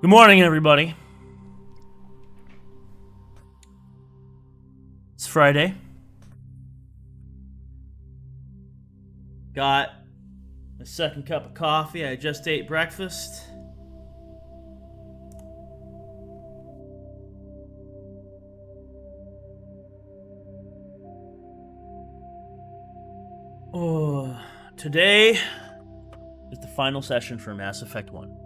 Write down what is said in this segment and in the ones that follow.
Good morning, everybody. It's Friday. Got a second cup of coffee. I just ate breakfast. Oh, today is the final session for Mass Effect 1.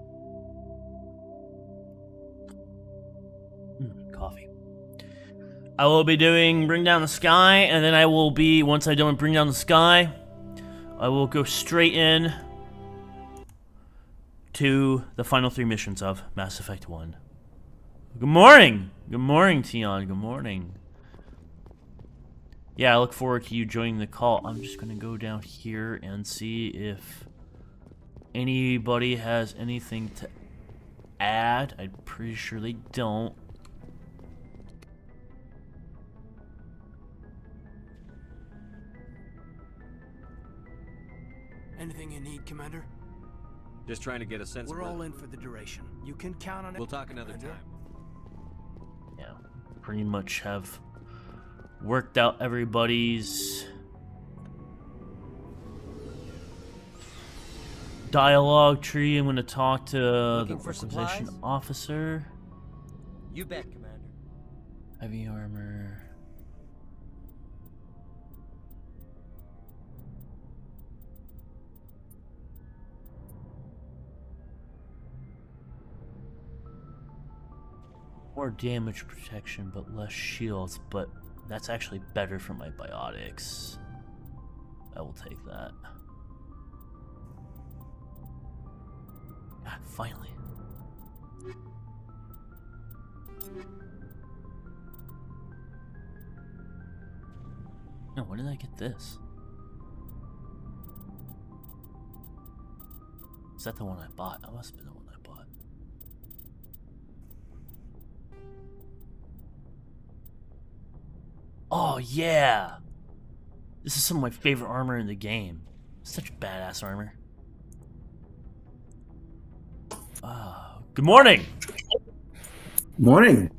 Coffee. I will be doing Bring Down the Sky, and then I will be, once I don't Bring Down the Sky, I will go straight in to the final 3 missions of Mass Effect 1. Good morning! Good morning, Tion. Good morning. Yeah, I look forward to you joining the call. I'm just gonna go down here and see if anybody has anything to add. I'm pretty sure they don't. Anything you need, Commander? Just trying to get a sense. We're all in for the duration. You can count on it. We'll talk another time. Yeah, pretty much have worked out everybody's dialogue tree. I'm going to talk to Looking the for requisition supplies? officer. You bet, Commander. Heavy armor. More damage protection, but less shields, but that's actually better for my biotics. I will take that. God, finally. No, when did I get this? Is that the one I bought? That must have been the one I bought. Oh, yeah! This is some of my favorite armor in the game. Such badass armor. Good morning! Morning.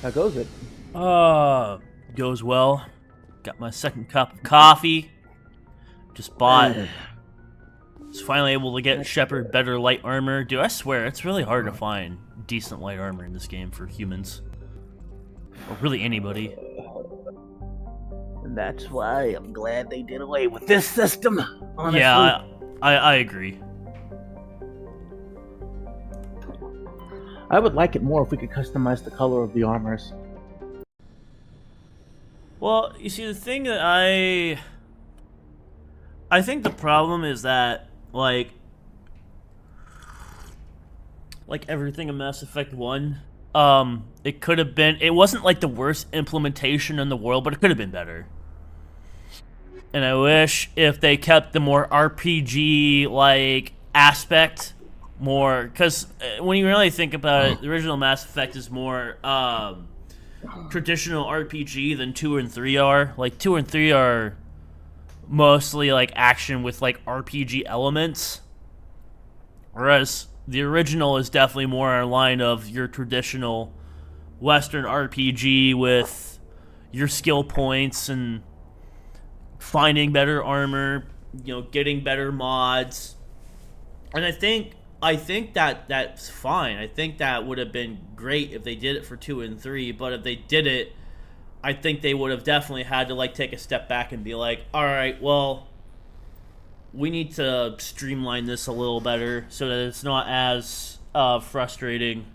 How goes it? Goes well. Got my second cup of coffee. Just bought. Was finally able to get Shepard better light armor. Dude, I swear, it's really hard to find decent light armor in this game for humans. Or really anybody. And that's why I'm glad they did away with this system. Honestly. Yeah, I agree. I would like it more if we could customize the color of the armors. Well, you see, the thing that I think the problem is that, like everything in Mass Effect 1, it could have been, it wasn't like the worst implementation in the world, but it could have been better. And I wish if they kept the more RPG like aspect more, because when you really think about it, the original Mass Effect is more traditional RPG than 2 and 3 are. Like 2 and 3 are mostly like action with like RPG elements, whereas the original is definitely more in line of your traditional Western RPG with your skill points and finding better armor, you know, getting better mods. And I think that that's fine. I think that would have been great if they did it for 2 and 3, but if they did it, I think they would have definitely had to like take a step back and be like, all right, well, we need to streamline this a little better so that it's not as frustrating.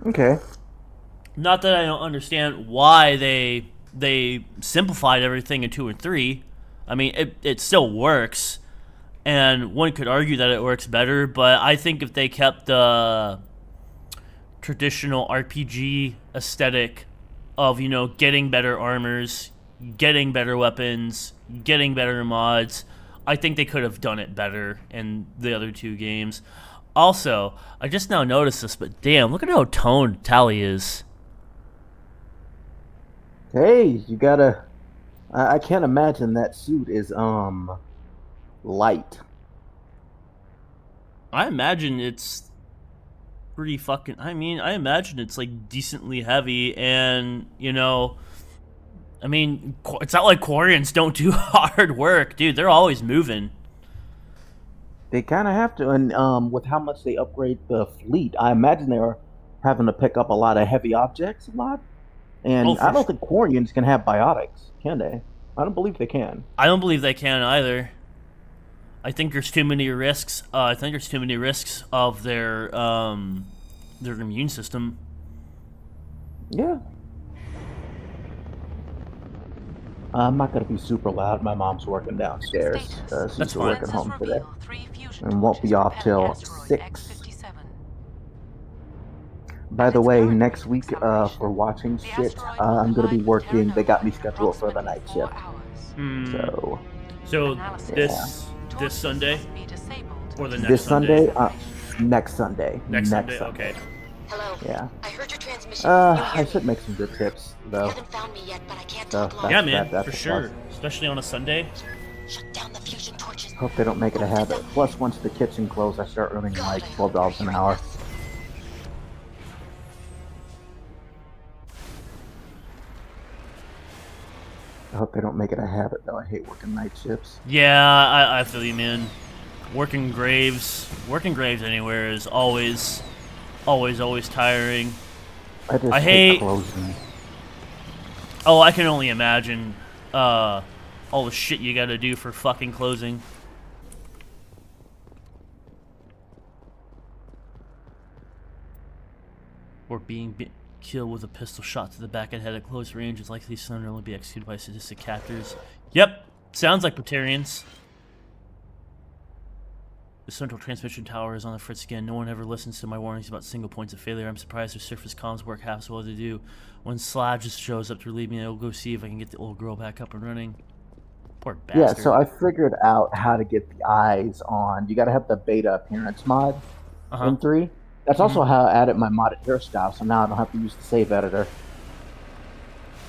Okay. Not that I don't understand why they simplified everything in 2 and 3. I mean, it still works, and one could argue that it works better, but I think if they kept the traditional RPG aesthetic of, you know, getting better armors, getting better weapons, getting better mods, I think they could have done it better in the other 2 games. Also, I just now noticed this, but damn, look at how toned Tali is. Hey, you gotta... I can't imagine that suit is, light. I imagine it's pretty fucking. I mean, I imagine it's like decently heavy, and you know, I mean, it's not like Quarians don't do hard work, dude. They're always moving. They kind of have to, and with how much they upgrade the fleet, I imagine they're having to pick up a lot of heavy objects a lot. And Oh, for I don't think Quarians can have biotics, can they? I don't believe they can. I don't believe they can either. I think there's too many risks. I think there's too many risks of their immune system. Yeah. I'm not gonna be super loud. My mom's working downstairs. She's That's fine. working home today, and won't be off till 6. By the way, next week for watching shit, I'm gonna be working. They got me scheduled for the night shift. So this Sunday or the next this Sunday? Next Sunday. Next Sunday. Okay. Hello. Yeah. I heard your transmission. I should make some good tips You though. haven't found me yet, but I can't So talk long. Yeah, man, that's for a sure. plus. Especially on a Sunday. Shut down the fusion torches. Hope they don't make it a habit. Plus, once the kitchen closed, I start earning like $12 an hour. I hope they don't make it a habit, though. I hate working night shifts. Yeah, I feel you, man. Working graves anywhere is always tiring. I hate- closing. Oh, I can only imagine all the shit you gotta do for fucking closing. Or being killed with a pistol shot to the back of the head at close range is likely to only be executed by sadistic captors. Yep, sounds like Batarians. The central transmission tower is on the fritz again. No one ever listens to my warnings about single points of failure. I'm surprised their surface comms work half as well as they do. When Slab just shows up to relieve me, I'll go see if I can get the old girl back up and running. Poor bastard. Yeah, so I figured out how to get the eyes on. You gotta have the beta appearance mod in 3. That's also how I added my modded hairstyle, so now I don't have to use the save editor.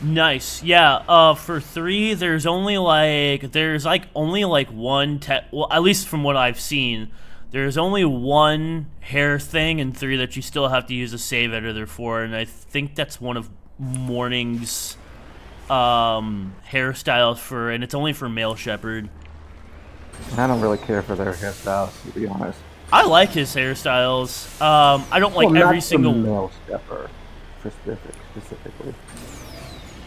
Nice. Yeah, for 3, there's only like one well, at least from what I've seen, there's only one hair thing in 3 that you still have to use a save editor for, and I think that's one of Morning's hairstyles for, and it's only for male shepherd. I don't really care for their hairstyles, to be honest. I like his hairstyles. I don't like Well, every not single the male shepherd, specifically.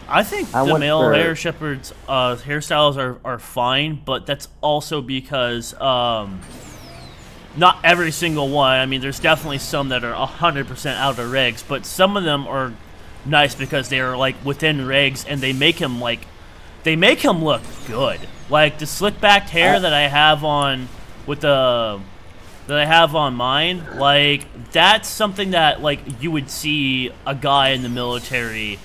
I think I the went male for- hair shepherd's hairstyles are fine, but that's also because not every single one. I mean, there's definitely some that are 100% out of regs, but some of them are nice because they are like within regs, and they make him look good. Like the slick backed hair that I have on mine, like that's something that like you would see a guy in the military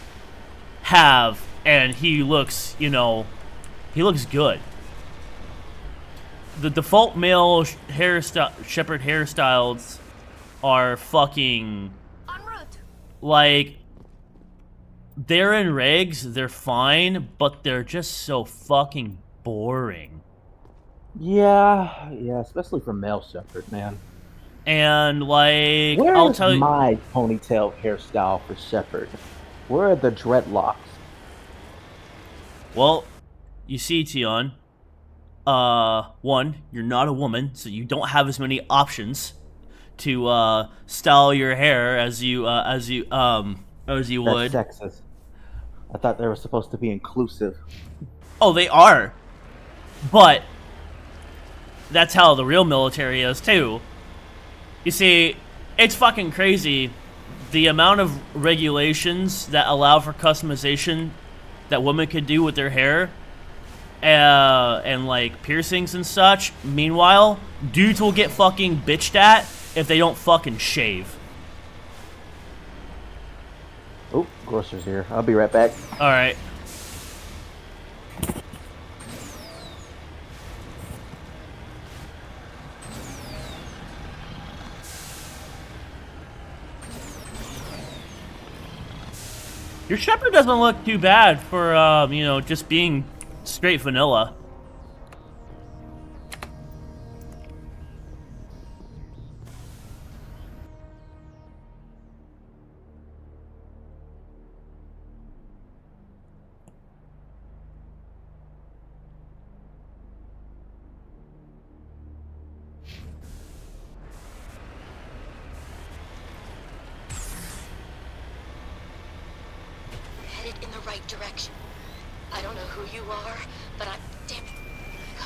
have, and he looks, he looks good. The default male shepherd hairstyles are fucking En route. like they're in regs, they're fine, but they're just so fucking boring. Yeah, especially for male shepherd, man. And like Where I'll is tell you, my ponytail hairstyle for shepherd? Where are the dreadlocks? well, you see, Tion, one, you're not a woman, so you don't have as many options to style your hair as you That's would. sexist. I thought they were supposed to be inclusive. Oh, they are, but that's how the real military is too. You see, it's fucking crazy the amount of regulations that allow for customization that women could do with their hair, and like piercings and such. Meanwhile, dudes will get fucking bitched at if they don't fucking shave. Oh, grocer's here. I'll be right back. All right. Your shepherd doesn't look too bad for, just being straight vanilla. right direction. I don't know who you are, but I'm... Damn it. Go.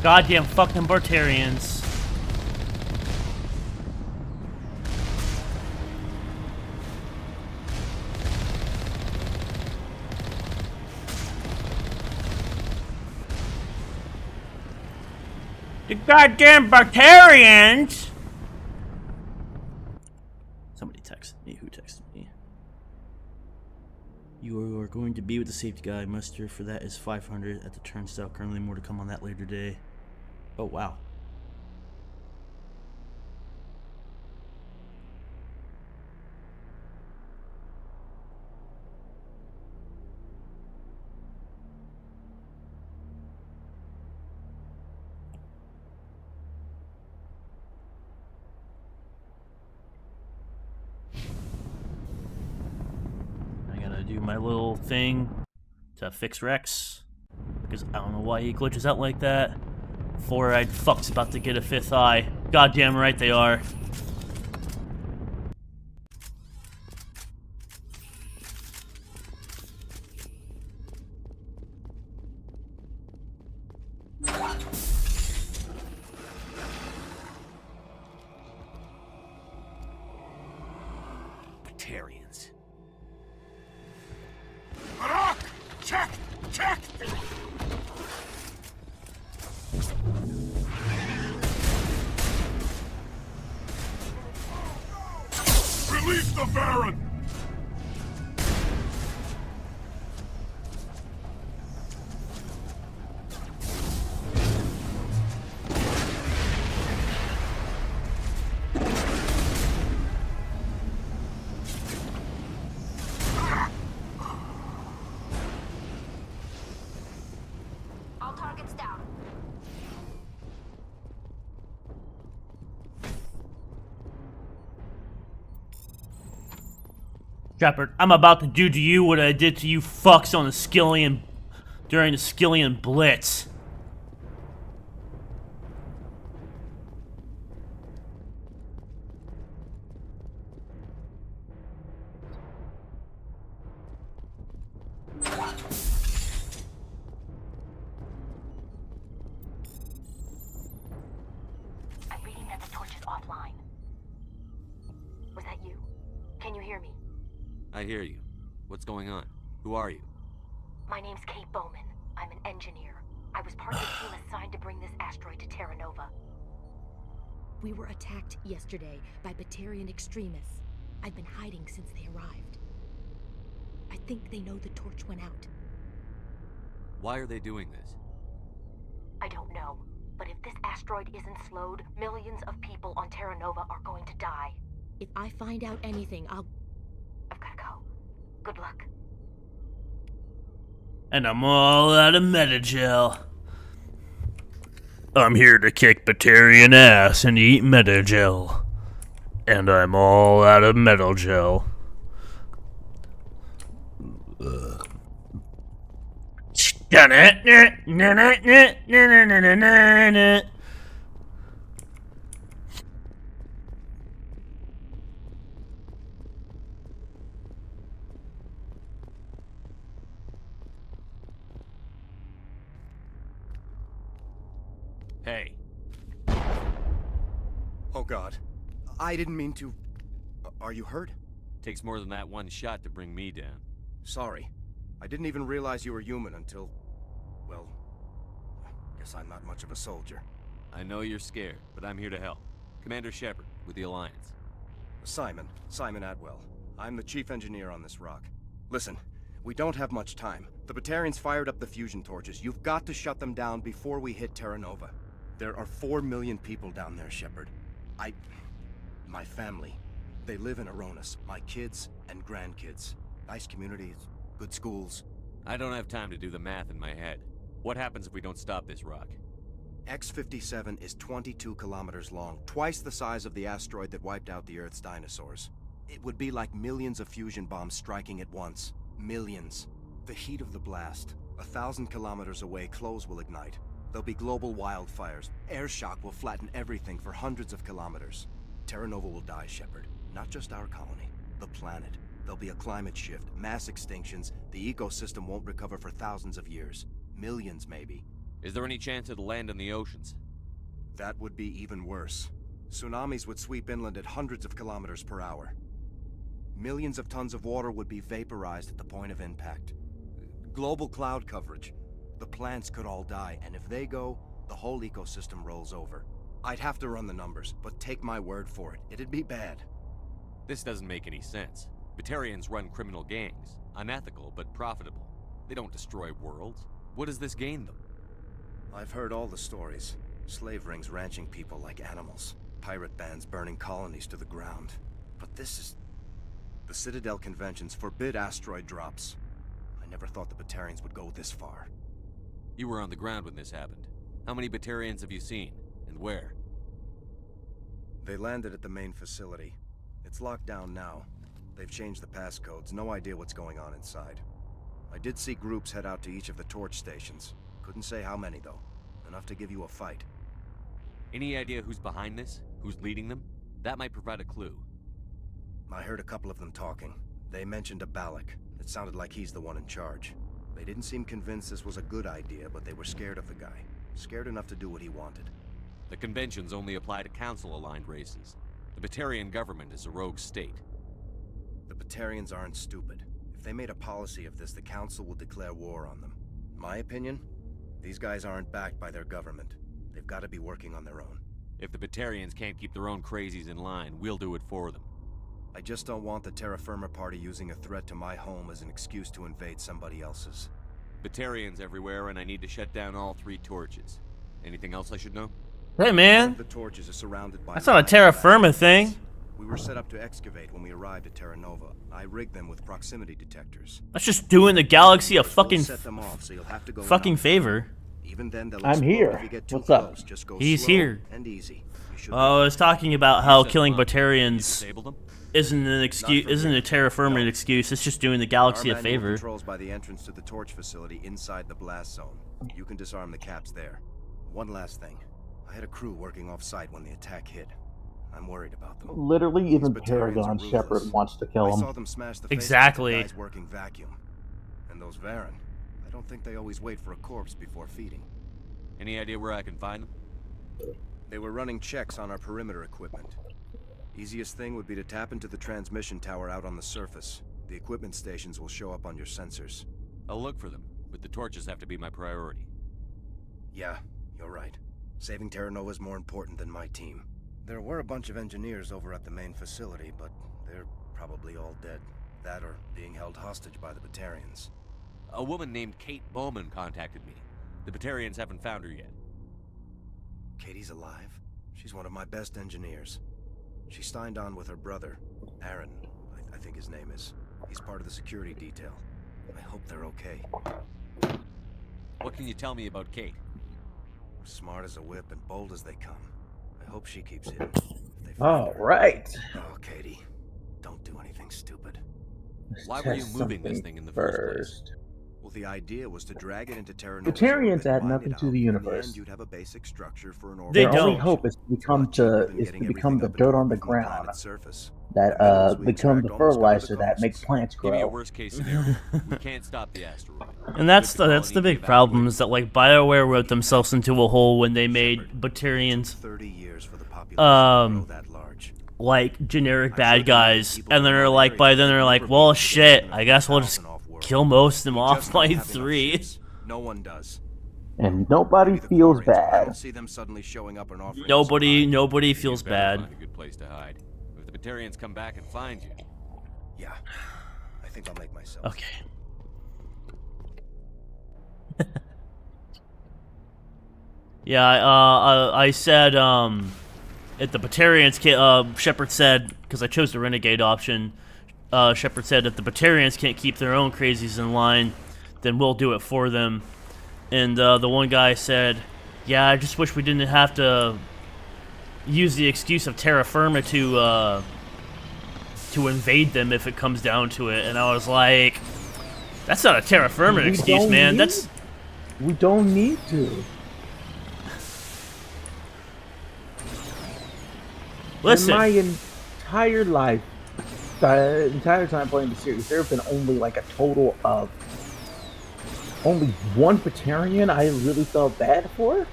Goddamn fucking Batarians. The goddamn Batarians! Somebody texted me. Who texted me? You are going to be with the safety guy. Muster for that is 500 at the turnstile. Currently more to come on that later today. Oh, wow. I gotta do my little thing to fix Rex, because I don't know why he glitches out like that. Four-eyed fuck's about to get a fifth eye. Goddamn right they are. Batarians. Check! Check! Release the Baron! All targets down. Shepard, I'm about to do to you what I did to you fucks on the Skillian during the Skillian Blitz. I'm reading that the torch is offline. Was that you? Can you hear me? I hear you. What's going on? Who are you? My name's Kate Bowman. I'm an engineer. I was part of the team assigned to bring this asteroid to Terra Nova. We were attacked yesterday by Batarian extremists. I've been hiding since they arrived. I think they know the torch went out. Why are they doing this? I don't know, but if this asteroid isn't slowed, millions of people on Terra Nova are going to die. If I find out anything, I've gotta go. Good luck. And I'm all out of metagel. I'm here to kick Batarian ass and eat metagel. And I'm all out of metal gel. Hey. Oh God. I didn't mean to... Are you hurt? Takes more than that one shot to bring me down. Sorry. I didn't even realize you were human until... Well... Guess I'm not much of a soldier. I know you're scared, but I'm here to help. Commander Shepard, with the Alliance. Simon Atwell. I'm the chief engineer on this rock. Listen, we don't have much time. The Batarians fired up the fusion torches. You've got to shut them down before we hit Terra Nova. There are 4 million people down there, Shepard. My family. They live in Aronis. My kids and grandkids. Nice communities, good schools. I don't have time to do the math in my head. What happens if we don't stop this rock? X-57 is 22 kilometers long, twice the size of the asteroid that wiped out the Earth's dinosaurs. It would be like millions of fusion bombs striking at once. Millions. The heat of the blast. 1,000 kilometers away, clothes will ignite. There'll be global wildfires. Air shock will flatten everything for hundreds of kilometers. Terra Nova will die, Shepard. Not just our colony. The planet. There'll be a climate shift, mass extinctions. The ecosystem won't recover for thousands of years. Millions, maybe. Is there any chance it'll land in the oceans? That would be even worse. Tsunamis would sweep inland at hundreds of kilometers per hour. Millions of tons of water would be vaporized at the point of impact. Global cloud coverage. The plants could all die, and if they go, the whole ecosystem rolls over. I'd have to run the numbers, but take my word for it, it'd be bad. This doesn't make any sense. Batarians run criminal gangs. Unethical, but profitable. They don't destroy worlds. What does this gain them? I've heard all the stories. Slave rings ranching people like animals. Pirate bands burning colonies to the ground. But this is... The Citadel conventions forbid asteroid drops. I never thought the Batarians would go this far. You were on the ground when this happened. How many Batarians have you seen? And where? They landed at the main facility. It's locked down now. They've changed the passcodes. No idea what's going on inside. I did see groups head out to each of the torch stations. Couldn't say how many, though. Enough to give you a fight. Any idea who's behind this? Who's leading them? That might provide a clue. I heard a couple of them talking. They mentioned a Balak. It sounded like he's the one in charge. They didn't seem convinced this was a good idea, but they were scared of the guy. Scared enough to do what he wanted. The conventions only apply to council-aligned races. The Batarian government is a rogue state. The Batarians aren't stupid. If they made a policy of this, the council will declare war on them. My opinion? These guys aren't backed by their government. They've got to be working on their own. If the Batarians can't keep their own crazies in line, we'll do it for them. I just don't want the Terra Firma Party using a threat to my home as an excuse to invade somebody else's. Batarians everywhere, and I need to shut down all 3 torches. Anything else I should know? Hey, man. The torches are surrounded by... That's not a Terra Firma thing. We were set up to excavate when we arrived at Terra Nova. I rigged them with proximity detectors. That's just doing the galaxy a fucking Set them off, so you'll have to go fucking in. favor. Even then, they'll I'm explode here. if you get too What's up? close. Just go He's slow here. and easy. You should I was talking about how killing You Batarians disabled them? isn't an excuse, isn't a Terra Firma excuse. It's just doing the galaxy a Our manual favor. controls by the entrance to the torch facility inside the blast zone. You can disarm the caps there. One last thing. I had a crew working off-site when the attack hit. I'm worried about them. Literally, even These Batarians Paragon are ruthless. Shepard wants to I kill saw him. them smash the face Exactly. off the guys working vacuum. And those Varen, I don't think they always wait for a corpse before feeding. Any idea where I can find them? They were running checks on our perimeter equipment. Easiest thing would be to tap into the transmission tower out on the surface. The equipment stations will show up on your sensors. I'll look for them, but the torches have to be my priority. Yeah, you're right. Saving Terra Nova is more important than my team. There were a bunch of engineers over at the main facility, but they're probably all dead. That or being held hostage by the Batarians. A woman named Kate Bowman contacted me. The Batarians haven't found her yet. Katie's alive? She's one of my best engineers. She signed on with her brother, Aaron, I think his name is. He's part of the security detail. I hope they're okay. What can you tell me about Kate? Smart as a whip and bold as they come. I hope she keeps hidden. If they find All her. right. Oh, Katie, don't do anything stupid. Let's Why were you test moving this something thing in the first place? first. Well, the idea was to drag it into Terra Nova. Batarians so add mine nothing it to out. the In universe. end, you'd have a basic structure for an They Their orbital only don't. hope is to become Much cheaper to than is getting to become the everything dirt up on the and from ground planet's surface. that minerals we become the extract almost cover fertilizer the that makes costs. plants Give me a grow. worst case scenario. We can't stop the asteroid. And that's With the colony big problem is evacuated. that like BioWare wrote themselves into a hole when they made Batarians 30 years for the population Um, to grow that large. like generic I bad showed them guys, people and then in they're my like area by then who they're like, never well been shit, in I guess we'll just 1,000 off-world. kill most of them We off just by don't have enough 3. ships. No one does. And nobody Maybe the feels Quarians, but I bad. don't see them suddenly showing up and offering us Nobody a ride. nobody feels You better bad. Find a good place to hide. If the Batarians come back and find you, Yeah, I think I'll make myself. Okay. Yeah, I said if the Batarians can't, Shepard said, because I chose the Renegade option, Shepard said if the Batarians can't keep their own crazies in line, then we'll do it for them. And the one guy said, yeah, I just wish we didn't have to use the excuse of terra firma to invade them if it comes down to it. And I was like, that's not a terra firma excuse, man. We don't need to. Listen. In my entire life, the entire time playing the series, there have been only like a total of only one Batarian I really felt bad for.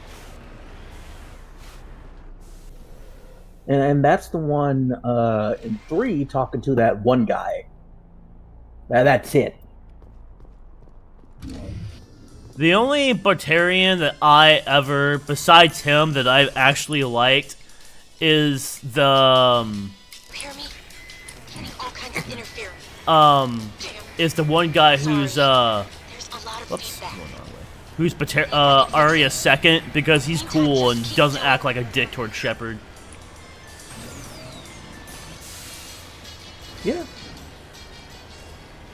And that's the one in 3 talking to that one guy. That's it. The only Batarian that I ever, besides him, that I've actually liked is the Hear me? Getting all kinds of interference. is the one guy who's There's a lot of feedback. Arya's second, because he's cool and doesn't act like a dick towards Shepard. Yeah.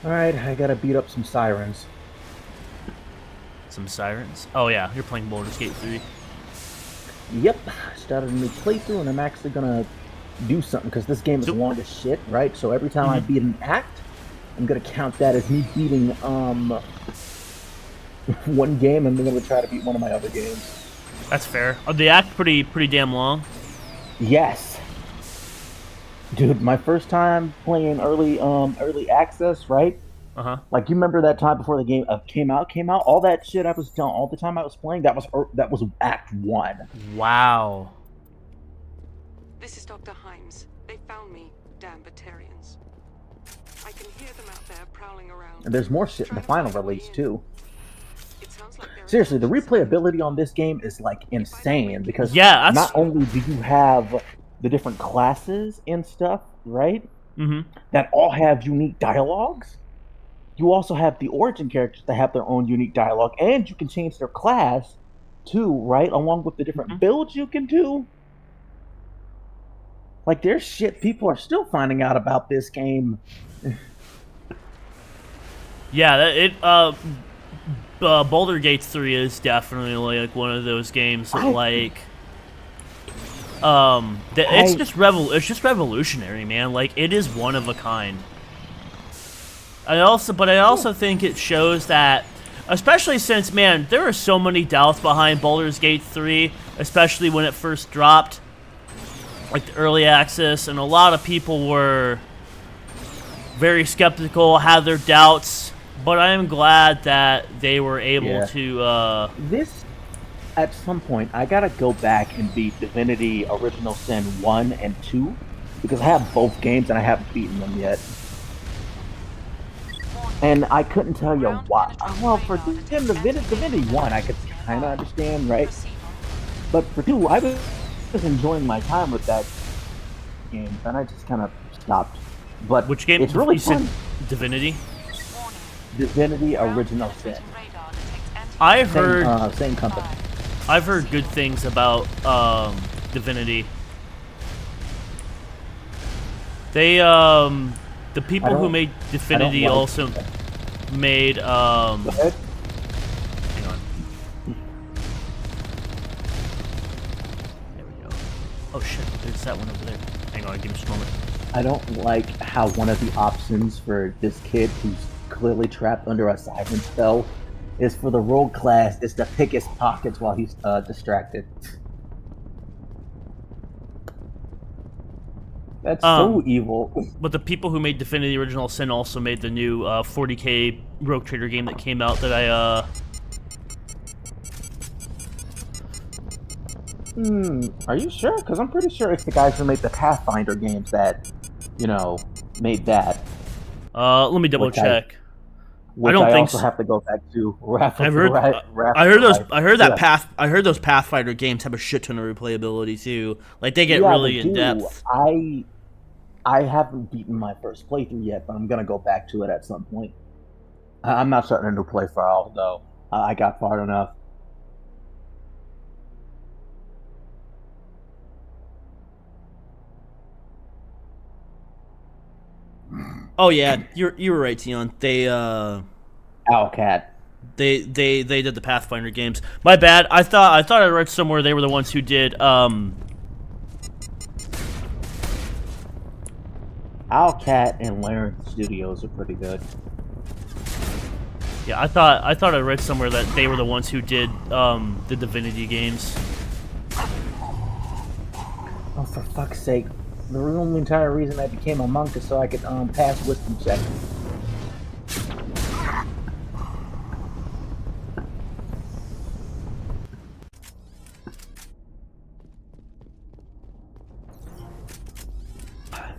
Alright, I gotta beat up some Sirens. Some Sirens? Oh yeah, you're playing Baldur's Gate 3. Yep, I started a new playthrough and I'm actually gonna do something because this game is long as shit, right? So every time I beat an act, I'm gonna count that as me beating one game and then I'm gonna try to beat one of my other games. That's fair. Are the act pretty damn long? Yes. Dude, my first time playing early access, right? Like, you remember that time before the game came out? All that shit I was done all the time I was playing, that was Act 1. Wow. This is Dr. Himes. They found me, damn Batarians. I can hear them out there prowling around. And there's more shit in the final release, too. It sounds like Seriously, the replayability on this game is, like, insane, because yeah, not only do you have the different classes and stuff, right? That all have unique dialogues. You also have the origin characters that have their own unique dialogue, and you can change their class too, right? Along with the different builds you can do. Like, there's shit people are still finding out about this game. Yeah, Baldur Gate 3 is definitely like one of those games that it's just revolutionary, man. Like, it is one of a kind. I also think it shows that, especially since, man, there were so many doubts behind Baldur's Gate 3, especially when it first dropped, like the early access, and a lot of people were very skeptical, had their doubts, but I am glad that they were able to, This, at some point, I gotta go back and beat Divinity Original Sin 1 and 2, because I have both games and I haven't beaten them yet. And I couldn't tell you why. Well, for Divinity 1, I could kind of understand, right? But for 2, I was enjoying my time with that game, and I just kind of stopped. But which game? It's really fun. Divinity? Divinity Original Sin. I've heard... Same company. I've heard good things about Divinity. They, the people who made Divinity also made, Go ahead. Hang on. There we go. Oh shit, there's that one over there. Hang on, give me just a moment. I don't like how one of the options for this kid who's clearly trapped under a siren spell is for the rogue class is to pick his pockets while he's distracted. That's so evil. But the people who made Divinity Original Sin also made the new 40k Rogue Trader game that came out that I Are you sure? Because I'm pretty sure it's the guys who made the Pathfinder games that, you know, made that. Let me double check. I don't think also have to go back to. I heard those Pathfinder games have a shit ton of replayability too. Like, they get really in depth. I haven't beaten my first playthrough yet, but I'm gonna go back to it at some point. I'm not starting a new playthrough though. I got far enough. Oh yeah, you were right, Tion. They Owlcat. They did the Pathfinder games. My bad. I thought I read somewhere they were the ones who did Owlcat and Laren Studios are pretty good. Yeah, I thought I read somewhere that they were the ones who did the Divinity games. Oh, for fuck's sake. The only entire reason I became a monk is so I could pass wisdom check.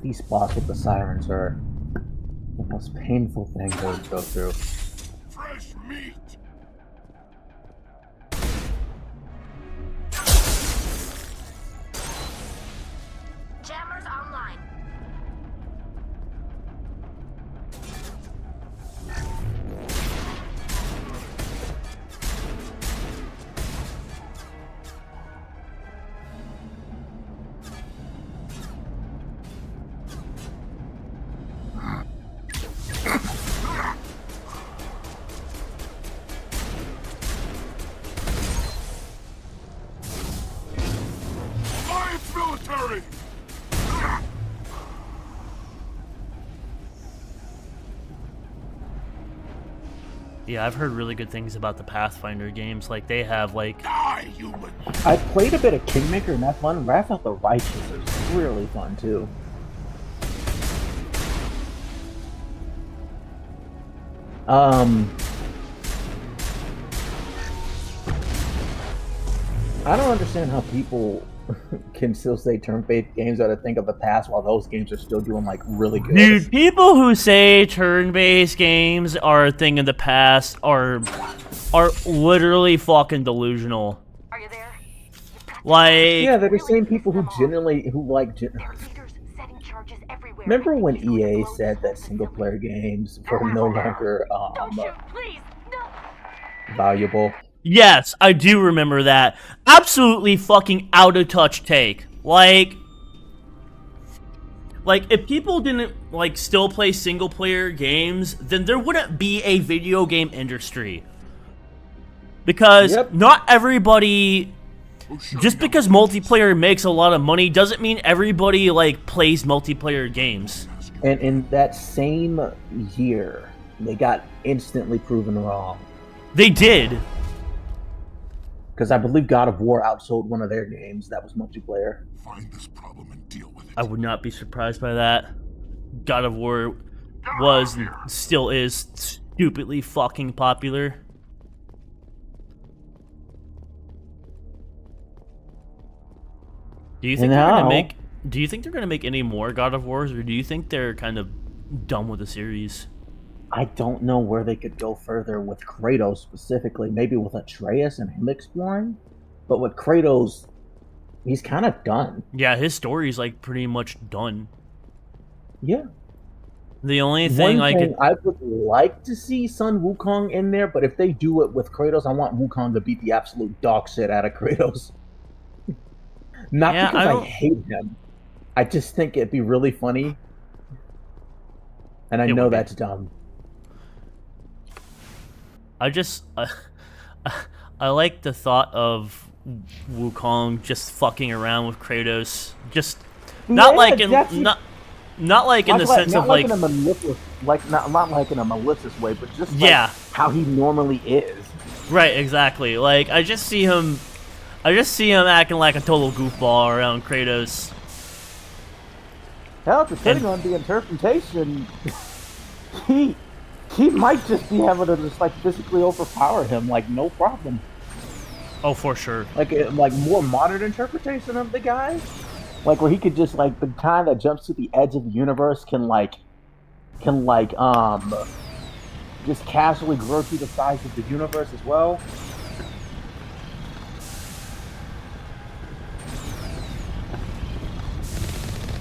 These spots with the Sirens are the most painful thing to go through. Fresh meat! Jammers online. Alliance military! Yeah, I've heard really good things about the Pathfinder games. Like they have like Die, human! I played a bit of Kingmaker and that's fun. Wrath of the Righteous is really fun too. I don't understand how people can still say turn-based games are a thing of the past while those games are still doing like really good. dude, people who say turn-based games are a thing of the past are literally fucking delusional. Are you there? Like Yeah, they're the same people who generally like. There are leaders setting charges everywhere. Remember when People EA explode said that buildings. single-player games were no longer Don't shoot, please! No! valuable? yes, I do remember that. Absolutely fucking out of touch take. Like if people didn't like still play single player games, then there wouldn't be a video game industry. Because Yep. not everybody, just because multiplayer makes a lot of money doesn't mean everybody like plays multiplayer games. And in that same year, they got instantly proven wrong. They did. Because I believe God of War outsold one of their games that was multiplayer. Find this problem and deal with it. I would not be surprised by that. God of War was and still is stupidly fucking popular. Do you think And they're gonna now- make? Do you think they're gonna make any more God of Wars, or do you think they're kind of done with the series? I don't know where they could go further with Kratos specifically. Maybe with Atreus and him exploring. But with Kratos, he's kind of done. Yeah, his story's like pretty much done. Yeah. The only thing One I thing could, I would like to see Sun Wukong in there, but if they do it with Kratos, I want Wukong to beat the absolute dog shit out of Kratos. Not Yeah, because I I don't- hate him. I just think it'd be really funny. And I It know would be. that's dumb. I just, I like the thought of Wukong just fucking around with Kratos, just not Yeah, like in that's- not like in the sense not of like in a malicious, not like in a malicious way, but just like Yeah. how he normally is. right, exactly. Like I just see him acting like a total goofball around Kratos. Hell, depending on the interpretation, he might just be able to just like physically overpower him, like no problem. Oh, for sure. Like more modern interpretation of the guy, like where he could just like the kind that jumps to the edge of the universe can just casually grow through the size of the universe as well.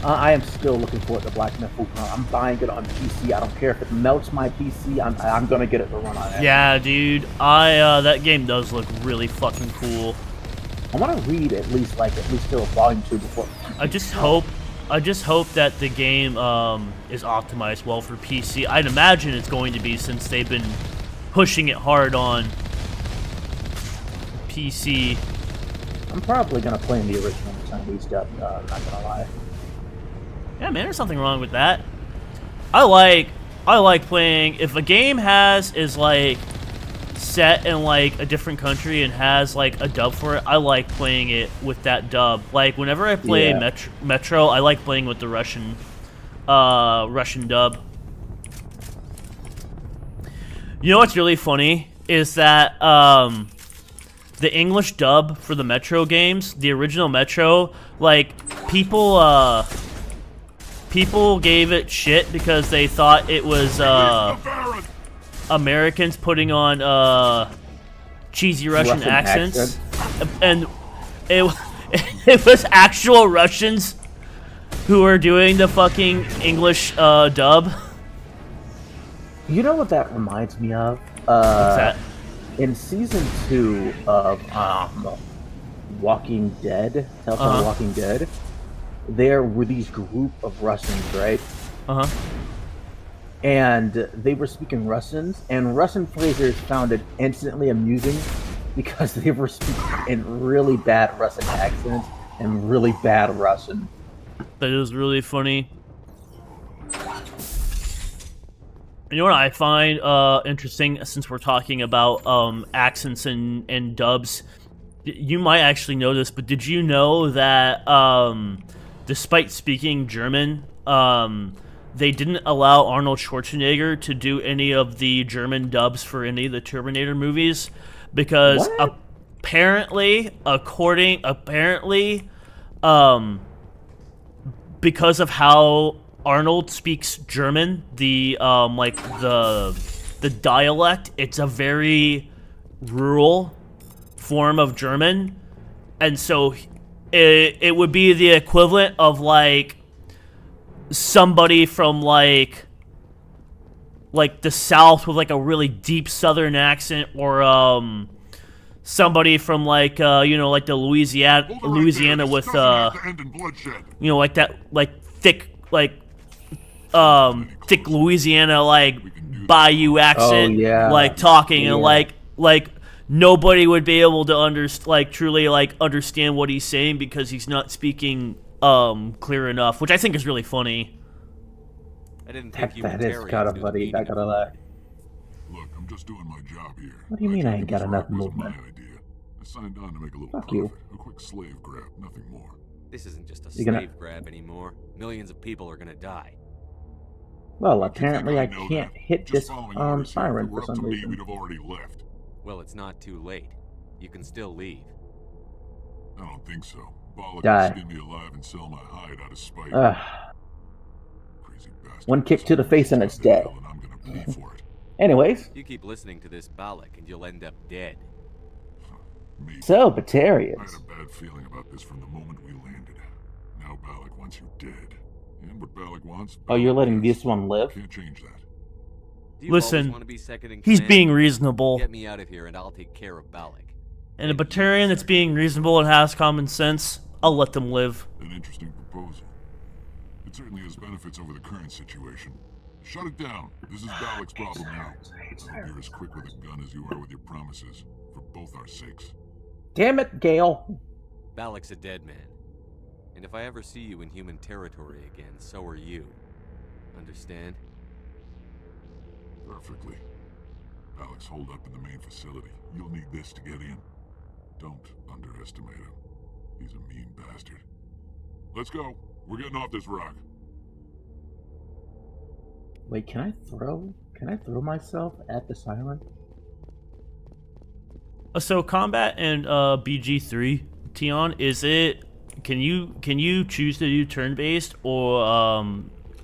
I am still looking forward to Black Myth Wukong. I'm buying it on PC. I don't care if it melts my PC. I'm gonna get it to run on it. Yeah, dude. That game does look really fucking cool. I want to read at least till Volume 2 before. I just hope I just hope that the game is optimized well for PC. I'd imagine it's going to be, since they've been pushing it hard on PC. I'm probably gonna play in the original Chinese dub. I'm not gonna lie. Yeah, man, there's nothing wrong with that. I like playing if a game is like set in like a different country and has like a dub for it. I like playing it with that dub. Like whenever I play Metro, I like playing with the Russian dub. You know what's really funny is that the English dub for the Metro games, the original Metro, like people gave it shit because they thought it was Americans putting on cheesy Russian accents, and it was actual Russians who were doing the fucking English dub. You know what that reminds me of? What's that? In season 2 of Walking Dead, Telltale Walking Dead, there were these group of Russians, right? And they were speaking Russians, and Russian players found it instantly amusing because they were speaking in really bad Russian accents and really bad Russian. That is really funny. You know what I find interesting, since we're talking about accents and dubs? You might actually know this, but did you know that despite speaking German, they didn't allow Arnold Schwarzenegger to do any of the German dubs for any of the Terminator movies because apparently, because of how Arnold speaks German, the dialect, it's a very rural form of German, and so it would be the equivalent of like somebody from like the South with like a really deep Southern accent, or somebody from like like the Louisiana with like that like thick thick Louisiana like bayou accent, like talking and like nobody would be able to truly understand what he's saying because he's not speaking clear enough, which I think is really funny. I didn't think that is kind of funny, not gonna lie. Look, I'm just doing my job here. What do you mean I ain't got enough movement? My idea. I signed on to make a little Fuck profit. you. A quick slave grab, nothing more. This isn't just a You're gonna- slave grab anymore. Millions of people are gonna die. Well, apparently I know can't that? hit Just this following orders here. siren If it were for up some to me, reason. we'd have already left. Well, it's not too late. You can still leave. I don't think so. Bollock Die. will skin me alive and sell my hide out of spite. Crazy bastard. One kick to the face and it's dead. And I'm gonna pay for it. Anyways, You keep listening to this Balak and you'll end up dead. Me. so I had Batarians. a bad feeling about this from the moment we landed. Now Balak wants you dead. And what Balak wants... Oh, you're Balak letting gets. this one live? Can't change that. Do you Listen, always want to be second in He's command? being reasonable. Get me out of here and I'll take care of Balak. And a Batarian that's being reasonable and has common sense, I'll let them live. An interesting proposal. It certainly has benefits over the current situation. Shut it down. This is Balak's problem now. I hope you're as quick with a gun as you are with your promises. For both our sakes. Damn it, Gale. Balak's a dead man. And if I ever see you in human territory again, so are you. Understand? Perfectly. Balak's holed up in the main facility. You'll need this to get in. Don't underestimate him. He's a mean bastard. Let's go. We're getting off this rock. Wait, can I throw myself at the siren? So combat in BG3, Tion, is it? Can you choose to do turn-based or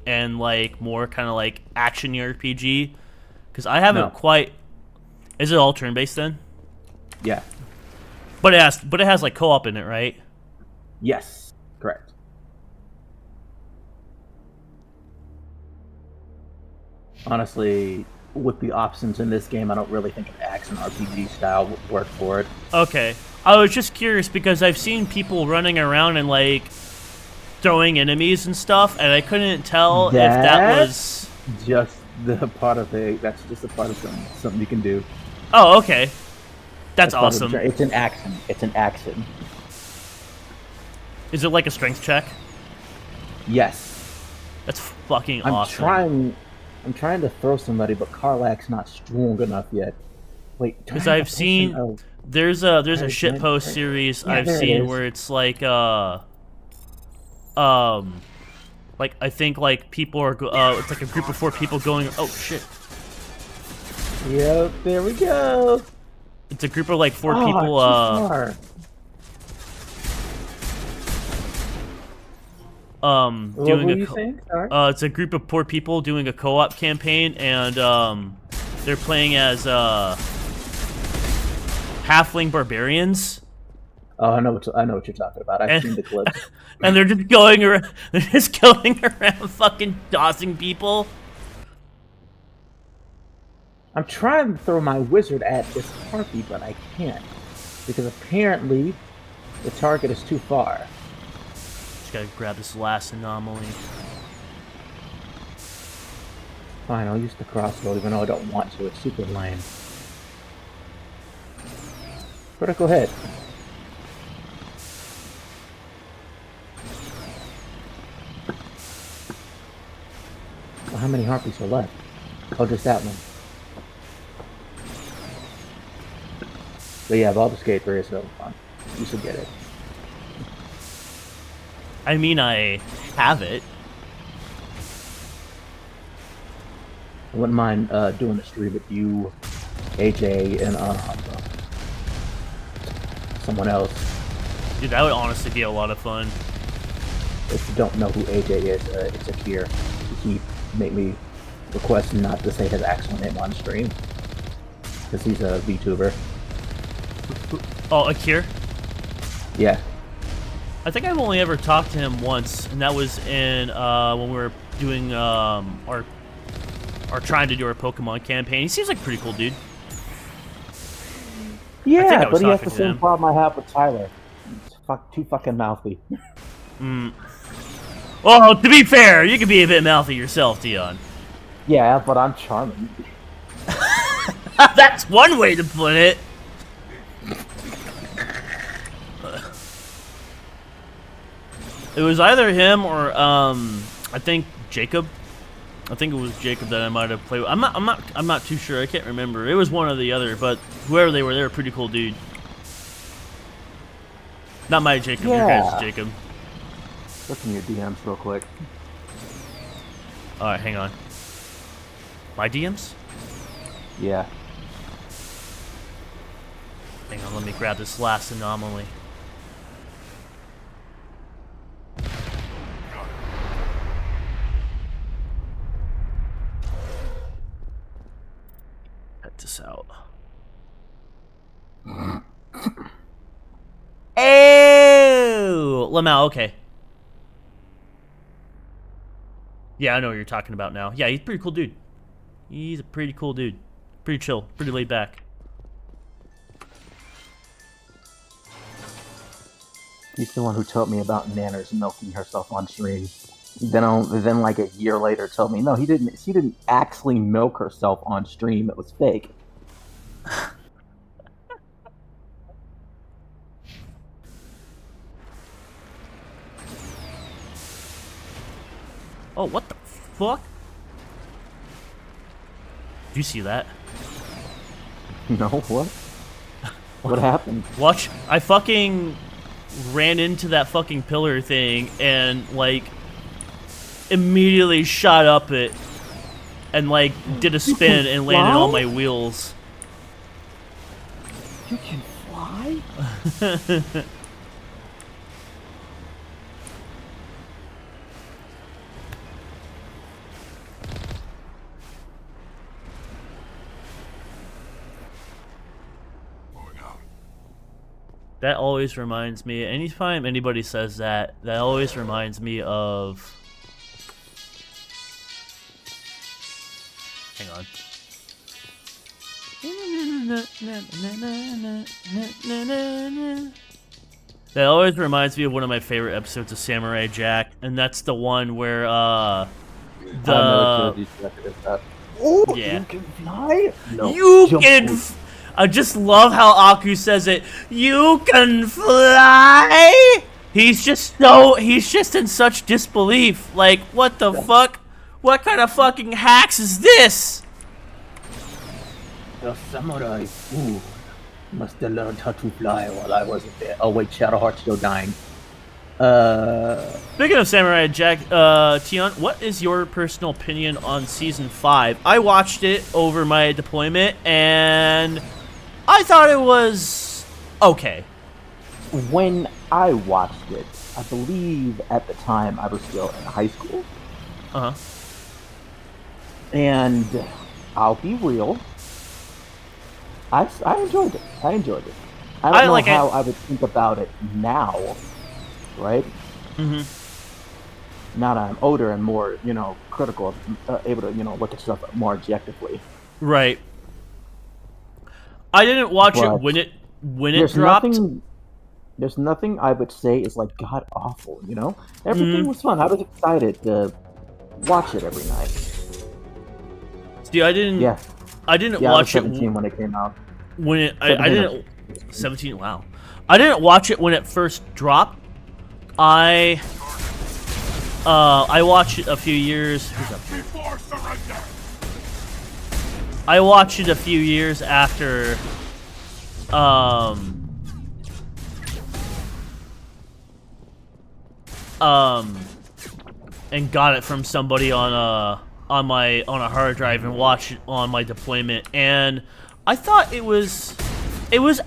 and like more kind of like action RPG? Because I haven't quite. Is it all turn-based then? Yeah. But it has like co-op in it, right? Yes. Correct. Honestly, with the options in this game, I don't really think an action RPG style would work for it. Okay. I was just curious because I've seen people running around and like throwing enemies and stuff, and I couldn't tell if that was just the part of the. That's just a part of something you can do. Oh, okay. That's awesome. It's an action. It's an action. Is it like a strength check? Yes. That's fucking awesome. I'm trying to throw somebody, but Karlach's not strong enough yet. Wait, because I've seen there's a shitpost series I've seen where it's like I think like people are it's like a group of 4 people going. Oh shit. Yep, there we go. It's a group of like 4 people. Doing it's a group of poor people doing a co-op campaign, and they're playing as halfling barbarians. Oh, I know what you're talking about. I've seen the clip. And they're just going around. They're just going around, fucking tossing people. I'm trying to throw my wizard at this harpy, but I can't because apparently the target is too far. Just gotta grab this last anomaly. Fine, I'll use the crossbow even though I don't want to. It's super lame. Critical hit. Well, how many harpies are left? Oh, just that one. But yeah, Baldur's Gate 3 is so fun. You should get it. I mean, I have it. I wouldn't mind doing a stream with you, AJ, and someone else. Dude, that would honestly be a lot of fun. If you don't know who AJ is, it's Akir. He made me request not to say his actual name on stream. Because he's a VTuber. Oh, Akir? Yeah. I think I've only ever talked to him once, and that was in when we were doing our trying to do our Pokemon campaign. He seems like a pretty cool dude. Yeah, but he has the same problem I have with Tyler. He's too fucking mouthy. Well, to be fair, you can be a bit mouthy yourself, Dion. Yeah, but I'm charming. That's one way to put it. It was either him or I think Jacob. I think it was Jacob that I might have played with. I'm not too sure. I can't remember. It was one or the other, but whoever they were a pretty cool dude. Not my Jacob, your guys' Jacob. Look in your DMs real quick. Alright, hang on. My DMs? Yeah. Hang on, let me grab this last anomaly. Cut this out. Oh! Lamau, okay. Yeah, I know what you're talking about now. Yeah, he's a pretty cool dude. He's a pretty cool dude. Pretty chill, pretty laid back. He's the one who told me about Nanners milking herself on stream. Then like a year later told me, no, he didn't. She didn't actually milk herself on stream. It was fake. Oh, what the fuck? Did you see that? No, what? What happened? Watch, I fucking ran into that fucking pillar thing and, like, immediately shot up it and, like, did a spin and landed on my wheels. You can fly? That always reminds me, anytime anybody says that, that always reminds me of... Hang on. That always reminds me of one of my favorite episodes of Samurai Jack, and that's the one where Oh, yeah. you can fly? No. You jump can. forward. I just love how Aku says it. You can fly. He's just in such disbelief. Like, what the fuck? What kind of fucking hacks is this? The samurai fool must have learned how to fly while I wasn't there. Oh wait, Shadowheart's still dying. Speaking of Samurai Jack, Tion, what is your personal opinion on Season 5? I watched it over my deployment, and I thought it was okay. When I watched it, I believe at the time I was still in high school. Uh-huh. And I'll be real, I enjoyed it. I enjoyed it. I don't know how I would think about it now, right? Mm-hmm. Now that I'm older and more, critical, able to, look at stuff more objectively. Right. I didn't watch it when it dropped. There's nothing I would say is like god awful, Everything was fun. I was excited to watch it every night. See, I didn't watch it when it came out. I didn't 17. Wow. I didn't watch it when it first dropped. I watched it a few years. Before surrender. I watched it a few years after. And got it from somebody on a hard drive and watched it on my deployment, and I thought it was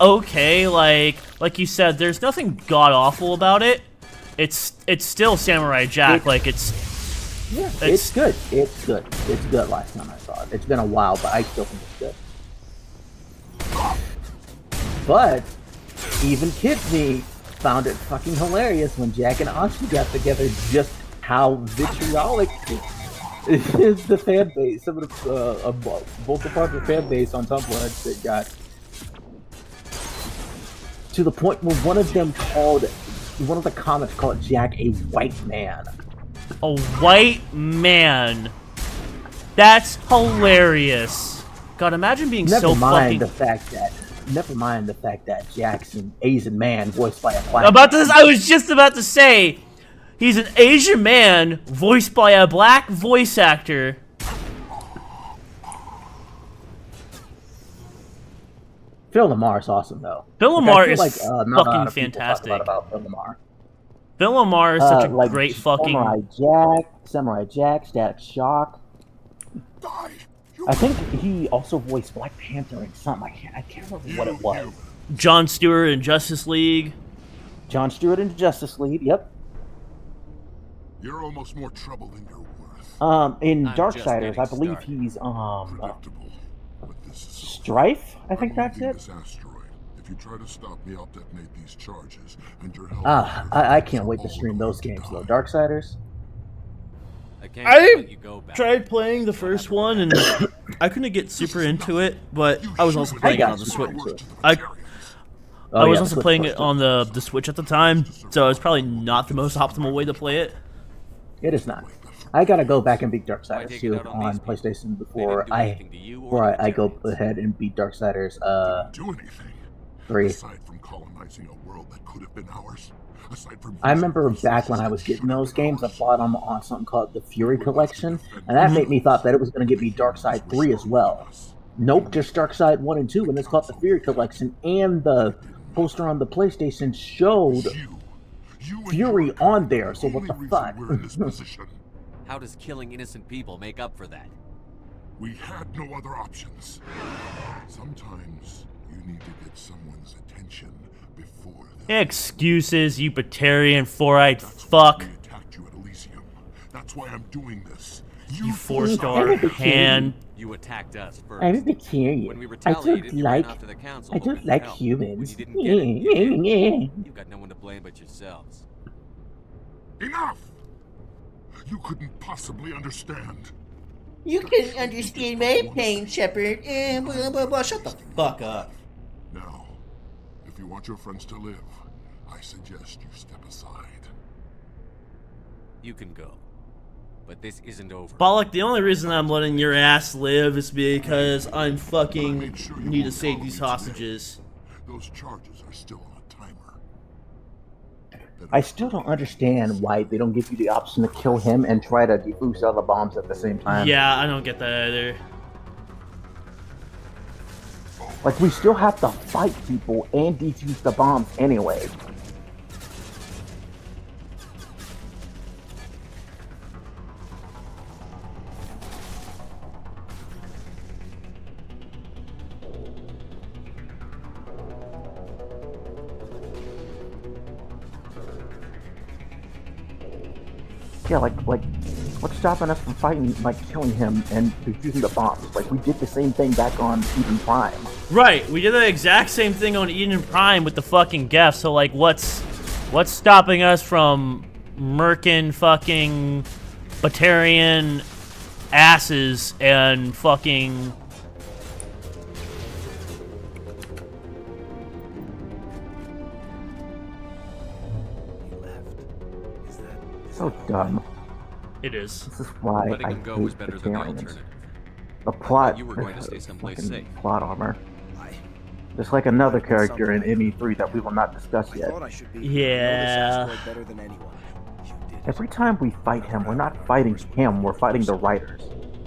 okay. Like you said, there's nothing god awful about it. It's still Samurai Jack. It's good. It's good. It's good. Last time I saw it, it's been a while, but I still think it's good. But even Kid Me found it fucking hilarious when Jack and Ashi got together. Just how vitriolic is the fan base. Some of the both the part of the fan base on Tumblr that got to the point where one of the comments called Jack a white man. A white man. That's hilarious. God, imagine being Never mind the fact that Jack's an Asian man voiced by a black I was just about to say, he's an Asian man voiced by a black voice actor. Phil Lamar's awesome, though. Phil Lamar is fucking fantastic. About Phil Lamar. Phil Lamar is such a great fucking... Samurai Jack, Static Shock. I think he also voiced Black Panther in something. I can't remember what it was. Jon Stewart in Justice League. Yep. You're almost more trouble than you're worth. In Darksiders, I believe he's Strife. I think that's it. This asteroid. If you try to stop me, I'll detonate these charges, and your help. I can't wait to stream those games though. Darksiders. I tried playing the first one and I couldn't get super into it, but I was also playing it on the Switch. I was also playing it on the Switch at the time, so it's probably not the most optimal way to play it. It is not. I gotta go back and beat Darksiders 2 on PlayStation before I go ahead and beat Darksiders 3. Aside from colonizing a world that could have been ours. I remember back when I was getting those games, I bought them on something called the Fury Collection, and that made me thought that it was going to give me Darkseid 3 as well. Nope, just Darkseid 1 and 2, and it's called the Fury Collection, and the poster on the PlayStation showed Fury on there, so what the fuck? How does killing innocent people make up for that? We had no other options. Sometimes you need to get someone's attention before Excuses, you Batarian four-eyed fuck. Attacked you at Elysium. That's why I'm doing this. You four-star hand. You attacked us first. I'm a Batarian. When we retaliated, you ran off to the council. I don't like humans. When you didn't get it, you've got no one to blame but yourselves. Enough! You couldn't possibly understand. You couldn't understand my pain, Shepard. Shut the fuck up. Now, if you want your friends to live, I suggest you step aside. You can go. But this isn't over. Bollock, the only reason I'm letting your ass live is because I'm fucking need to save these hostages. Those charges are still on a timer. I still don't understand why they don't give you the option to kill him and try to defuse all the bombs at the same time. Yeah, I don't get that either. Like, we still have to fight people and defuse the bombs anyway. Yeah, like, what's stopping us from fighting, like, killing him and defusing the bombs? Like, we did the same thing back on Eden Prime. Right, we did the exact same thing on Eden Prime with the fucking Geth, so, like, what's stopping us from murking fucking Batarian asses and fucking... So dumb. It is. This is why Letting I him go hate was better than the Batarians. alternative. The plot, You were going to stay someplace fucking safe. plot armor. Just like another character in ME3 that we will not discuss yet. Yeah. Every time we fight him, we're not fighting him, we're fighting the writers.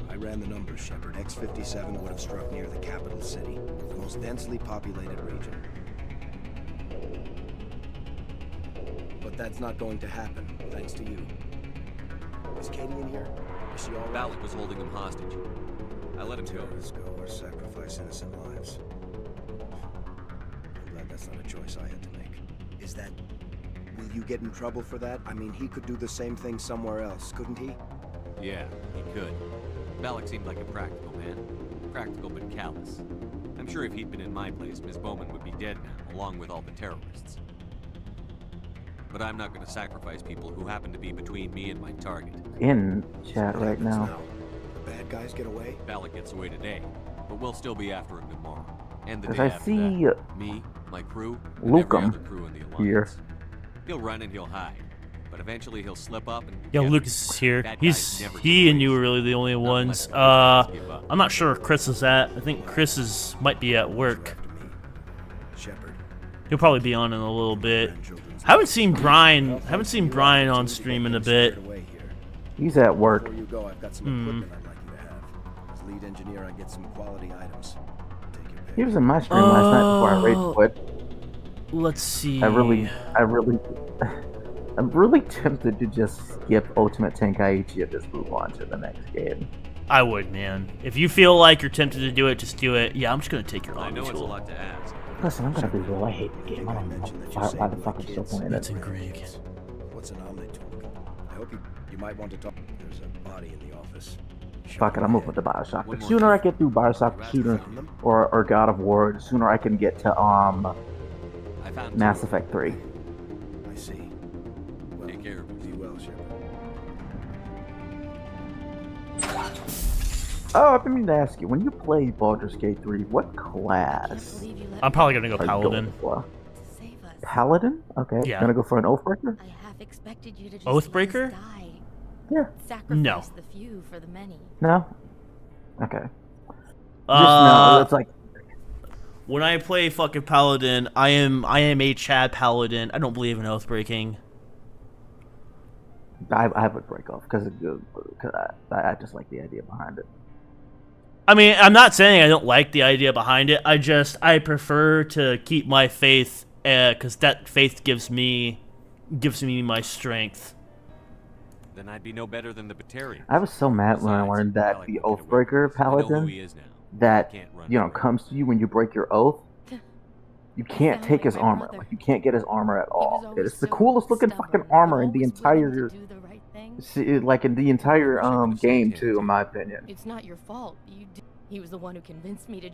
I ran the numbers, Shepard. X-57 would have struck near the capital city, the most densely populated region. But that's not going to happen, thanks to you. Is Katie in here? Is she all right? Balak was holding him hostage. I let him go. Terrorists go or sacrifice innocent lives. I'm glad that's not a choice I had to make. Is that... Will you get in trouble for that? I mean, he could do the same thing somewhere else, couldn't he? Yeah, he could. Balak seemed like a practical man. Practical but callous. I'm sure if he'd been in my place, Miss Bowman would be dead now, along with all the terrorists. But I'm not going to sacrifice people who happen to be between me and my target. In chat right now. The bad guys get away? Balak gets away today, but we'll still be after him tomorrow. And the Because day I after see that. Me, my crew, and every Lukem other crew in the Alliance. here. He'll run and he'll hide, but eventually he'll slip up and... Yeah, get Lucas is here. Bad guys never He get and you away. were really the only ones. Give up. I'm not sure where Chris is at. I think Chris might be at work. Shepard. He'll probably be on in a little bit. Haven't seen Brian on stream in a bit. He's at work. Before you go, I've got some equipment I'd like you to have. As lead engineer, I get some quality items. Take your pick. He was in my stream last night before I rage quit. Let's see. I'm really tempted to just skip Ultimate Tenkaichi and just move on to the next game. I would, man. If you feel like you're tempted to do it, just do it. Yeah, I'm just gonna take your I Omni know it's a tool. lot to ask. Listen, I'm gonna be real. I hate the game. I don't know why the fuck I'm still playing That's it. in Greek. What's an omelet tool? I hope you might want to talk. There's a body in the office. Fuck it, I'm moving to Bioshock. One The more sooner I thing. get through Bioshock, the sooner, or God of War, the sooner I can get to I found Mass two. Effect 3. I see. Well, Take care of be well, Shepard. Oh, I've been meaning to ask you, when you play Baldur's Gate 3, what class I'm probably gonna go are you Paladin. going for? To save us. Paladin? Okay. Yeah. Gonna go for an Oathbreaker? I half expected you to just Oathbreaker? let us die. Yeah. Sacrifice No. the few for the many. No? Okay. Just no, it's like, When I play fucking Paladin, I am a Chad Paladin. I don't believe in oath breaking. I would break off, because I just like the idea behind it. I mean, I'm not saying I don't like the idea behind it. I prefer to keep my faith, because that faith gives me my strength. Then I'd be no better than the Batarian. I was so mad when I Besides, learned that Balak the will get away. Oathbreaker I know who Paladin he is now. that, Can't run you know, away. comes to you when you break your oath, you can't Sound take like his my armor. brother. Like, you can't get his armor at He was all. always It's the so coolest looking stubborn, fucking armor in the always willing entire, to do the right thing. like in the entire Wish I could've game saved him, too, too. in my opinion. It's not your fault. He was the one who convinced me to.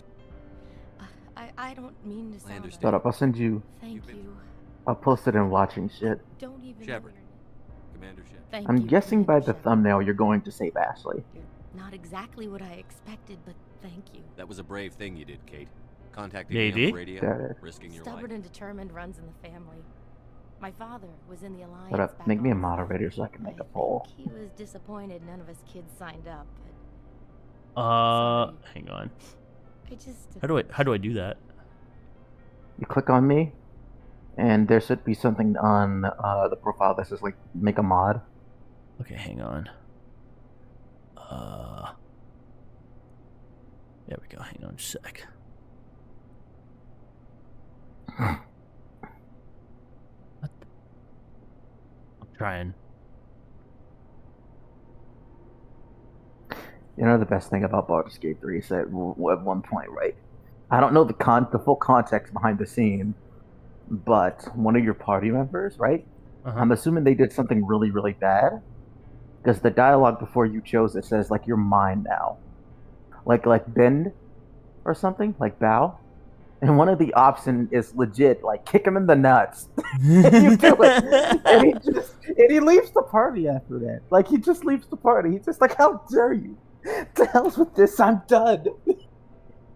I don't mean to sound. understand. Shut up! I'll send you. Thank You've been you. I'll post it in watching shit. Don't even. Shepard. know your- Commander Shepard. Thank I'm you, guessing by Commander the Shepard. thumbnail you're going to save Ashley. You're not exactly what I expected, but thank you. That was a brave thing you did, Kate. Contacting Yeah, me you on the did? radio, Got it. risking your Stubborn life. and determined runs in the family. My father was in the Alliance. But back make me a on Earth. moderator so I can make a poll. He was disappointed none of us kids signed up, but hang on. I just How do I do that? You click on me, and there should be something on the profile that says like make a mod. Okay, hang on. There we go. Hang on a sec. What the? I'm trying. You know the best thing about Baldur's Gate 3 is that at one point, right? I don't know the full context behind the scene, but one of your party members, right? I'm assuming they did something really, really bad, because the dialogue before you chose it says like you're mine now, like bend or something, like bow, and one of the options is legit like kick him in the nuts. And you do it, and he leaves the party after that. Like he just leaves the party. He's just like, how dare you? To hell's with this, I'm done.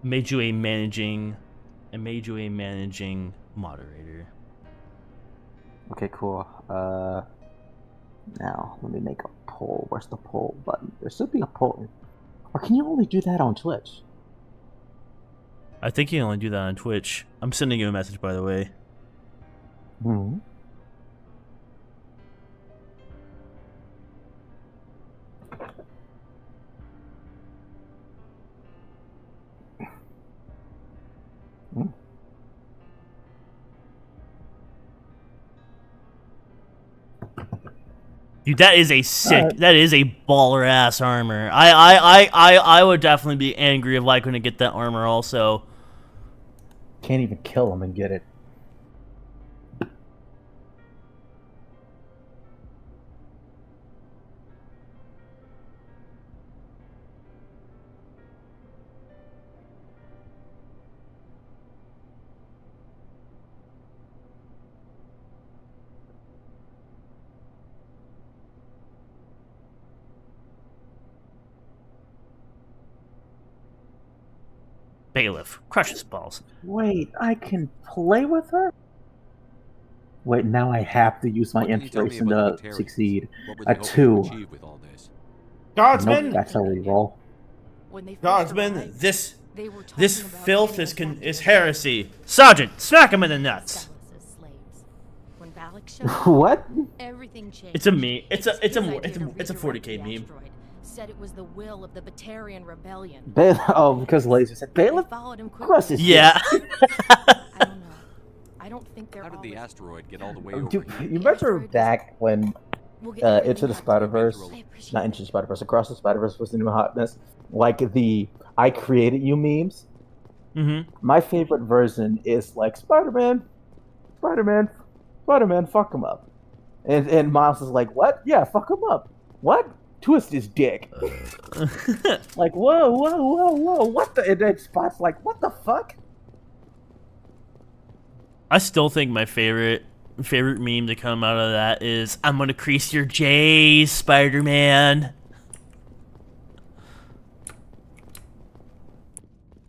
Made you a managing moderator. Okay, cool. Now let me make a poll. Where's the poll button? There should be a poll. Or can you only do that on Twitch? I think you can only do that on Twitch. I'm sending you a message, by the way. Hmm. Dude, that is a sick. That is a baller ass armor. I would definitely be angry if I couldn't get that armor. Also, Can't even kill him and get it. Bailiff crushes balls. Wait, I can play with her? Wait, now I have to use my What can you tell me inspiration about the to Batarians? succeed. What were A they hoping to 2. achieve with all this? Guardsman, Nope, that's a reroll. when they first guardsman, arrived, this they were talking this about filth getting is us back is to heresy. Sergeant, smack him in the nuts. sell us as slaves. When Balak showed up, What? everything changed. It's a meme. It's a His idea to 40K redirect the meme. asteroid said it was the will of the Batarian rebellion. Oh, because Laser said, Bailiff? They followed him Cross quickly. his Yeah. I don't know. I don't think they're How did the always- asteroid get all the way over Dude, here? you remember back when We'll get everything Into the back to you. Spider-Verse, I appreciate not Into the Spider-Verse, Across the Spider-Verse was the new hotness. Like the I created you memes. Mm-hmm. My favorite version is like Spider-Man, fuck him up. And Miles is like, what? Yeah, fuck him up. What? Twist his dick. Like, whoa, what the? And then Spot's like, what the fuck? I still think my favorite meme to come out of that is I'm gonna crease your J's, Spider-Man.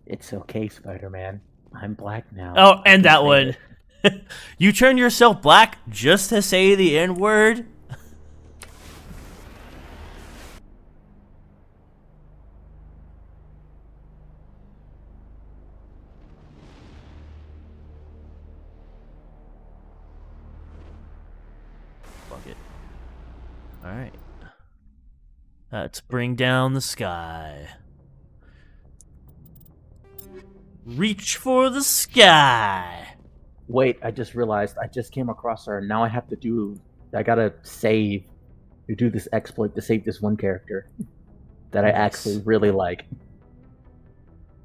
It's okay, Spider-Man. I'm black now. Oh, I and can that say one. it. You turn yourself black just to say the N-word? Fuck it. Alright. Let's bring down the sky. Reach for the sky. Wait, I just realized I just came across her, and now I gotta save to do this exploit to save this one character that I Nice. actually really like.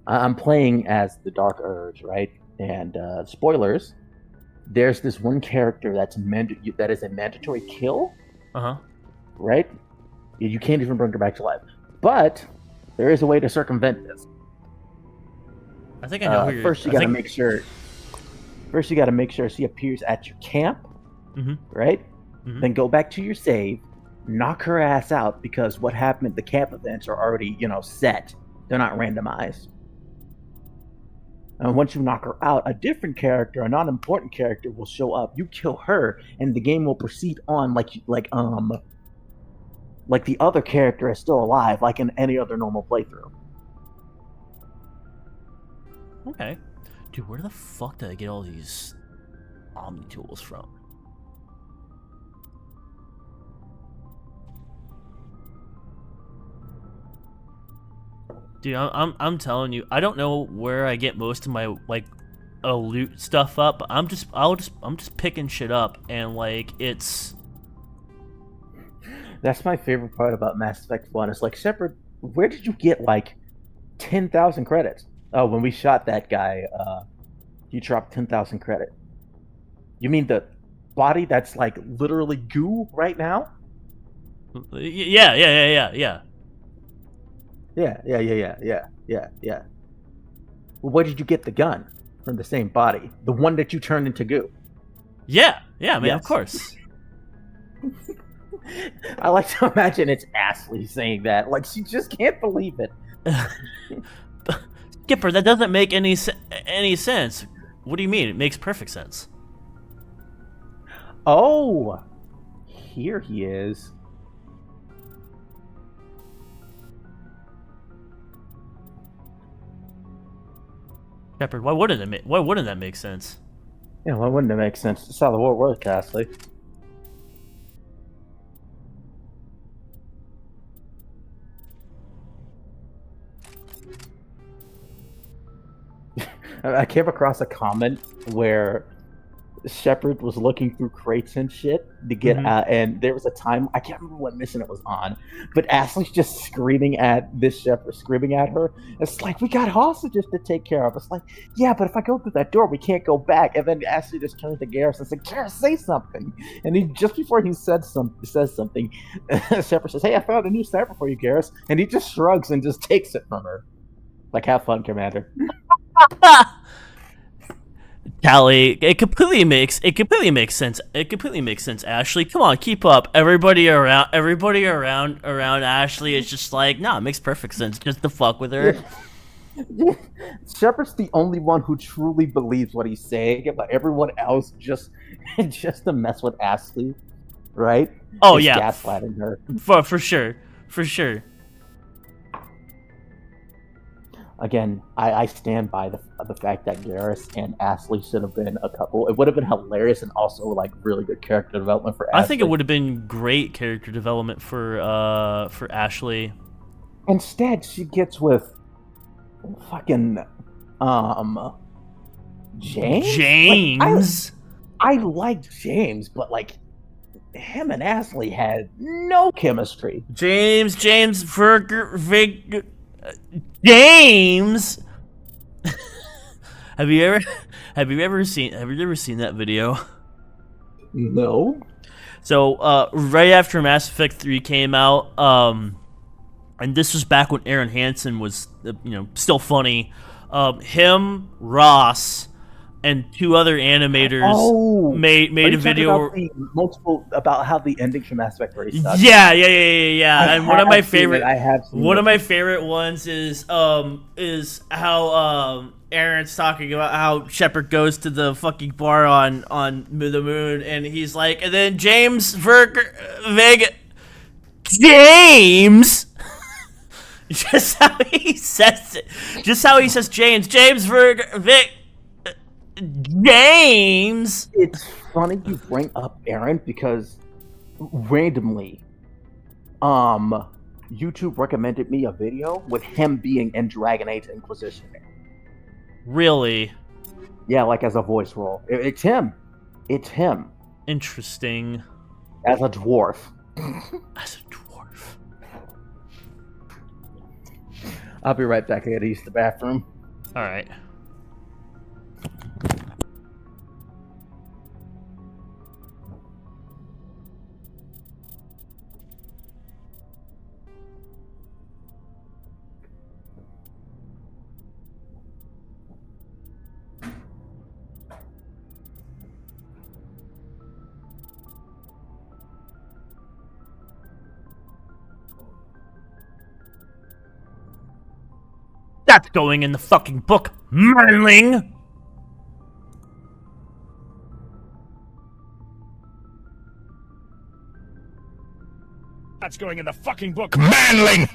I'm playing as the Dark Urge, right? And spoilers, there's this one character that is a mandatory kill, Uh-huh. right? You can't even bring her back to life. But there is a way to circumvent this. I think I know who you're... First, you I gotta think- make sure. First, you gotta make sure she appears at your camp, Mhm. right? Mhm. Then go back to your save, knock her ass out, because what happened? The camp events are already, set. They're not randomized. And once you knock her out, a different character, a non-important character, will show up. You kill her, and the game will proceed on like the other character is still alive, like in any other normal playthrough. Okay. Dude, where the fuck did I get all these Omni tools from? Dude, I'm telling you, I don't know where I get most of my like loot stuff up. I'm just picking shit up, and like it's. That's my favorite part about Mass Effect 1. It's like, Shepard, where did you get like 10,000 credits? Oh, when we shot that guy, you dropped 10,000 credit. You mean the body that's like literally goo right now? Yeah. Yeah. Well, where did you get the gun? From the same body. The one that you turned into goo. Yeah, man, Yes. of course. I like to imagine it's Ashley saying that. Like, she just can't believe it. Skipper, that doesn't make any sense. What do you mean? It makes perfect sense. Oh! Here he is. Shepard, why wouldn't that make sense? Yeah, why wouldn't it make sense? That's how the world works, Ashley. I came across a comment where Shepard was looking through crates and shit to get and there was a time, I can't remember what mission it was on, but Ashley's just screaming at this Shepard, screaming at her. It's like, we got hostages to take care of. It's like, yeah, but if I go through that door, we can't go back. And then Ashley just turns to Garrus and says, Garrus, say something. And he, just before he says something, Shepard says, hey, I found a new sniper for you, Garrus. And he just shrugs and just takes it from her. Like, have fun, Commander. Callie, it completely makes sense. It completely makes sense, Ashley. Come on, keep up. Everybody around Ashley is just like, nah, it makes perfect sense just to fuck with her. Shepard's the only one who truly believes what he's saying, but everyone else just to mess with Ashley, right? Oh, is yeah. Gaslighting her. For sure. Again, I stand by the fact that Garrus and Ashley should have been a couple. It would have been hilarious and also like really good character development for Ashley. I think it would have been great character development for Ashley. Instead, she gets with fucking James. I liked James, but like him and Ashley had no chemistry. James. Have you ever seen that video? No. So right after Mass Effect 3 came out, and this was back when Aaron Hansen was still funny. Him, Ross, and two other animators made a video about how the ending from Mass Effect 3 sucks. Yeah. And one of my favorite ones is how Aaron's talking about how Shepard goes to the fucking bar on the moon, and he's like, and then James. Just how he says it. Just how he says James. James. It's funny you bring up Aaron because randomly, YouTube recommended me a video with him being in Dragon Age Inquisition. Really? Yeah, like as a voice role. It's him. Interesting. As a dwarf. I'll be right back. I gotta use the bathroom. All right. That's going in the fucking book. Manling! That's going in the fucking book. Manling!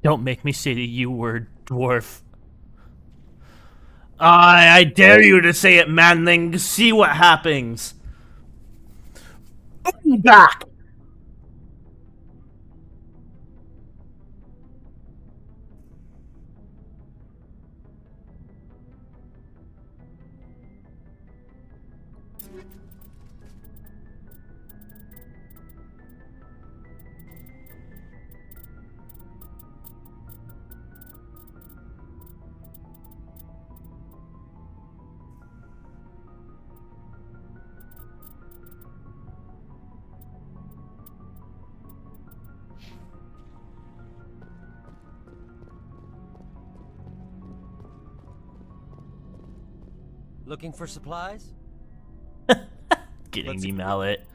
Don't make me say the U word, dwarf. I dare you to say it, Manling. See what happens. Back. Looking for supplies? Getting me mallet.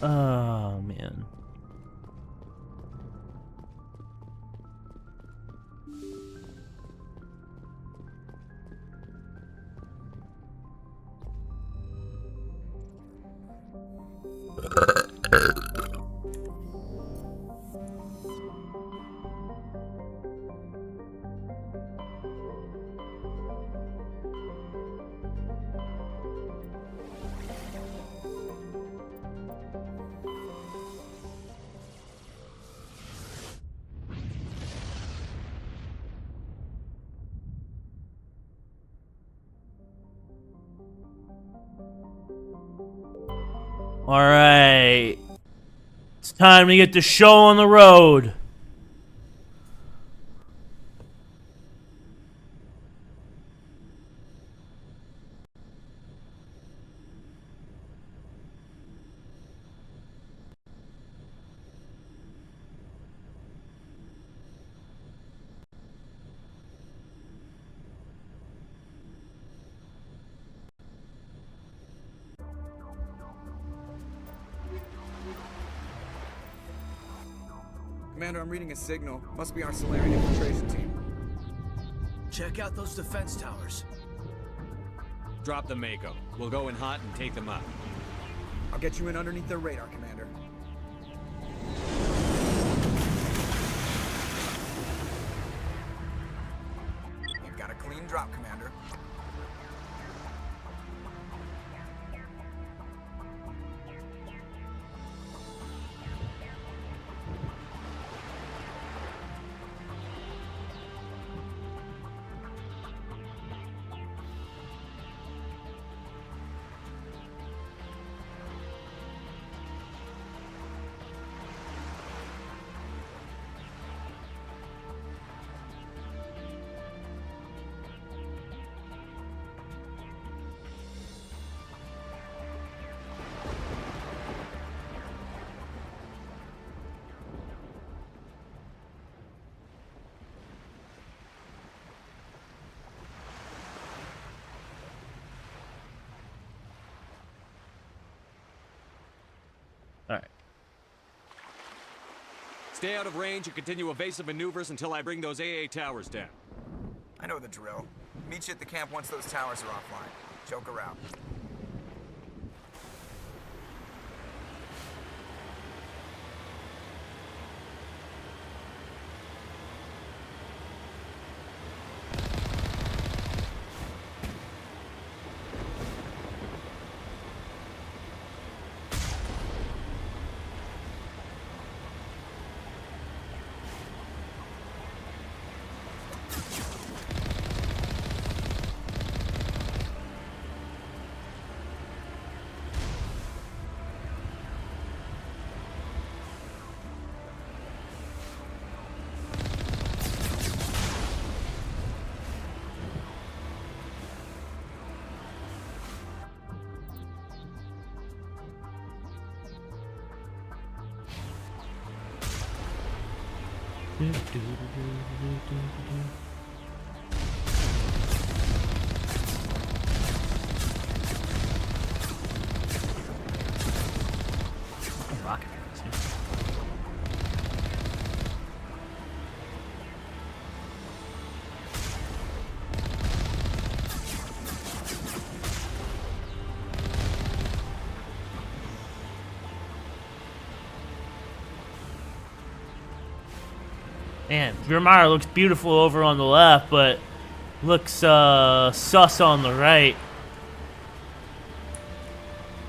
Oh, man. Alright. It's time to get the show on the road. Commander, I'm reading a signal. Must be our Solarian infiltration team. Check out those defense towers. Drop the Mako. We'll go in hot and take them out. I'll get you in underneath their radar, Commander. You've got a clean drop, Commander. Stay out of range and continue evasive maneuvers until I bring those AA towers down. I know the drill. Meet you at the camp once those towers are offline. Joke around. Rocket. Man, Virmire looks beautiful over on the left, but looks sus on the right.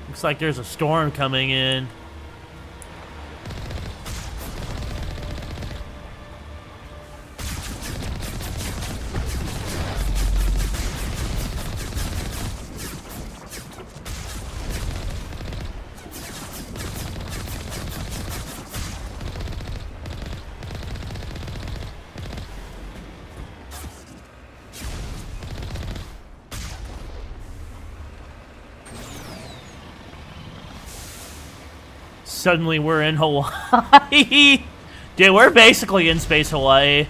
Looks like there's a storm coming in. Suddenly we're in Hawaii. Dude, we're basically in space Hawaii.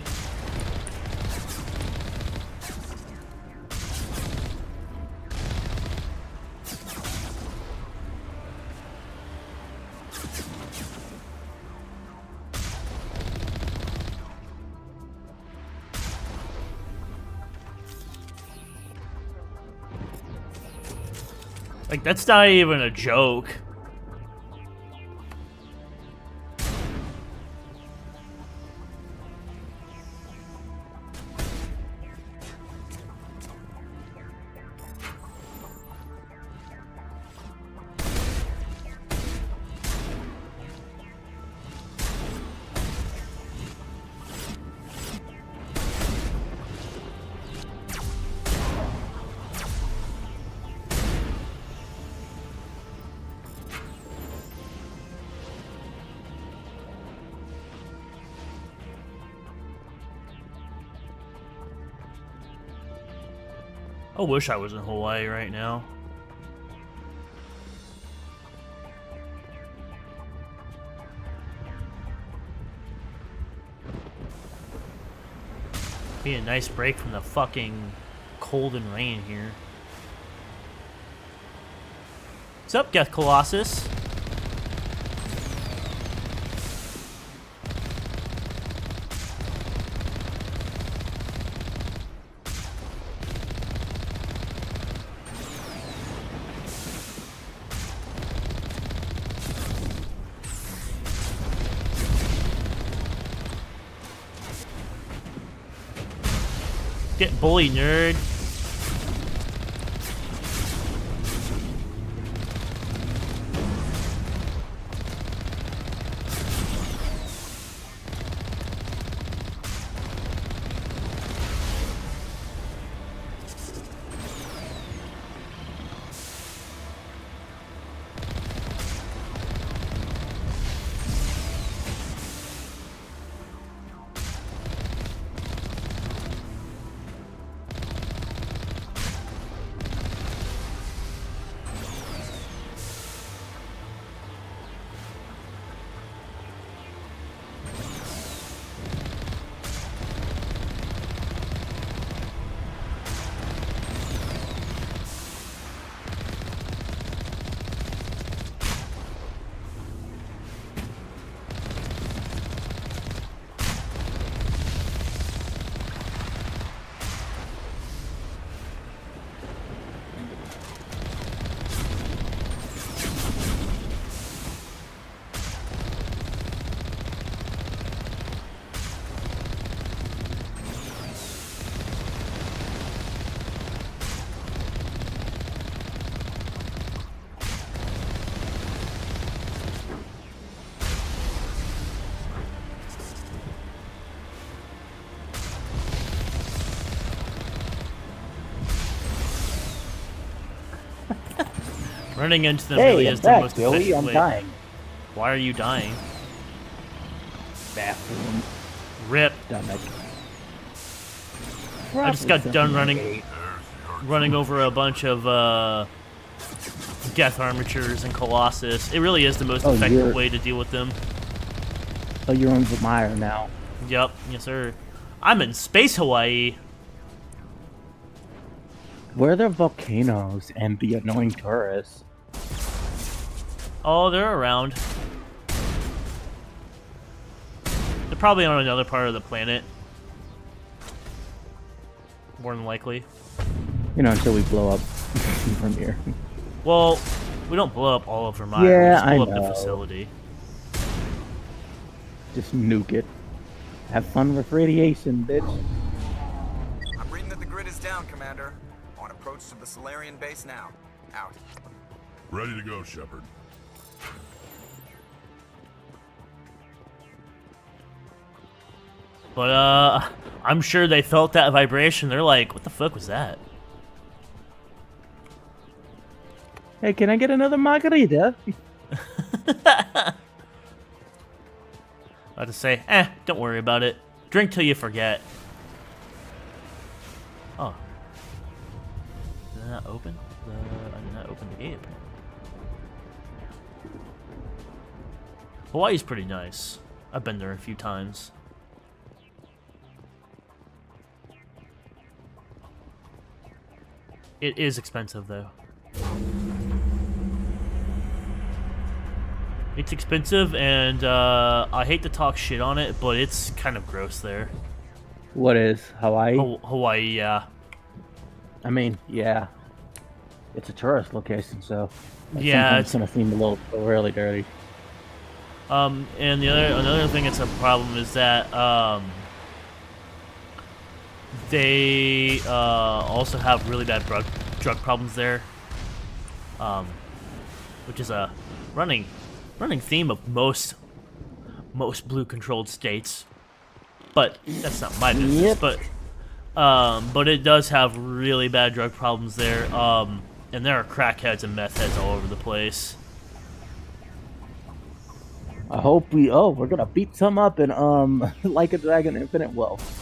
Like, that's not even a joke. I wish I was in Hawaii right now. Be a nice break from the fucking cold and rain here. What's up, Geth Colossus? Get bullied, nerd. Running into them Hey, really I'm is back, the most Billy. efficient I'm way. dying. Why are you dying? Bathroom. Rip. Stomach. I just got done running over a bunch of death armatures and Colossus. It really is the most effective way to deal with them. Oh, you're on Virmire now. Yep, yes sir. I'm in Space Hawaii. Where are the volcanoes and the annoying tourists? Oh, they're around. They're probably on another part of the planet. More than likely. You know, until we blow up from here. Well, we don't blow up all of Virmire. Yeah, we just blow I up the know. facility. Just nuke it. Have fun with radiation, bitch. I'm reading that the grid is down, Commander. On approach to the Solarian base now. Out. Ready to go, Shepard. But, I'm sure they felt that vibration. They're like, what the fuck was that? Hey, can I get another margarita? I had to say, don't worry about it. Drink till you forget. Oh. Did I not open? I did not open the gate. Hawaii's pretty nice. I've been there a few times. It is expensive, though. It's expensive, and I hate to talk shit on it, but it's kind of gross there. What is Hawaii? Hawaii, yeah. I mean, yeah. It's a tourist location, so yeah, it's gonna seem a little really dirty. And another thing that's a problem is that they also have really bad drug problems there, which is a running theme of most blue controlled states. But that's not my business. Yep. But it does have really bad drug problems there. And there are crackheads and meth heads all over the place. I hope we're gonna beat some up in Like a Dragon Infinite Wealth.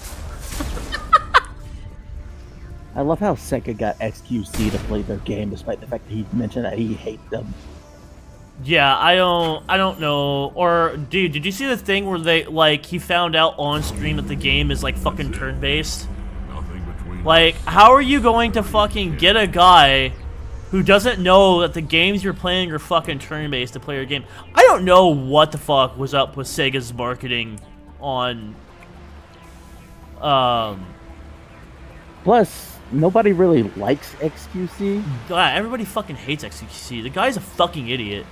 I love how Sega got XQC to play their game despite the fact that he mentioned that he hates them. Yeah, I don't know. Or dude, did you see the thing where he found out on stream that the game is like fucking turn-based? Like, how are you going to fucking get a guy who doesn't know that the games you're playing are fucking turn-based to play your game? I don't know what the fuck was up with Sega's marketing on Plus, nobody really likes XQC. God, everybody fucking hates XQC. The guy's a fucking idiot.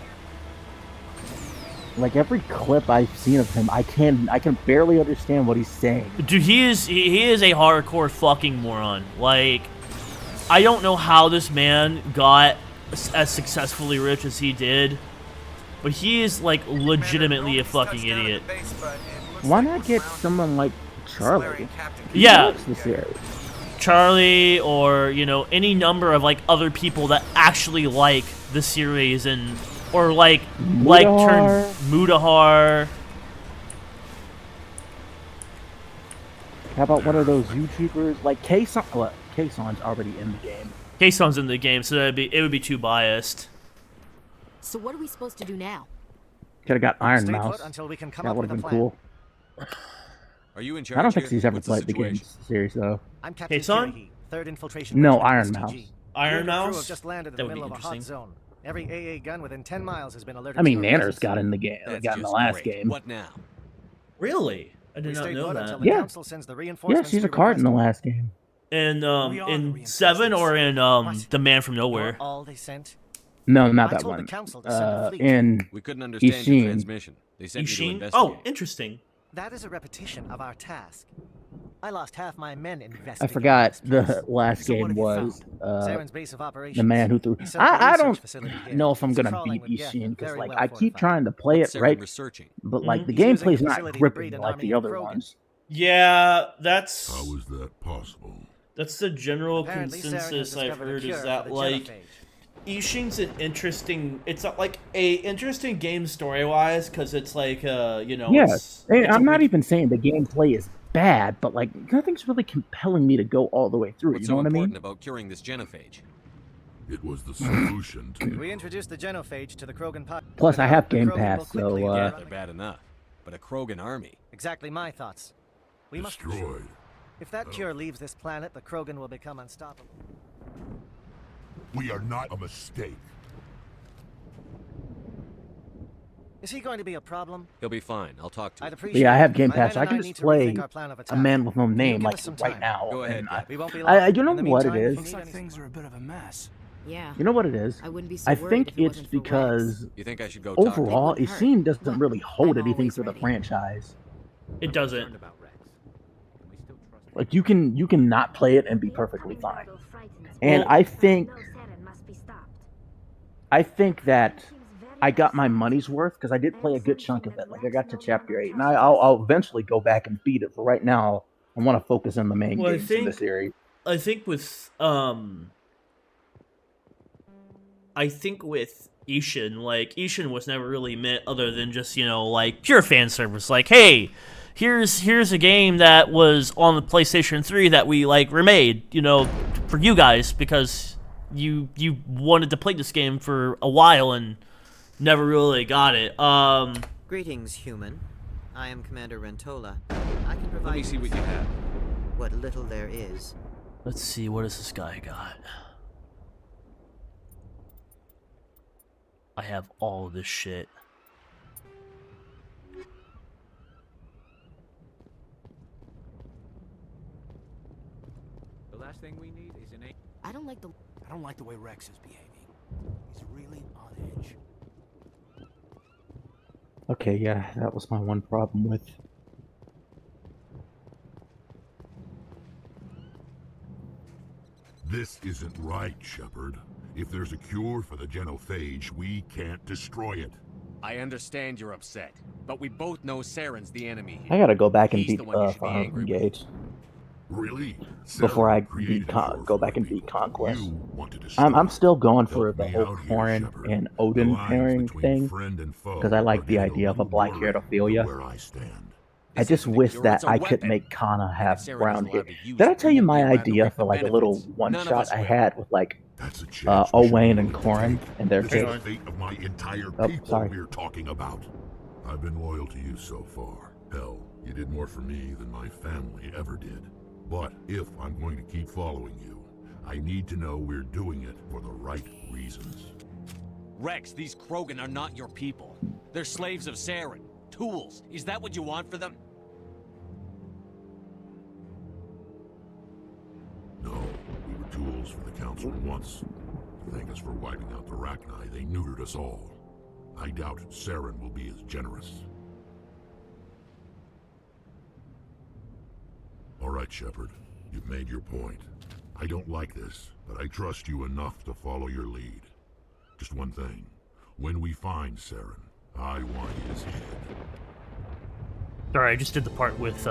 Like every clip I've seen of him, I can barely understand what he's saying. Dude, he is a hardcore fucking moron. Like, I don't know how this man got as successfully rich as he did, but he is like legitimately a fucking idiot. Why not get someone like Charlie? Yeah, The series. Charlie, or any number of like other people that actually like the series and. Or like Mudahar. How about one of those YouTubers like Kason? Well, Kason's already in the game. Kason's in the game, so it would be too biased. So what are we supposed to do now? Could have got Iron Stay Mouse. put until we can come That up would with have a been plan. cool. Are you in charge? I don't think here? he's ever What's played the game situation? series though. I'm Captain Kason? Kirby, 3rd Infiltration No, Regiment, Iron STG. Mouse. Iron You and your crew Mouse? have just landed in That the would be middle of a hot interesting. zone. Every AA gun within 10 miles has been alerted I mean, to your Nanners presence. got in the game. That's Got in the just last great. game. What now? Really? I We did not stay know put that. until the Yeah. council sends the Yeah, reinforcements she's a you card in the requested. last game. In We are the 7 or in What? The Man from Nowhere? You're all they sent? No, not I that told the one. council to send a fleet. In We couldn't understand your Ishin. transmission. They sent you to Ishin? investigate. Oh, interesting. That is a repetition of our task. I lost half my men investigating. I forgot this place. the last So what game have you was found? Sarens base of operations. the man who threw. He set up a I research don't facility here. know if I'm It's gonna crawling beat with Geth, Ishin because very like well I keep fortified. trying to play What's it Saren right, researching? but like the He's using gameplay's the not facility to gripping breed an like army the of other Krogan. ones. Yeah, that's How is that possible? the general Apparently, Saren has consensus I've discovered a heard cure is for that the like genophage. Ishin's an interesting. It's like a interesting game story wise because it's like Yes, I'm not even saying the gameplay is bad, but like nothing's really compelling me to go all the way through. What's you know so what I important mean? about curing this genophage? It was the solution to. We introduced the genophage to the Krogan pod. Plus, I have The Game Krogan Pass, will so quickly Yeah, they're bad enough. But a Krogan army. Exactly my thoughts. We must. Destroyed. If that cure leaves this planet, the Krogan will become unstoppable. We are not a mistake. Is he going to be a problem? He'll be fine. I'll talk to I'd him. appreciate yeah, I have it. Game My Pass, so men I can and just need to rethink play our plan of a attack. man with no name give like us some right time. now. Go ahead, and Cap. We won't be long. you know In the what it meantime, if is? you Looks need like anything- things are a bit of a mess. Yeah. You know what it is? I wouldn't be so I worried think if it it's wasn't for Rex. because You think I should go talk to him? overall, It wouldn't Ishin hurt. doesn't really hold I'm anything always for the ready. franchise. it doesn't. Like you can not play it and be perfectly fine. And I think that I got my money's worth because I did play a good chunk of it. Like I got to chapter 8, and I'll eventually go back and beat it. But right now, I want to focus on the main Well, games in the series. I think with Ishin, like Ishin was never really meant other than just like pure fan service. Like, hey, here's a game that was on the PlayStation 3 that we like remade, for you guys because you wanted to play this game for a while and never really got it. Greetings, human. I am Commander Rentola. I can provide. Let me see what you have. What little there is. Let's see, what does this guy got? I have all of this shit. The last thing we need is an. I don't like the way Rex is behaving. He's really on edge. Okay, yeah, that was my one problem with. This isn't right, Shepard. If there's a cure for the genophage, we can't destroy it. I understand you're upset, but we both know Sarens the enemy here. I gotta go back and He's beat the one you should be Fire angry with. Engage Really? before I Saren created go your back and people. beat Conquest. You want to destroy I'm it. still going for Help the me whole out here, Corin Shepard. and The Odin lines pairing between thing friend and foe because I like are the getting a idea of a little black-haired blurry Ophelia. where I stand. I just wish that I could make Kana have brown hair. Did I tell you my idea for like a little one shot I had with like Owain and Corin and their This is the kids? fate of my entire Oh, people sorry. we're talking about. I've been loyal to you so far. Hell, you did more for me than my family ever did. But if I'm going to keep following you, I need to know we're doing it for the right reasons. Rex, these Krogan are not your people. They're slaves of Saren. Tools. Is that what you want for them? No, we were tools for the Council once. To thank us for wiping out the Rachni, they neutered us all. I doubt Saren will be as generous. All right, Shepard. You've made your point. I don't like this, but I trust you enough to follow your lead. Just one thing. When we find Saren, I want his head. Sorry, I just did the part with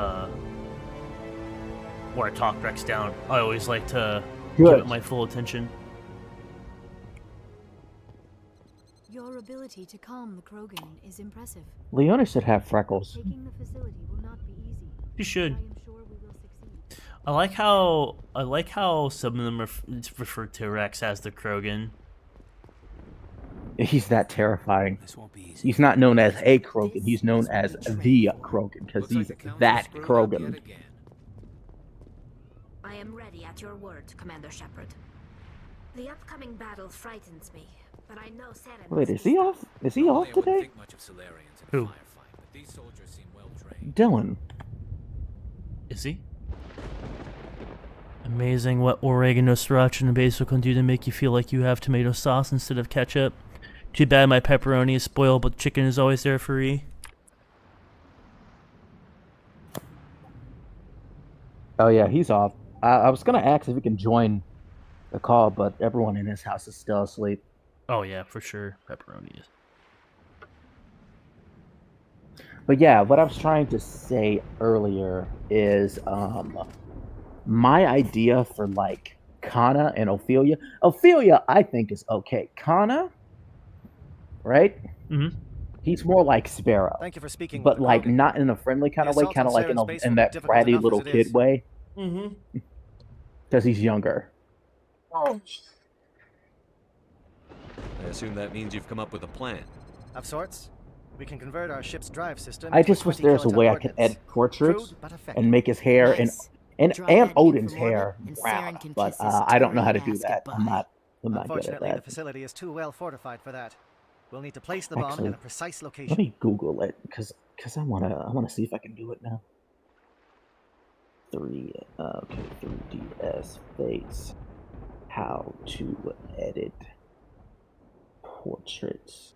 where I talk Rex down. I always like to give it my full attention. Your ability to calm the Krogan is impressive. Leona should have freckles. Taking the facility will not be easy. You should. I am sure we will succeed. I like how some of them refer to Rex as the Krogan. He's that terrifying. He's not known as a Krogan. He's known as the Krogan because he's that Krogan. I am ready at your word, Commander Shepard. The upcoming battle frightens me, but I know Sarens. Wait, is he off? Is he off today? Who? Dylan. Is he? Amazing what oregano, sriracha, and basil can do to make you feel like you have tomato sauce instead of ketchup. Too bad my pepperoni is spoiled, but chicken is always there for free. Oh yeah, he's off. I was gonna ask if he can join the call, but everyone in his house is still asleep. Oh yeah, for sure, pepperoni is. But yeah, what I was trying to say earlier is my idea for like Kana and Ophelia. Ophelia, I think, is okay. Kana, right? Mm-hmm. He's more like Sparrow. Thank you for speaking but with the like Krogan. not in a friendly kind of way, kind of like in, Sarens base in will be that difficult bratty enough little as it kid is. way. Mm-hmm. Because he's younger. I assume that means you've come up with a plan. Of sorts. We can convert our ship's drive system. I into just wish 20 there was a kiloton way I could ordnance. edit portraits Crude, but effective. and make his hair Nice. and Drop that in Odin's from orbit, hair and brown. Saren can But kiss his I don't know how to Terran do ass that. I'm not good at Unfortunately, that. the facility is too well fortified for that. We'll need to place the bomb Actually, in a precise let location. me Google it because I wanna see if I can do it now. 3ds face. How to edit portraits.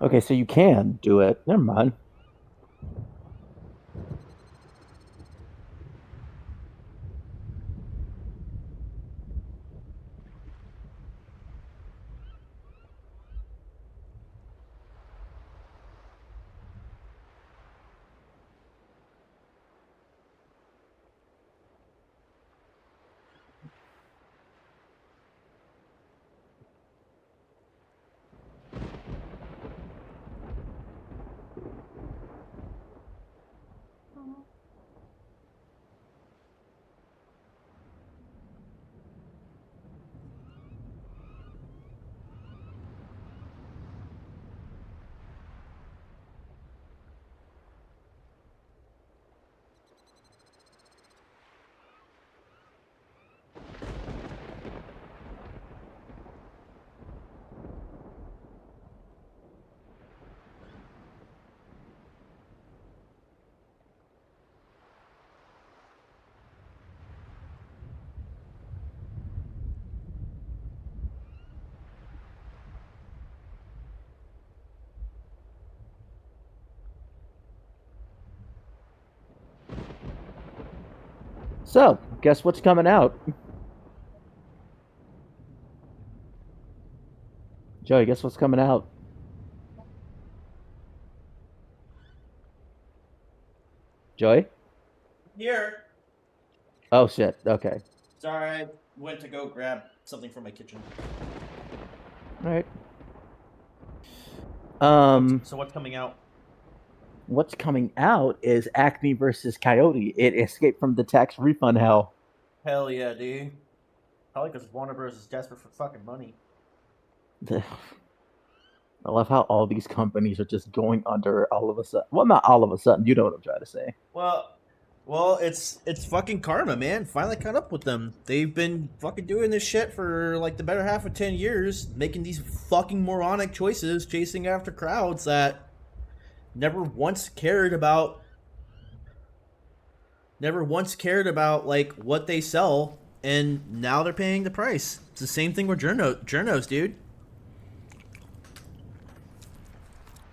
Okay, so you can do it. Never mind. So, guess what's coming out? Joey, guess what's coming out? Joey? Here. Oh, shit. Okay. Sorry, I went to go grab something from my kitchen. All right. So what's coming out? What's coming out is Acme versus Coyote. It escaped from the tax refund hell. Hell yeah, dude. Probably because Warner Bros. Is desperate for fucking money. I love how all these companies are just going under all of a sudden. Well, not all of a sudden. You know what I'm trying to say. Well, it's fucking karma, man. Finally caught up with them. They've been fucking doing this shit for like the better half of 10 years, making these fucking moronic choices, chasing after crowds that never once cared about like what they sell, and now they're paying the price. It's the same thing with journos, dude.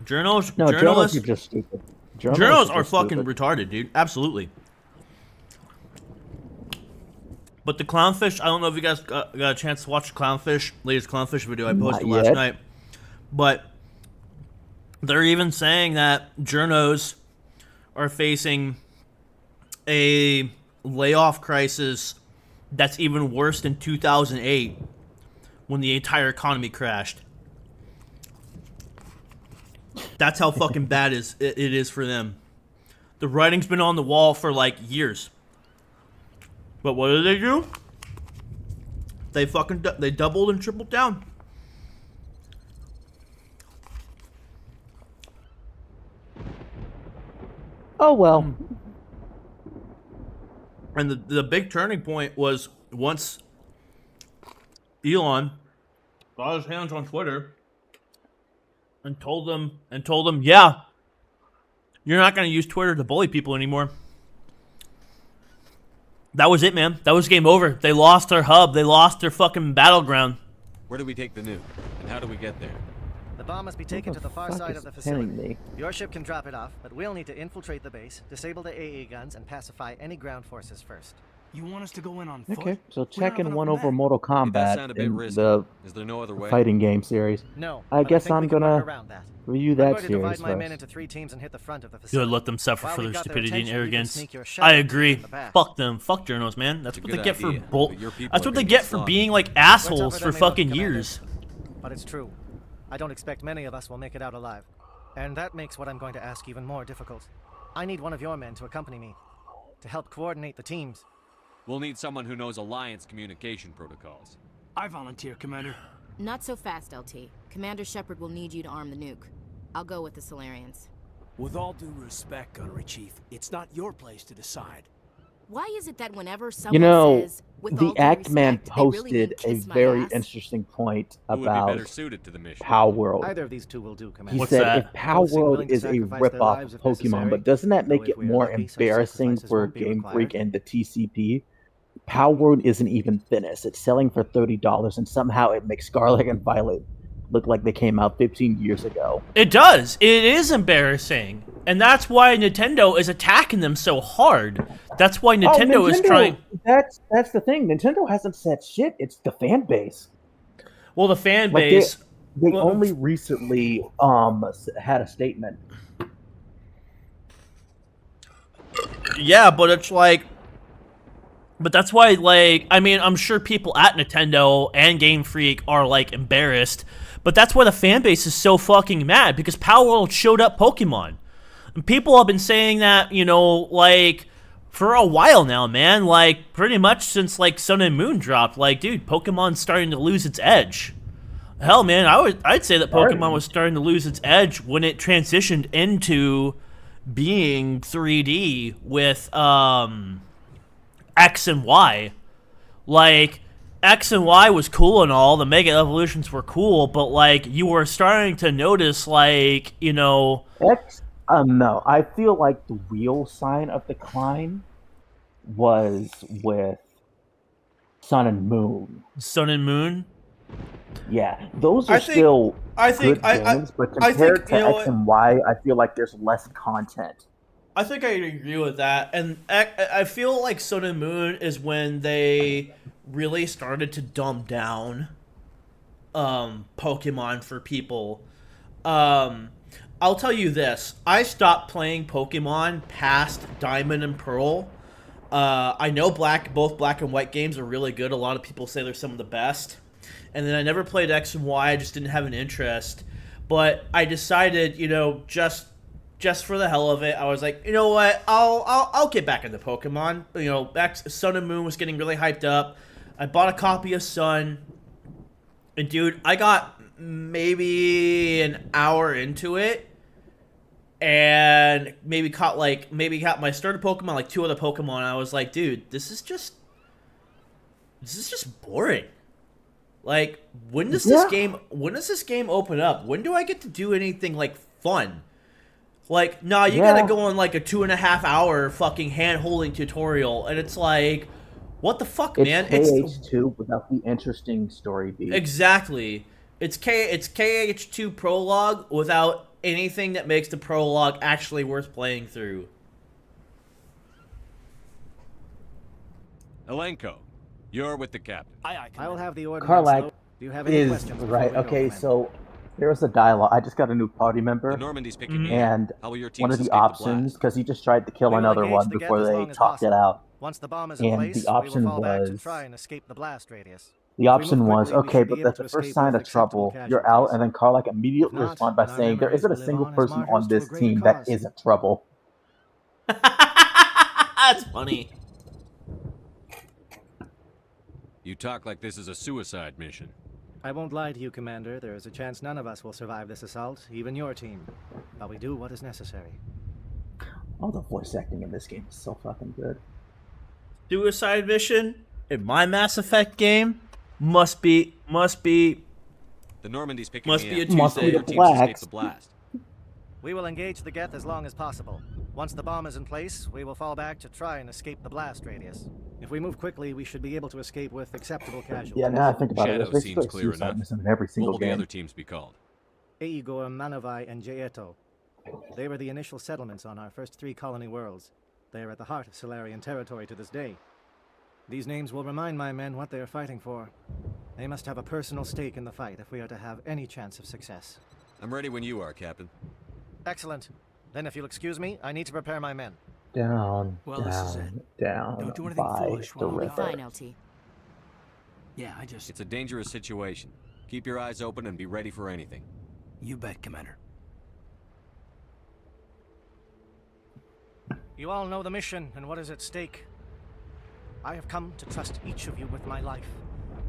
Journalists are just stupid. Journals are fucking retarded, dude. Absolutely. But the clownfish, I don't know if you guys got a chance to watch the latest clownfish video I posted last night. But they're even saying that journos are facing a layoff crisis that's even worse than 2008 when the entire economy crashed. That's how fucking bad it is for them. The writing's been on the wall for like years. But what do? They doubled and tripled down. Oh well. And the big turning point was once Elon got his hands on Twitter and told them, yeah, you're not going to use Twitter to bully people anymore. That was it, man. That was game over. They lost their hub. They lost their fucking battleground. Where do we take the nuke? And how do we get there? The bomb must be taken to the far side of the facility. Your ship can drop it off, but we'll need to infiltrate the base, disable the AA guns, and pacify any ground forces first. You want us to go in on foot? Okay, so We don't have Tekken enough won over men. Mortal It does Kombat sound a bit in risky. the Is there no other way? fighting game series. No, I but guess think I'm we can work gonna around that. review I'm that going to divide series my men first. into 3 teams and hit the front of the facility. Good, let them suffer While for we've their got their stupidity and attention, you can arrogance. sneak your I shadow agree. in the back. Fuck them. Fuck journos, man. That's It's what a they good get for idea, bull. but your people That's are what they gonna get get for slaughtered. being like We're assholes tougher for than we look, fucking Commander. years. But it's true. I don't expect many of us will make it out alive. And that makes what I'm going to ask even more difficult. I need one of your men to accompany me, to help coordinate the teams. We'll need someone who knows Alliance communication protocols. I volunteer, Commander. Not so fast, LT. Commander Shepard will need you to arm the nuke. I'll go with the Solarians. With all due respect, Gunnery Chief, it's not your place to decide. Why is it that whenever You someone know, says, with all the due Act Man respect, they really mean posted a kiss my very ass? interesting point Who would be better about suited to the mission? Power World. Either of these two will do, He Commander. What's said that? if Power Both seem World willing to is a sacrifice their ripoff lives of if Pokemon, necessary, but doesn't that though make if it we're more lucky, such embarrassing sacrifices for won't be Game required. Freak and the TCP? Power World isn't even thinnest. It's selling for $30, and somehow it makes Scarlet and Violet look like they came out 15 years ago. It does. It is embarrassing. And that's why Nintendo is attacking them so hard. That's why Nintendo is trying... That's the thing. Nintendo hasn't said shit. It's the fan base. Well, the fan Like base... they only recently had a statement. Yeah, but it's like... But that's why, like... I mean, I'm sure people at Nintendo and Game Freak are, like, embarrassed. But that's why the fan base is so fucking mad. Because Power World showed up Pokemon. And people have been saying that, you know, like... for a while now, man. Like, pretty much since, like, Sun and Moon dropped. Like, dude, Pokemon's starting to lose its edge. Hell, man, I'd say that Pokemon was starting to lose its edge when it transitioned into being 3D with, X and Y. Like, X and Y was cool and all, the Mega Evolutions were cool, but, like, you were starting to notice, like, you know... No, I feel like the real sign of decline was with Sun and Moon. Sun and Moon? Yeah, those are still good games, but compared to X and Y, I feel like there's less content. I think I agree with that, and I feel like Sun and Moon is when they really started to dumb down Pokemon for people. I'll tell you this, I stopped playing Pokemon past Diamond and Pearl. I know both Black and White games are really good, a lot of people say they're some of the best. And then I never played X and Y, I just didn't have an interest. But I decided, you know, just for the hell of it, I was like, you know what, I'll get back into Pokemon. You know, Sun and Moon was getting really hyped up. I bought a copy of Sun, and dude, I got maybe an hour into it, and maybe caught my starter Pokemon, like 2 other Pokemon. And I was like, dude, this is just boring. Like, when does this game open up? When do I get to do anything like fun? Like, nah, you gotta go on like a 2.5 hour fucking hand holding tutorial, and it's like, what the fuck, man? It's KH2 without the interesting story beat. Exactly. It's KH2 prologue without anything that makes the prologue actually worth playing through. Elenko, you're with the captain. I will have the order. Karlak Do you have any is questions right. before we go, Okay, Commander? so there was a dialogue. I just got a new party member, The Normandy's picking me. and How will your one teams of the escape the options, blast? because he just tried to kill We will another engage one the before geth as they long as talked it possible. out. Once the bomb is in And place, the option we will fall back to was try and escape the blast radius. the If we option move was quickly, we okay, should be but able that's to the first escape sign with of trouble. acceptable You're out, casualties. and then Karlak immediately If not, responded by then our saying, "There memories isn't a will live single on as person martyrs on to a this greater team that cause." isn't trouble." That's funny. You talk like this is a suicide mission. I won't lie to you, Commander. There is a chance none of us will survive this assault, even your team. But we do what is necessary. All the voice acting in this game is so fucking good. Suicide mission in my Mass Effect game must be The Normandy's picking Must me be a up. Tuesday. How will your Must be teams the escape blacks. the blast? We will engage the geth as long as possible. Once the bomb is in place, we will fall back to try and escape the blast radius. If we move quickly, we should be able to escape with acceptable casualties. Yeah, now I think about Shadow it, there's seems basically a clear suicide enough. mission in every What single will the game. other teams be called? Eigor, Manavai, and Jaeto. They were the initial settlements on our first 3 colony worlds. They are at the heart of Solarian territory to this day. These names will remind my men what they are fighting for. They must have a personal stake in the fight if we are to have any chance of success. I'm ready when you are, Captain. Excellent. Then if you'll excuse me, I need to prepare my men. Down, Well, this is down, it. down Don't do anything by foolish the while I'm river. Fine, LT. Yeah, I just... It's a dangerous situation. Keep your eyes open and be ready for anything. You bet, Commander. You all know the mission and what is at stake. I have come to trust each of you with my life,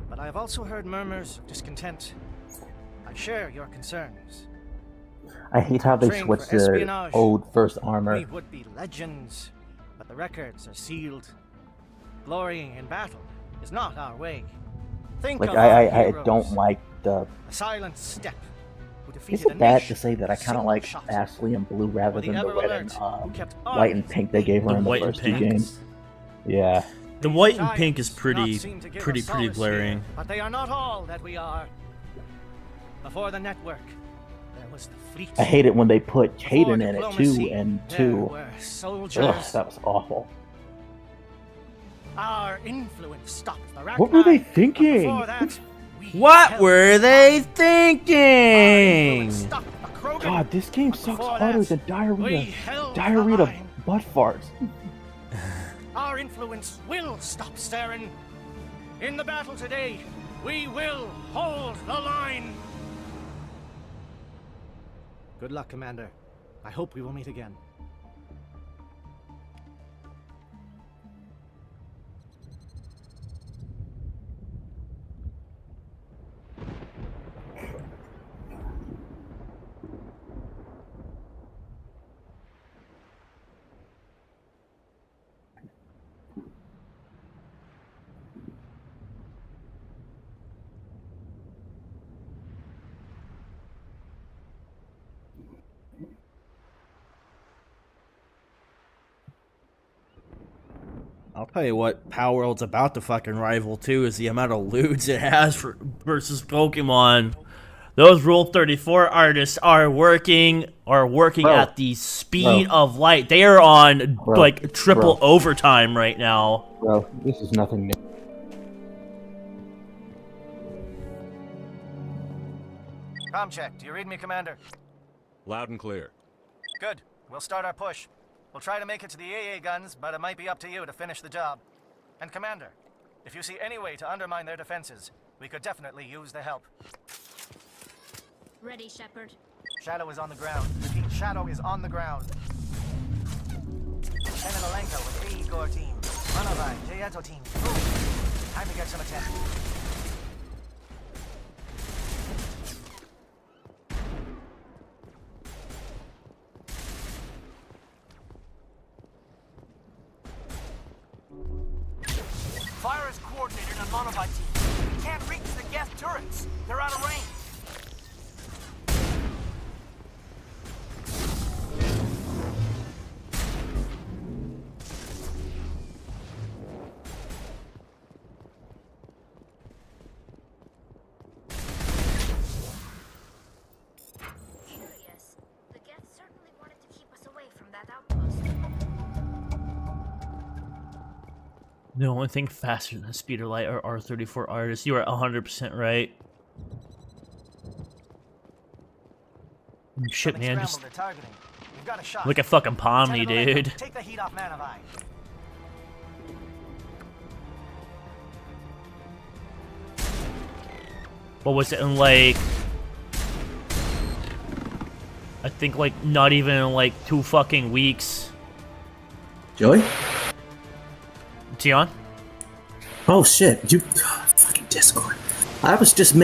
but I have also heard murmurs of discontent. I share your concerns. I hate how they Trained switched for the espionage. old first armor. We would be legends, but the records are sealed. Glorying in battle is not our way. Think Like of our I heroes. don't like the. A silent step who Is defeated a it bad nation. to say that I kind of like Shot. Ashley in blue rather Or the than the red and ever-alert who kept white and pink they gave her The in the white and first two pink. games? Yeah. The These white and pink is giants do pretty, not seem to give pretty us solace glaring. here, but they are not all that we are. Before the network, there was the fleet. I hate it when they put Before Caden in it diplomacy, too, and there two. were soldiers. Ugh, that was awful. Our influence stopped the What were they Rachni, but thinking? before that, we What held were they Our thinking? influence stopped the Krogan. God, this game But sucks before harder that, than diarrhea. we held the Diarrhea line. butt farts. Our influence will stop Saren. In the battle today, we will hold the line. Good luck, Commander. I hope we will meet again. I'll tell you what, Power World's about to fucking rival too is the amount of loots it has for versus Pokemon. Those Rule 34 artists are working Bro. at the speed of light. They are on like triple overtime right now. Bro, this is nothing new. Com check. Do you read me, Commander? Loud and clear. Good. We'll start our push. We'll try to make it to the AA guns, but it might be up to you to finish the job. And Commander, if you see any way to undermine their defenses, we could definitely use the help. Ready, Shepard. Shadow is on the ground. Repeat, Shadow is on the ground. Lieutenant Alenko with A. Igor team. Manovai, Jayeto team. Move. Time to get some attention. Fire is coordinated on Monobite team. We can't reach the gas turrets. They're out of range. Curious. The Geth certainly wanted to keep us away from that outpost. The only thing faster than speed of light are R34 artists. You are 100% right. Shit, Something man, scrambled just their targeting. We've got a shot. look at fucking Pomni, Lieutenant Alenko, dude. Take the heat off Manovai. What was it in like? I think like not even in like 2 fucking weeks. Joey? Tion? Oh shit, you fucking Discord. I was just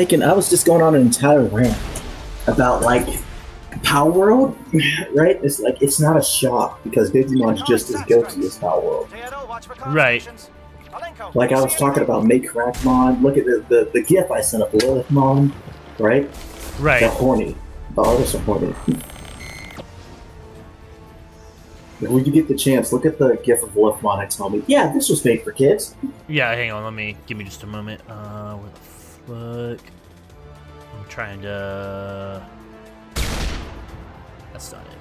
going on an entire rant about like Power World, right? It's like it's not a shock because Digimon's just as guilty as Power World. Right. Like I was talking about Make Crackmon, look at the GIF I sent up, Lilithmon, right? Right. They're horny. The artists are horny. When you get the chance, look at the GIF of Lilithmon and tell me, yeah, this was made for kids. Yeah, hang on, give me just a moment. Where the fuck? I'm trying to... That's not it.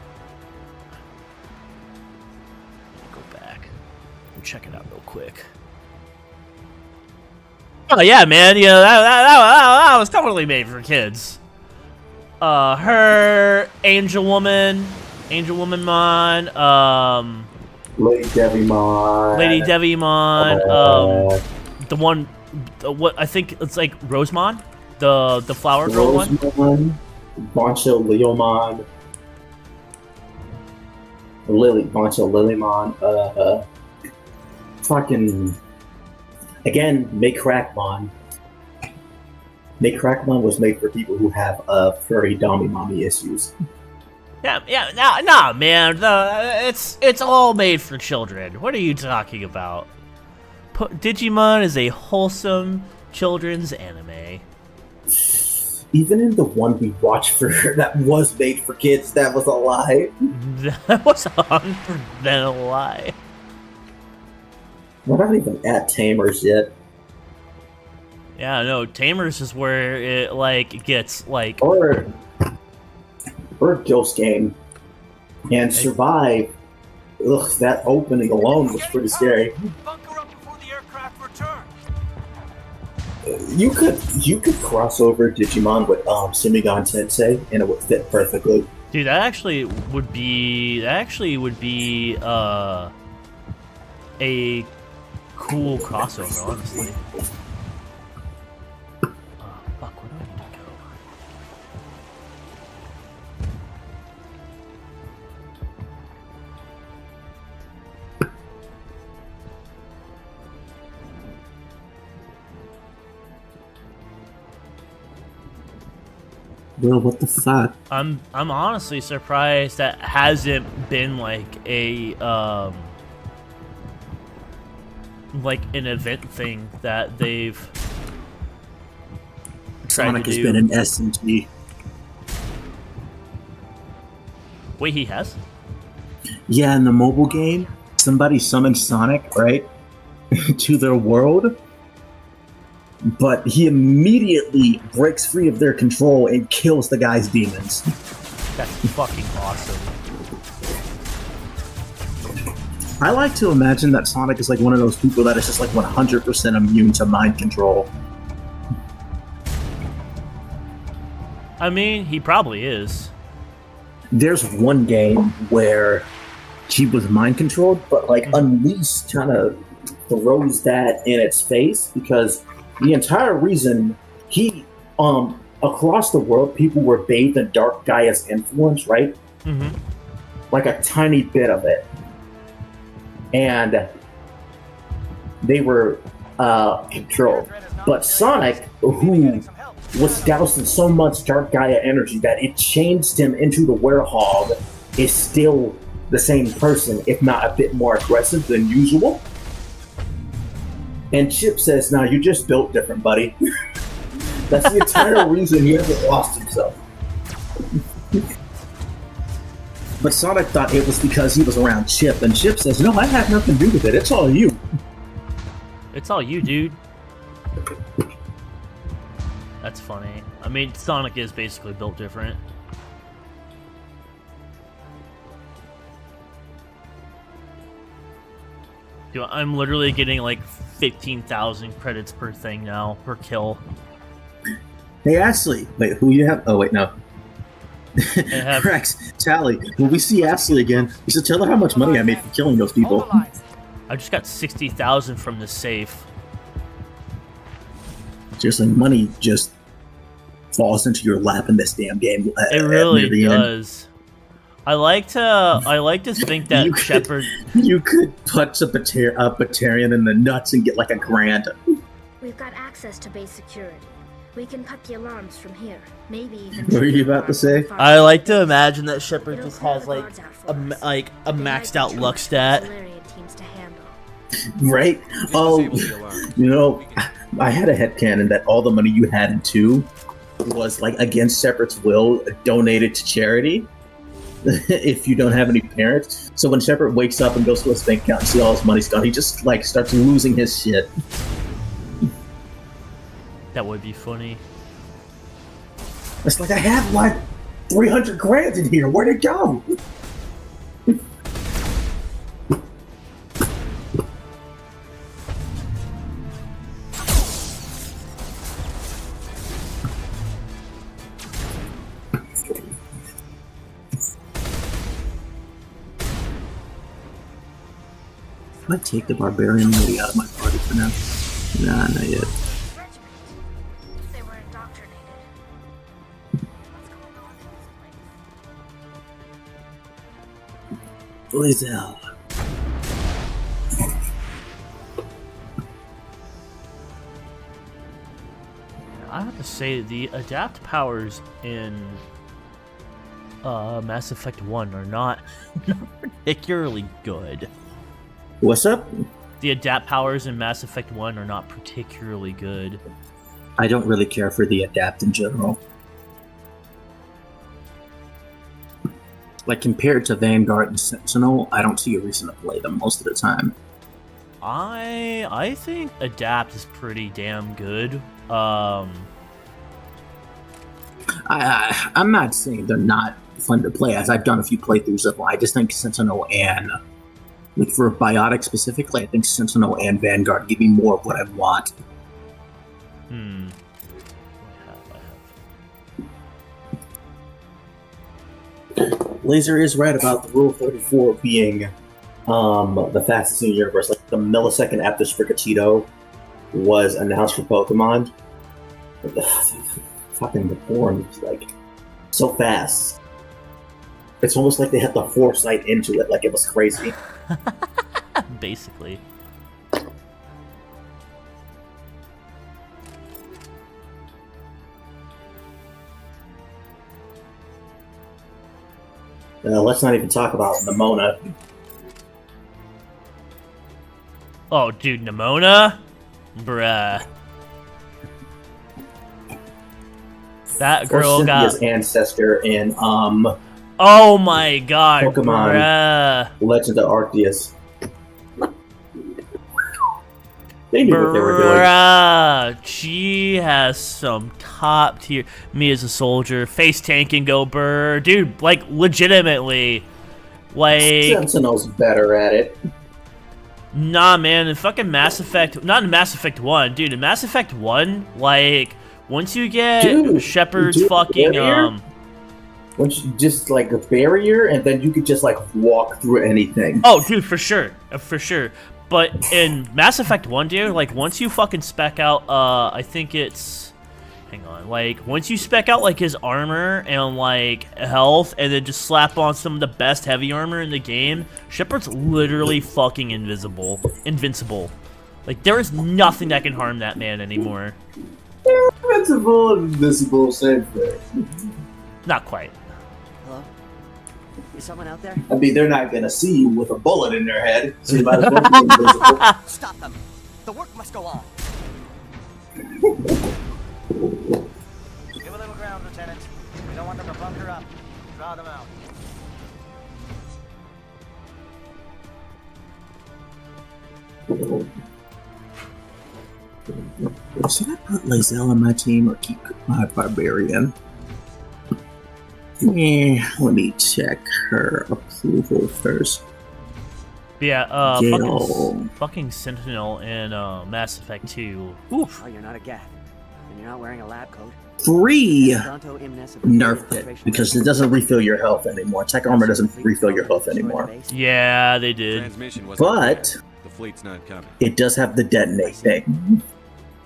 Go back and check it out real quick. Oh yeah, man. You know that was totally made for kids. Her, Angel Woman Mon, Lady Devimon. The one, what I think it's like Rosemon, the flower girl one. Boncho Leomon. Boncho Lilymon. Fucking again, Makrakmon. Makrakmon was made for people who have furry dommy mommy issues. Yeah, nah, man. It's all made for children. What are you talking about? Digimon is a wholesome children's anime. Even in the one we watched for that was made for kids, that was a lie. That was 100% a lie. We're not even at Tamers yet. Yeah, no, Tamers is where it like gets like or Ghost Game and Survive. Ugh, that opening alone was pretty scary. Bunker up before the aircraft return. You could cross over Digimon with Simigon Sensei and it would fit perfectly. Dude, that actually would be a cool crossover, honestly. Fuck, where do I need to go? Well, what the fuck? I'm honestly surprised that hasn't been like a like an event thing that they've tried Sonic to has do. been an SMG. Wait, he has? Yeah, in the mobile game, somebody summoned Sonic, right, to their world, but he immediately breaks free of their control and kills the guy's demons. That's fucking awesome. I like to imagine that Sonic is like one of those people that is just like 100% immune to mind control. I mean, he probably is. There's one game where he was mind controlled, but like Unleashed kind of throws that in its face because the entire reason he, across the world, people were bathed in Dark Gaia's influence, right? Mm-hmm. Like a tiny bit of it. And they were controlled. But Sonic, who was doused in so much Dark Gaia energy that it changed him into the Werehog, is still the same person, if not a bit more aggressive than usual. And Chip says, "Nah, you just built different, buddy." That's the entire reason he hasn't lost himself. But Sonic thought it was because he was around Chip, and Chip says, "No, I have nothing to do with it. It's all you." It's all you, dude. That's funny. I mean, Sonic is basically built different. Dude, I'm literally getting like 15,000 credits per thing now, per kill. Hey, Ashley. Wait, who you have? Oh, wait, no. Rex, Tally, when we see Ashley again, we should tell her how much money I made from killing those people. I just got 60,000 from the safe. Seriously, money just falls into your lap in this damn game. It really does. I like to think that Shepard. You could punch a Batarian in the nuts and get like $1,000. We've got access to base security. We can cut the alarms from here. Maybe even. What were you about to say? I like to imagine that Shepard just has like a maxed out luck stat. Right? Oh, you know, I had a headcanon that all the money you had in 2 was like against Shepard's will donated to charity. If you don't have any parents. So when Shepard wakes up and goes to his bank account and sees all his money's gone, he just like starts losing his shit. That would be funny. It's like, I have like 300 grand in here. Where'd it go? Do I take the Barbarian lady out of my party for now? Nah, not yet. They were indoctrinated. What's going on in this place? Lizelle. I have to say, the adapt powers in Mass Effect 1 are not particularly good. What's up? The adapt powers in Mass Effect 1 are not particularly good. I don't really care for the adapt in general. Like, compared to Vanguard and Sentinel, I don't see a reason to play them most of the time. I think adapt is pretty damn good. I'm not saying they're not fun to play, as I've done a few playthroughs of them. I just think Sentinel and, like, for Biotic specifically, I think Sentinel and Vanguard give me more of what I want. Laser is right about the Rule 34 being the fastest in the universe. Like, the millisecond after Sprigatito was announced for Pokemon, fucking the form is like so fast. It's almost like they had the foresight into it, like it was crazy. Basically. Let's not even talk about Nimona. Oh, dude, Nimona? Bruh. That girl got Cynthia's ancestor in oh my god, Pokemon bruh. Legend of Arceus. They knew what they were doing. Bruh, she has some top tier. Me as a soldier, face tank and go burr, dude. Like legitimately, like Sentinel's better at it. Nah, man. In fucking Mass Effect, not in Mass Effect 1, dude. In Mass Effect 1, like once you get Shepard's fucking once you just like a barrier, and then you could just like walk through anything. Oh, dude, for sure, for sure. But in Mass Effect 1, dude, like, once you fucking spec out, I think it's... Hang on. Like, once you spec out, like, his armor and, like, health, and then just slap on some of the best heavy armor in the game, Shepard's literally fucking invincible. Like, there is nothing that can harm that man anymore. Invincible and invisible, same thing. Not quite. Hello? Is someone out there? I mean, they're not gonna see you with a bullet in their head, so you might as well be invisible. Stop them! The work must go on! Give a little ground, Lieutenant. We don't want them to bunker up. Draw them out. Should I put Lae'zel on my team or keep my Barbarian? Yeah, let me check her approval first. Yeah, fucking Sentinel in Mass Effect 2. Oof. Oh, you're not a Geth. And you're not wearing a lab coat. Free nerfed it because it doesn't refill your health anymore. Tech armor doesn't refill your health anymore. Yeah, they did. But the fleet's not coming. It does have the detonate thing.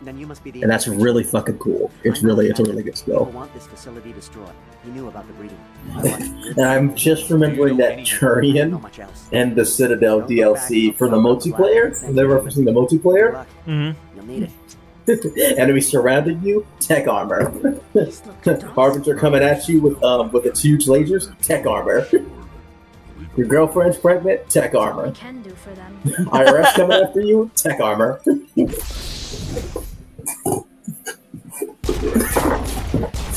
Then you must be the And that's really fucking cool. It's a really good skill. want this facility destroyed. He knew about the breeding. And I'm just remembering that Turian and the Citadel DLC for the multiplayer. They're referencing the multiplayer. Mm-hmm. You'll need it. Enemy surrounding you, tech armor. Harbinger coming at you with its huge lasers, tech armor. Your girlfriend's pregnant, tech armor. Can do for them. IRS coming after you, tech armor.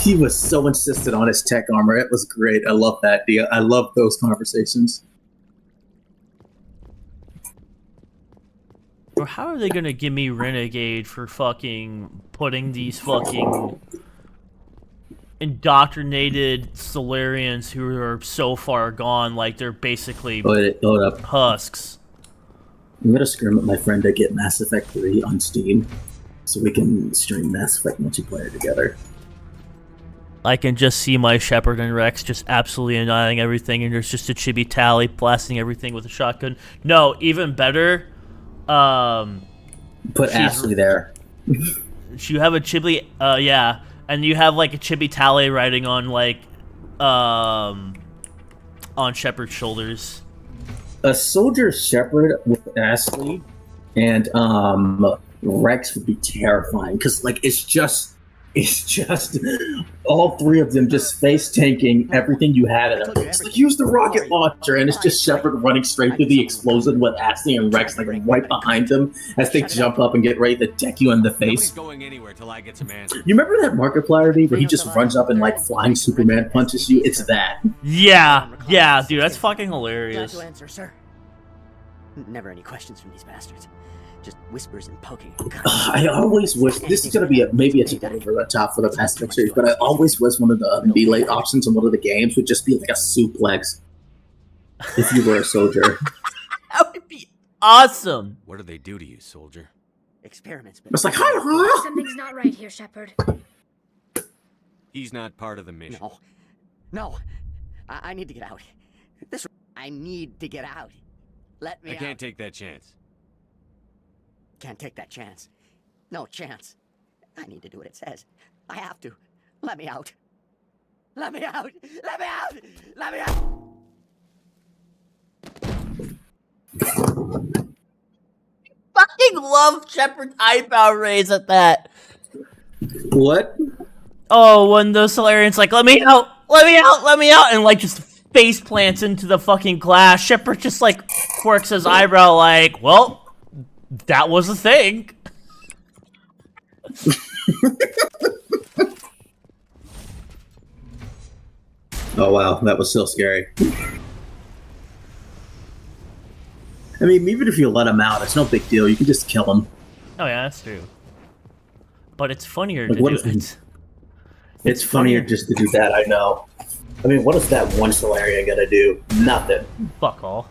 He was so insistent on his tech armor. It was great. I love that deal. I love those conversations. Bro, how are they gonna give me Renegade for fucking putting these fucking indoctrinated Solarians who are so far gone, like they're basically Hold up. husks? I'm gonna scrim with my friend to get Mass Effect 3 on Steam, so we can stream Mass Effect multiplayer together. I can just see my Shepard and Rex just absolutely annihilating everything, and there's just a chibi Tally blasting everything with a shotgun. No, even better, Put Ashley there. You have a chibi, yeah, and you have like a chibi Tally riding on like, on Shepard's shoulders. A soldier Shepard with Ashley and Rex would be terrifying because like it's just all three of them just face tanking everything you have in them. It's like use the rocket launcher, and it's just Shepard running straight through the explosion with Ashley and Rex like right behind them as they jump up and get ready to deck you in the face. Going anywhere till I get some answers. You remember that Markiplier dude where he just runs up and like flying Superman punches you? It's that. Yeah, dude, that's fucking hilarious. Glad to answer, sir. Never any questions from these bastards. Just whispers and poking. I always wish this is gonna be maybe it's a bit over the top for the Mass Effect series, but I always wish one of the delay options in one of the games would just be like a suplex. If you were a soldier, that would be awesome. What do they do to you, soldier? Experiments. It's like hi. Something's not right here, Shepard. He's not part of the mission. No. I need to get out. I need to get out. Let me out. I can't take that chance. Can't take that chance. No chance. I need to do what it says. I have to. Let me out. Let me out. Let me out. Let me out. Fucking love Shepard's eyebrow raise at that. What? Oh, when the Solarian's like, let me out, and like just face plants into the fucking glass. Shepard just like quirks his eyebrow like, well, that was a thing. Oh wow, that was so scary. I mean, even if you let him out, it's no big deal. You can just kill him. Oh yeah, that's true. But it's funnier to do it. It's funnier just to do that, I know. I mean, what is that one Solarian gonna do? Nothing. Fuck all.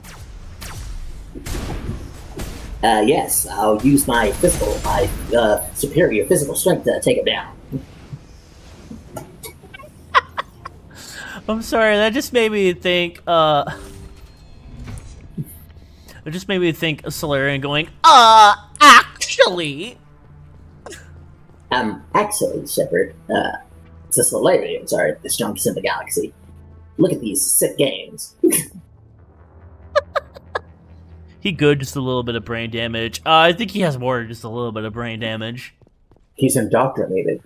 Yes, I'll use my superior physical strength to take him down. I'm sorry, that just made me think, it just made me think of Solarian going, actually. Actually, Shepard, the Solarians are the strongest in the galaxy. Look at these sick games. He good, just a little bit of brain damage. I think he has more than just a little bit of brain damage. He's indoctrinated.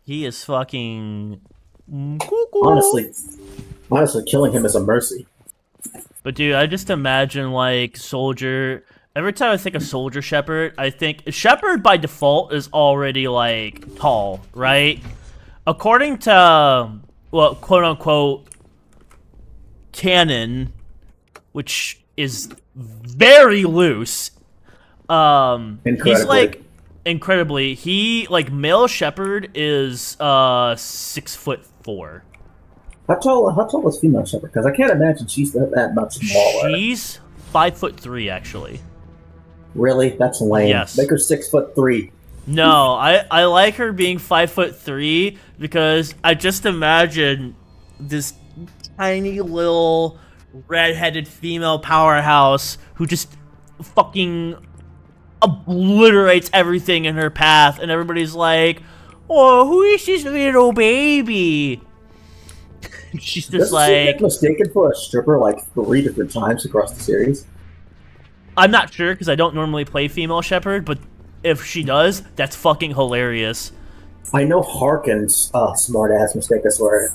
He is fucking... Honestly, killing him is a mercy. But dude, I just imagine like Soldier... Every time I think of Soldier Shepard, I think... Shepard by default is already like tall, right? According to, well, quote-unquote, canon, which is very loose, he's like, incredibly, male Shepard is, 6'4". How tall is female Shepard? Because I can't imagine she's that much smaller. She's 5'3", actually. Really? That's lame. Yes. Make her 6'3". No, I like her being 5'3" because I just imagine this tiny little redheaded female powerhouse who just fucking obliterates everything in her path, and everybody's like, "Oh, who is this little baby?" She's just like, she get mistaken for a stripper like 3 different times across the series. I'm not sure because I don't normally play female Shepard, but if she does, that's fucking hilarious. I know Harkin's smart-ass mistake that's where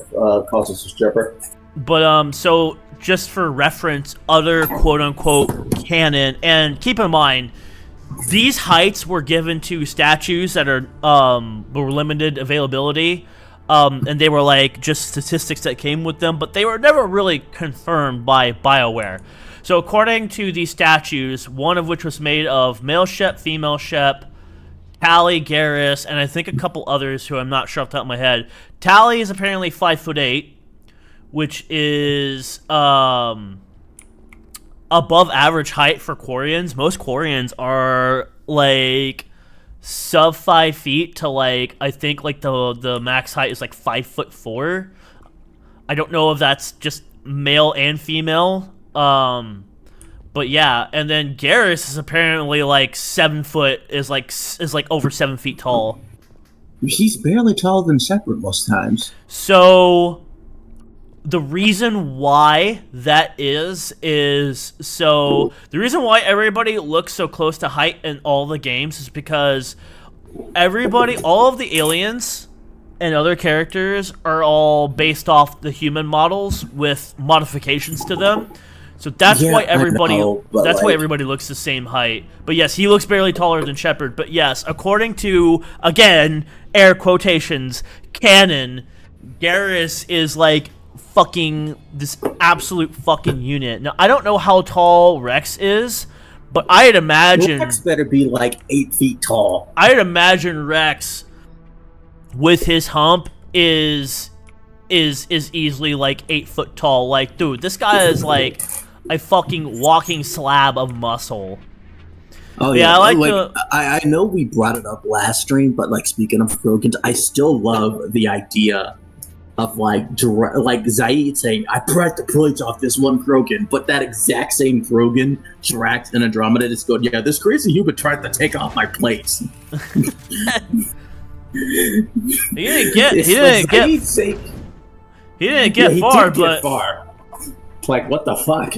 causes a stripper. But, so, just for reference, other quote-unquote canon, and keep in mind, these heights were given to statues that are, were limited availability, and they were, like, just statistics that came with them, but they were never really confirmed by BioWare. So according to these statues, one of which was made of male Shep, female Shep, Tally, Garrus, and I think a couple others who I'm not sure off the top of my head. Tally is apparently 5'8", which is above average height for Quarians. Most Quarians are like sub 5 feet to like, I think like the max height is like 5'4". I don't know if that's just male and female. But But yeah, and then Garrus is apparently like 7 foot, is like over 7 feet tall. He's barely taller than Shepard most times. So the reason why that is so the reason why everybody looks so close to height in all the games is because all of the aliens and other characters are all based off the human models with modifications to them. So that's why everybody why everybody looks the same height. But yes, he looks barely taller than Shepard. But yes, according to, again, air quotations, canon, Garrus is like fucking this absolute fucking unit. Now, I don't know how tall Rex is, but I'd imagine Rex better be like 8 feet tall. I'd imagine Rex with his hump is easily like 8 foot tall. Like, dude, this guy is like a fucking walking slab of muscle. Oh yeah, I know we brought it up last stream, but like speaking of Krogans, I still love the idea of like Zaid saying, "I pried the plates off this one Krogan," but that exact same Krogan, Drax and Andromeda, is going, "Yeah, this crazy human tried to take off my plates." He didn't get far. Like, what the fuck?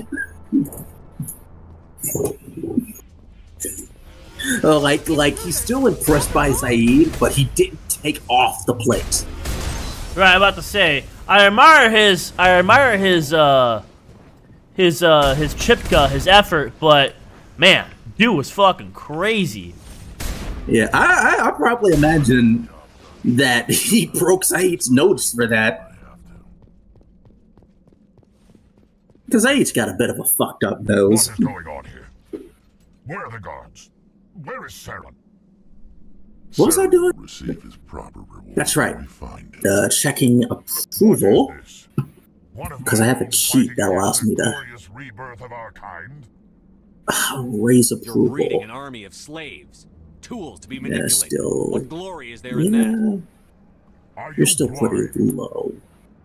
Like he's still impressed by Zaid, but he didn't take off the plates. Right, I'm about to say, I admire his Chipka, his effort, but man, dude was fucking crazy. Yeah, I probably imagine that he broke Zaid's nose for that. Because Zaid's got a bit of a fucked up nose. What is going on here? Where are the guards? Where is Saren? What was I doing? Receive his proper reward. That's right. Checking approval. Because I have a cheat that allows me to raise approval. You're breeding an army of slaves. Tools to be manipulated. Still, what glory is there in that? You're still pretty low.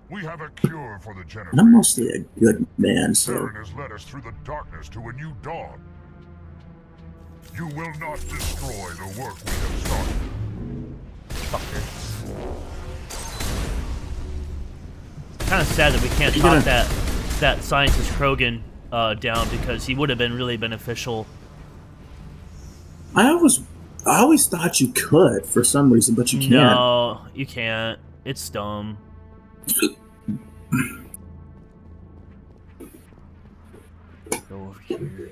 We have a cure for the generation. And I'm mostly a good man, so... Saren has led us through the darkness to a new dawn. You will not destroy the work we have started. Kind of sad that we can't talk that scientist Krogan down, because he would have been really beneficial. I always thought you could for some reason, but you can't. No, you can't. It's dumb. Go over here.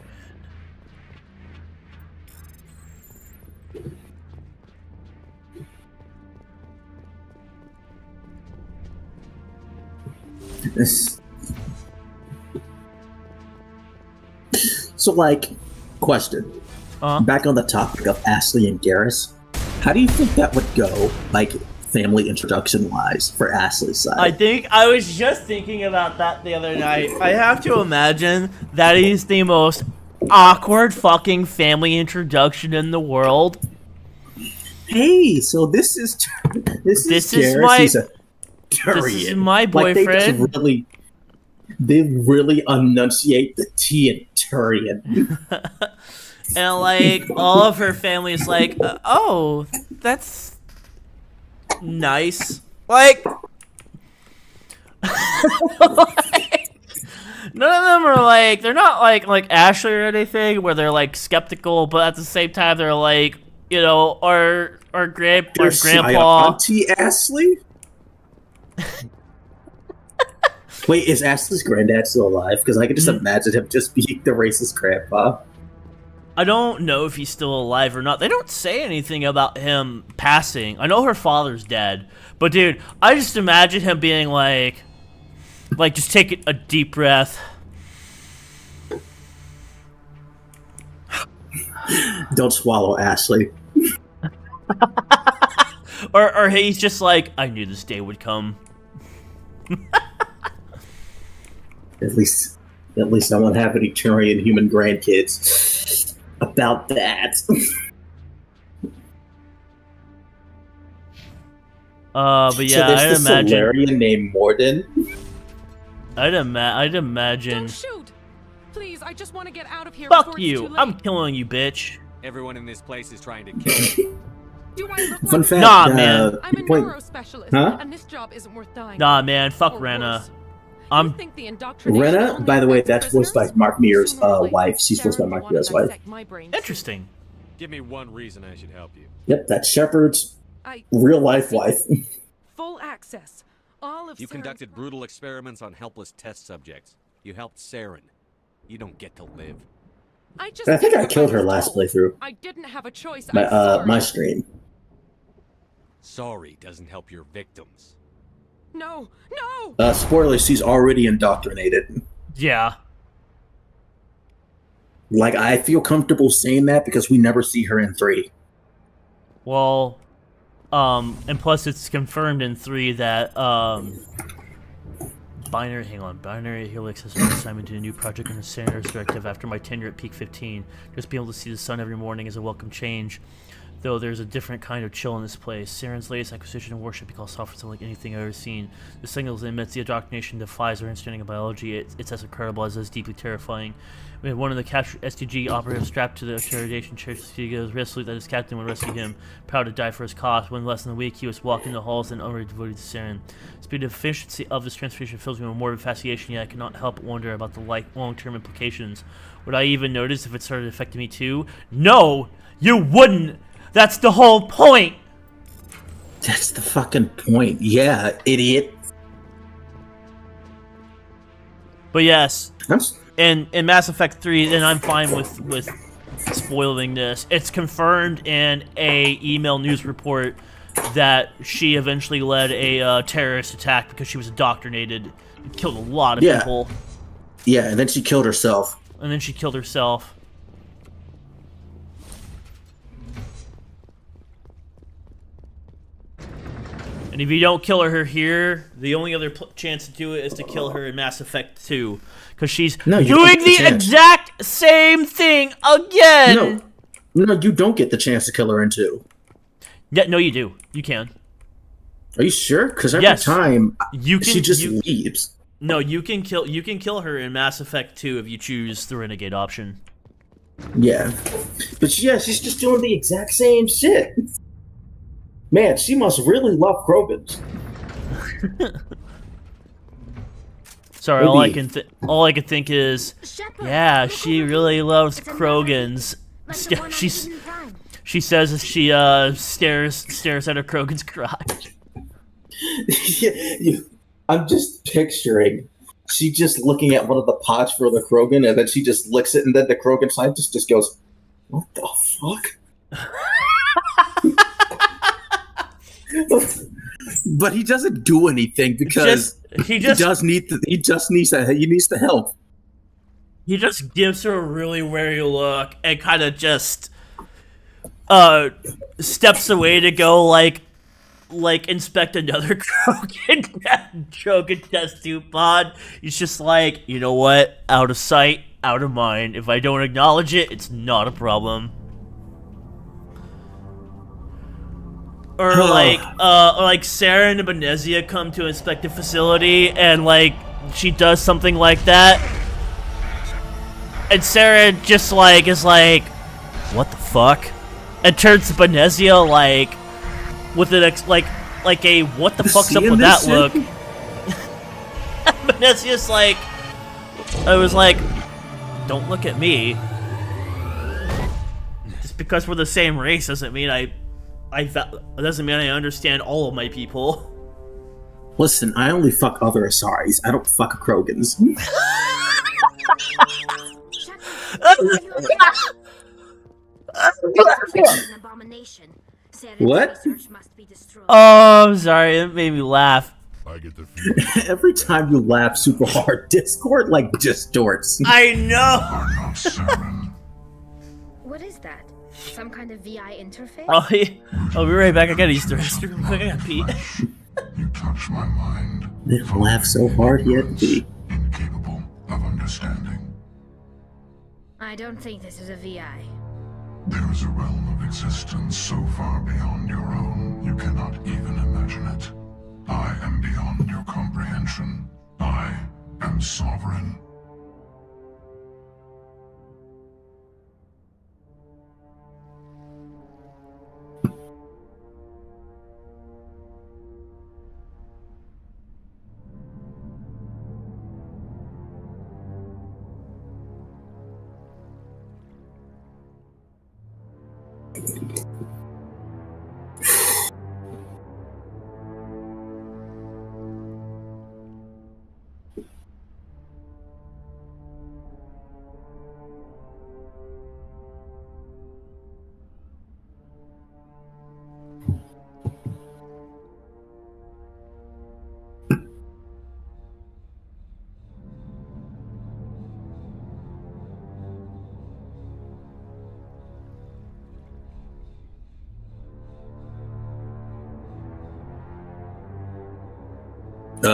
So, like, question. Back on the topic of Ashley and Garrus, how do you think that would go, like, family introduction-wise, for Ashley's side? I was just thinking about that the other night. I have to imagine that is the most awkward fucking family introduction in the world. Hey, so this is Garrus. He's a Turian. This is my boyfriend. Like, they really enunciate the T in Turian. And like all of her family is like, oh, that's nice. Like, none of them are like, they're not like Ashley or anything where they're like skeptical, but at the same time they're like, you know, our grandpa. Auntie Ashley. Wait, is Ashley's granddad still alive? Because I can just imagine him just being the racist grandpa. I don't know if he's still alive or not. They don't say anything about him passing. I know her father's dead. But dude, I just imagine him being like just take a deep breath. Don't swallow, Ashley. or he's just like, I knew this day would come. At least I won't have any Turian human grandkids. About that. But yeah, so there's I'd this imagine Solarian named Morden. I'd imagine. Don't shoot. Please, I just want to get out of here. Fuck you! I'm killing you, bitch. Everyone in this place is trying to kill me. Do I look Fun like fact, Nah, man. I'm a neurospecialist, and this job isn't worth dying. Nah, man. Fuck Rena. I'm. Rena, by the way, that's voiced by Mark Mears' wife. She's voiced by Mark Mears' wife. Interesting. Give me one reason I should help you. Yep, that's Shepard's real-life wife. Full access. All of You conducted brutal experiments on helpless test subjects. You helped Saren. You don't get to live. I think I killed her last playthrough. I didn't have a choice. My stream. Sorry doesn't help your victims. No, no. Spoilers, she's already indoctrinated. Yeah. Like, I feel comfortable saying that because we never see her in 3. Well, and plus it's confirmed in 3 that, Binary Helix has been assigned to a new project in the Sarens directive after my tenure at Peak 15. Just being able to see the sun every morning is a welcome change. Though there's a different kind of chill in this place. Sarens' latest acquisition and warship because software unlike anything I've ever seen. The signals it emits, the indoctrination defies our understanding of biology. It's as incredible as it is deeply terrifying. We had one of the captured STG operatives strapped to the interrogation chair. He goes resolute that his captain would rescue him, proud to die for his cause. When less than a week, he was walking the halls and already devoted to Saren. The speed and efficiency of this transformation fills me with morbid fascination, yet I cannot help but wonder about the long-term implications. Would I even notice if it started affecting me too? No! You wouldn't! That's the whole point! That's the fucking point. Yeah, idiot. But yes, in Mass Effect 3, and I'm fine with spoiling this, it's confirmed in a email news report that she eventually led a terrorist attack because she was indoctrinated and killed a lot of people. Yeah, and then she killed herself. And if you don't kill her here, the only other chance to do it is to kill her in Mass Effect 2. Because she's doing the exact same thing again! No, you don't get the chance to kill her in 2. Yeah, no, you do. You can. Are you sure? Because every time, she just leaves. No, you can kill her in Mass Effect 2 if you choose the Renegade option. Yeah. But yeah, she's just doing the exact same shit. Man, she must really love Krogans. Sorry, all I can think is, yeah, she really loves Krogans. She says as she stares at her Krogan's crotch. I'm just picturing she just looking at one of the pots for the Krogan, and then she just licks it, and then the Krogan scientist just goes, "What the fuck?" But he doesn't do anything because he needs the help. He just gives her a really wary look and kind of just steps away to go like inspect another Krogan test tube pod. He's just like, you know what? Out of sight, out of mind. If I don't acknowledge it, it's not a problem. Or like Saren and Benezia come to inspect the facility, and like she does something like that, and Saren just like is like, "What the fuck?" and turns to Benezia like with an like a "What the fuck's up with that look?" Benezia's like, I was like, "Don't look at me. Just because we're the same race doesn't mean doesn't mean I understand all of my people." Listen, I only fuck other Asaris. I don't fuck Krogans. What? Oh, I'm sorry. It made me laugh. I get the Every time you laugh super hard, Discord like distorts. I know. What is that? Some kind of VI interface? I'll be right back. I gotta use the restroom. I gotta pee. You touch my mind. They laugh so hard yet pee. Incapable of understanding. I don't think this is a VI. There is a realm of existence so far beyond your own, you cannot even imagine it. I am beyond your comprehension. I am sovereign.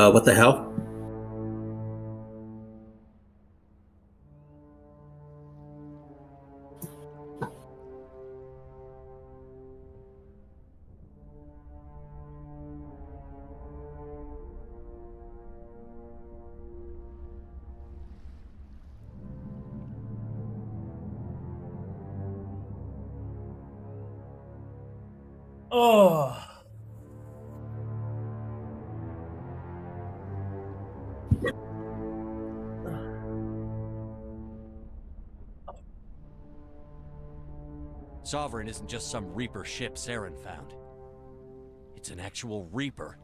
What the hell? Oh. Sovereign isn't just some Reaper ship Saren found. It's an actual Reaper.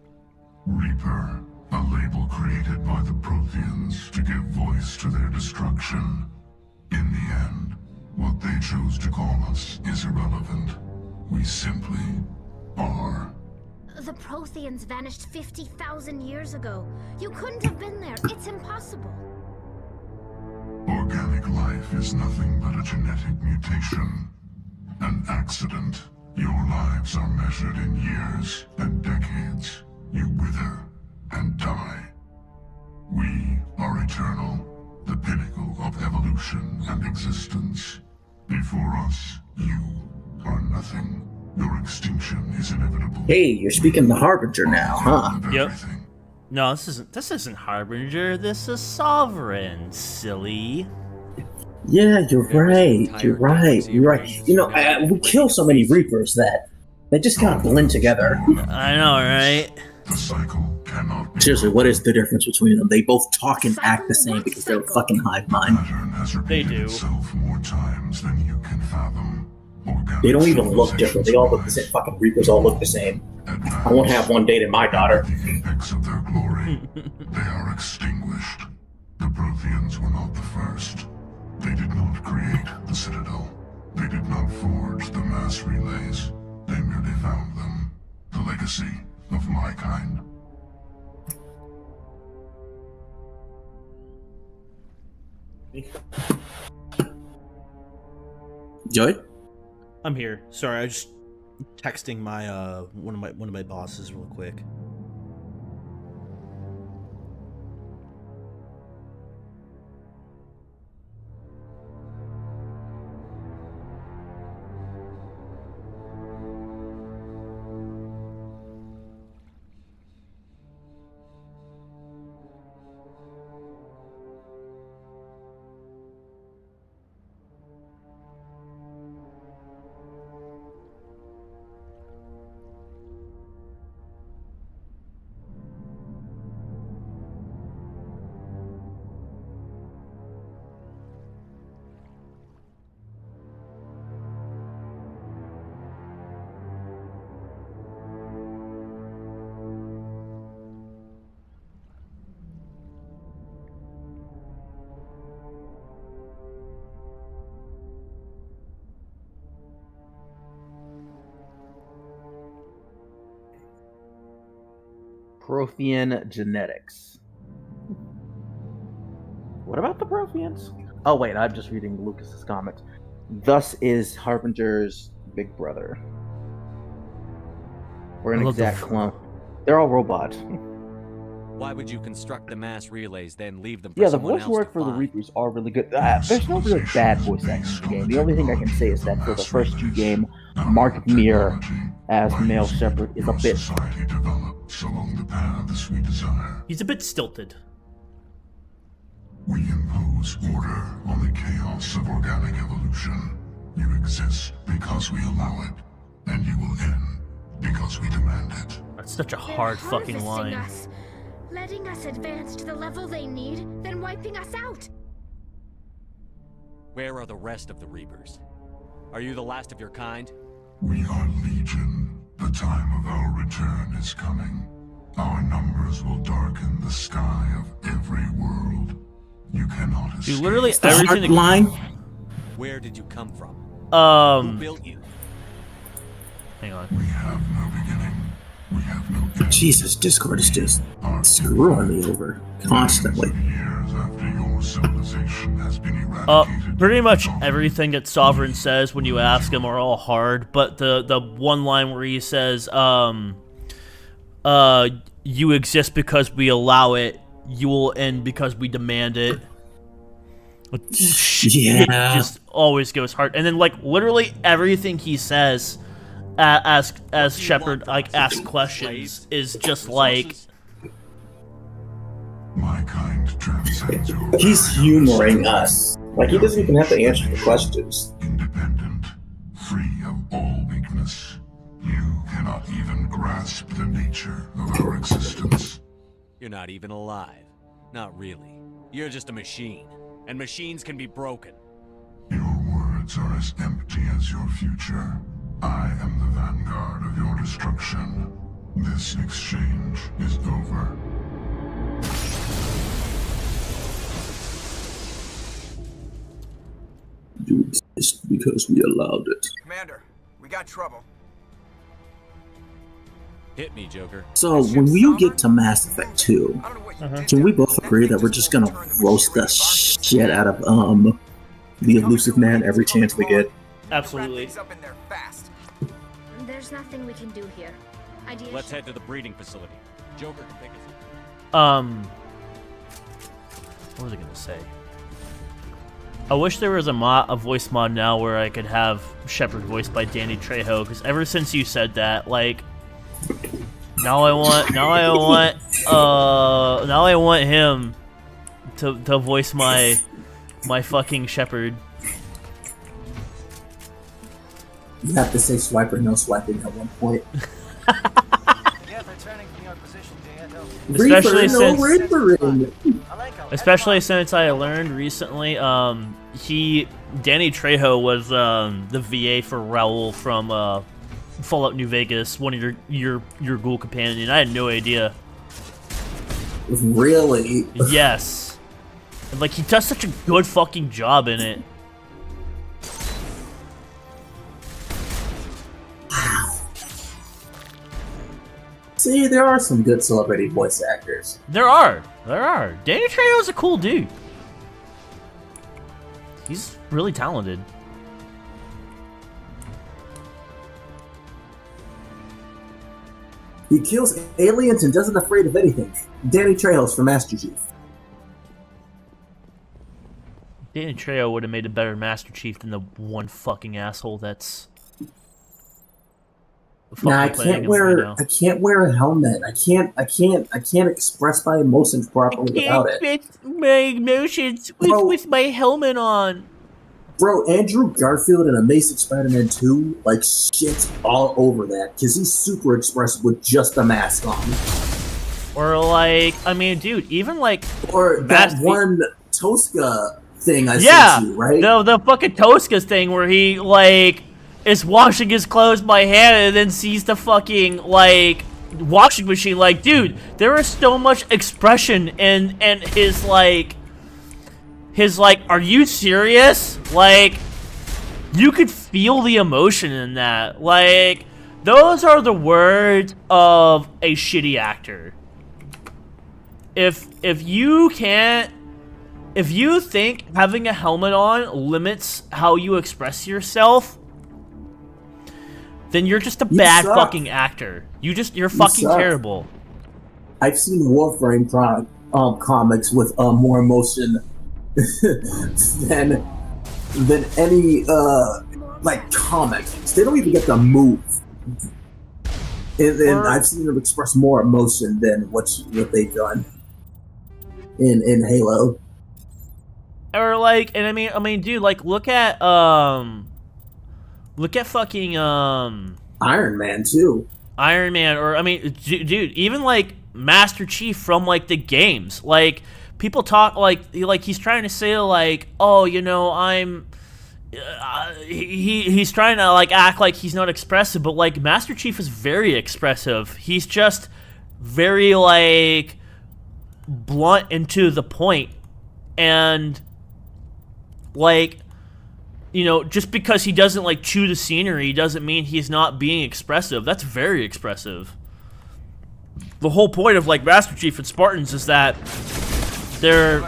Reaper, a label created by the Protheans to give voice to their destruction. In the end, what they chose to call us is irrelevant. We simply are. The Protheans vanished 50,000 years ago. You couldn't have been there. It's impossible. Organic life is nothing but a genetic mutation. An accident. Your lives are measured in years and decades. You wither and die. We are eternal, the pinnacle of evolution and existence. Before us, you are nothing. Your extinction is inevitable. Hey, you're speaking the Harbinger now, huh? Yep. No, this isn't Harbinger. This is Sovereign, silly. Yeah, you're right. You're right. You're right. You know, we kill so many Reapers that they just kind of blend together. I know, right? The cycle cannot be. Seriously, what is the difference between them? They both talk and act the same because they're a fucking hive mind. They do. More times than you can fathom. They don't even look different. They all look the same. Fucking Reapers all look the same. I won't have one dating my daughter. The apex of their glory. They are extinguished. The Protheans were not the first. They did not create the Citadel. They did not forge the mass relays. They merely found them. The legacy of my kind. Joey? I'm here. Sorry, I was just texting my one of my bosses real quick. Prothean genetics. What about the Protheans? Oh wait, I'm just reading Lucas's comments. Thus is Harbinger's big brother. We're an exact clone. They're all robots. Why would you construct the mass relays, then leave them for Yeah, the someone voice else work to for the find? Reapers are really good. There's no really bad voice acting in the game. The only thing I can say is that for the first two game, Mark Mir as male Shepard is a bit. Along the paths we desire. He's a bit stilted. We impose order on the chaos of organic evolution. You exist because we allow it, and you will end because we demand it. That's such a hard fucking line. Us, letting us advance to the level they need, then wiping us out. Where are the rest of the Reapers? Are you the last of your kind? We are Legion. The time of our return is coming. Our numbers will darken the sky of every world. You cannot escape. Dude, literally everything. Line. Where did you come from? Who built you? Hang on. We have no beginning. We have no end. Jesus, Discord is just screwing me over constantly. Years after your civilization has been eradicated. Pretty much everything that Sovereign says when you ask him are all hard, but the one line where he says, you exist because we allow it, you will end because we demand it. Yeah. It just always goes hard. And then, like, literally everything he says as Shepard, like, asks questions is just like... My kind transcends your He's humoring us. Like, he doesn't even have to answer the questions. independent, free of all weakness. You cannot even grasp the nature of our existence. You're not even alive. Not really. You're just a machine. And machines can be broken. Your words are as empty as your future. I am the vanguard of your destruction. This exchange is over. You exist because we allowed it. Commander, we got trouble. Hit me, Joker. So, when you get to Mass Effect 2, can we both agree that we're just gonna roast the shit out of, the Elusive Man every chance we get? Absolutely. There's nothing we can do here. Let's head to the breeding facility. Joker can pick us up. What was I gonna say? I wish there was a voice mod now where I could have Shepard voiced by Danny Trejo, because ever since you said that, like, now I want him to voice my fucking Shepard. You have to say swiper, no swiping at one point. Especially since I learned recently, Danny Trejo was the VA for Raul from Fallout New Vegas, one of your ghoul companion. I had no idea. Really? Yes. And, like, he does such a good fucking job in it. Wow. See, there are some good celebrity voice actors. There are. Danny Trejo's a cool dude. He's really talented. He kills aliens and doesn't afraid of anything. Danny Trejo's for Master Chief. Danny Trejo would have made a better Master Chief than the one fucking asshole that's. Nah, I can't wear a helmet. I can't express my emotions properly without it. Express my emotions with my helmet on. Bro, Andrew Garfield in Amazing Spider-Man 2, like, shits all over that, because he's super expressive with just a mask on. Or, like, I mean, dude, even, like... Or that one Tosca thing I sent you, right? The fucking Tosca thing where he, like, is washing his clothes by hand and then sees the fucking, like, washing machine. Like, dude, there is so much expression in his, like... are you serious? Like, you could feel the emotion in that. Like, those are the words of a shitty actor. If you think having a helmet on limits how you express yourself, then you're just a bad fucking actor. You're fucking terrible. I've seen Warframe comics with more emotion than any like comics. They don't even get to move, and I've seen them express more emotion than what they've done in Halo. Or like, and I mean, dude, like, look at fucking Iron Man too. Iron Man, or I mean, dude, even like Master Chief from like the games, like. People talk like he's trying to say like, oh, you know, I'm he's trying to like act like he's not expressive, but like Master Chief is very expressive. He's just very like blunt and to the point, and like, you know, just because he doesn't like chew the scenery doesn't mean he's not being expressive. That's very expressive. The whole point of like Master Chief and Spartans is that they're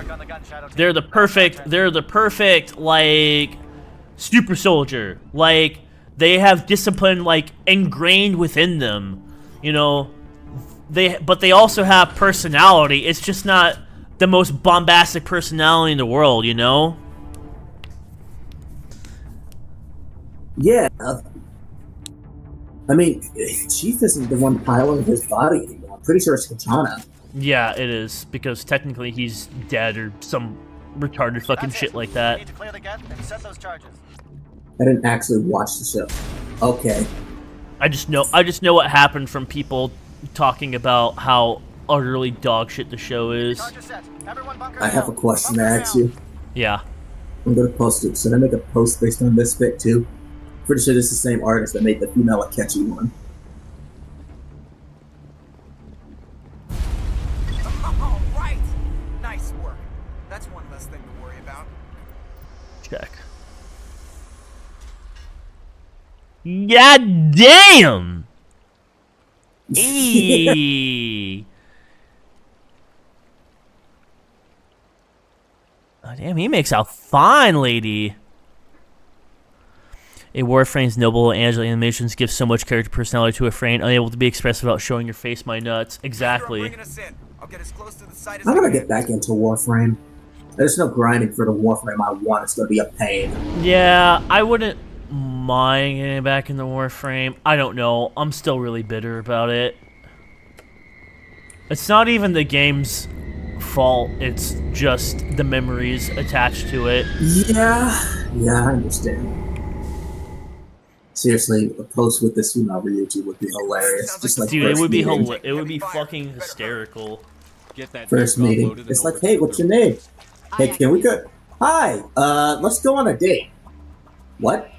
the perfect like super soldier. Like, they have discipline like ingrained within them, you know. But they also have personality. It's just not the most bombastic personality in the world, you know. Yeah. I mean, Chief isn't the one piloting his body anymore. I'm pretty sure it's Katana. Yeah, it is, because technically he's dead or some retarded fucking shit like that. Need to clear the gate and set those charges. I didn't actually watch the show. Okay. I just know what happened from people talking about how utterly dog shit the show is. I have a question to ask you. Yeah. I'm gonna post it. Should I make a post based on this bit too? Pretty sure this is the same artist that made the female Akechi one. All right. Nice work. That's one less thing to worry about. Check. God damn! Eee. Oh, damn, he makes out fine, lady. A Warframe's noble Angela animations give so much character personality to a frame, unable to be expressed without showing your face, my nuts. Exactly. I'm gonna get back into Warframe. There's no grinding for the Warframe I want. It's gonna be a pain. Yeah, I wouldn't mind getting back in the Warframe. I don't know. I'm still really bitter about it. It's not even the game's fault. It's just the memories attached to it. Yeah, I understand. Seriously, a post with this female Ryuji would be hilarious. Just like dude, it would be meeting. it would be fucking hysterical. Get that First meeting. It's like, hey, what's your name? Hey, can we go? Hi, let's go on a date. What?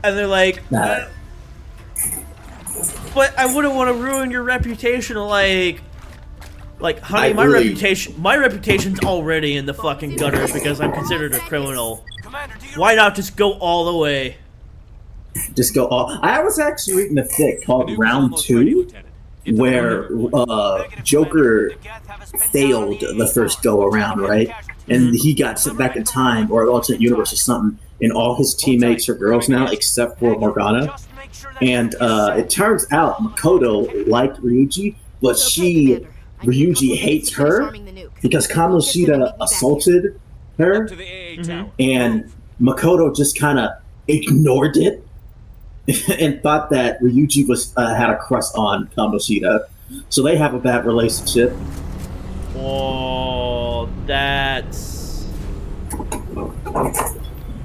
And they're like, nah. But I wouldn't want to ruin your reputation. Like, honey, really... my reputation's already in the fucking gutter because I'm considered a criminal. Why not just go all the way? Just go all... I was actually reading a fic called Round 2, where Joker failed the first go-around, right? And he got sent back in time, or alternate universe or something, and all his teammates are girls now, except for Morgana. And it turns out Makoto liked Ryuji, but Ryuji hates her because Kamoshida assaulted her, and Makoto just kind of ignored it and thought that Ryuji had a crush on Kamoshida, so they have a bad relationship. Oh, that's...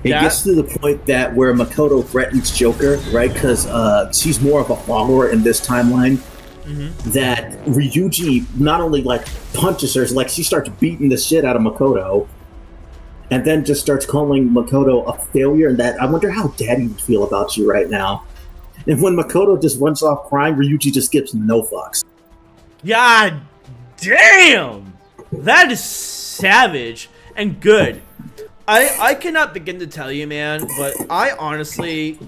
It gets to the point that where Makoto threatens Joker, right? Because she's more of a follower in this timeline. That Ryuji not only like punches her, like she starts beating the shit out of Makoto, and then just starts calling Makoto a failure. And that I wonder how Daddy would feel about you right now. And when Makoto just runs off crying, Ryuji just gives no fucks. God damn, that is savage and good. I cannot begin to tell you, man, but I honestly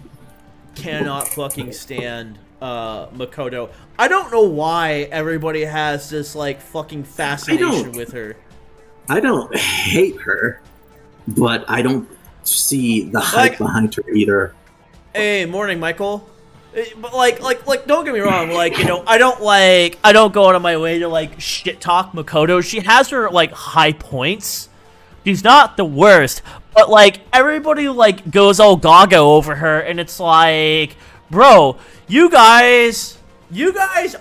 cannot fucking stand Makoto. I don't know why everybody has this like fucking fascination with her. I don't hate her, but I don't see the hype behind her either. Hey, morning, Michael. But like, don't get me wrong. Like, you know, I don't go out of my way to like shit talk Makoto. She has her like high points. She's not the worst, but like everybody like goes all gaga over her, and it's like, bro, you guys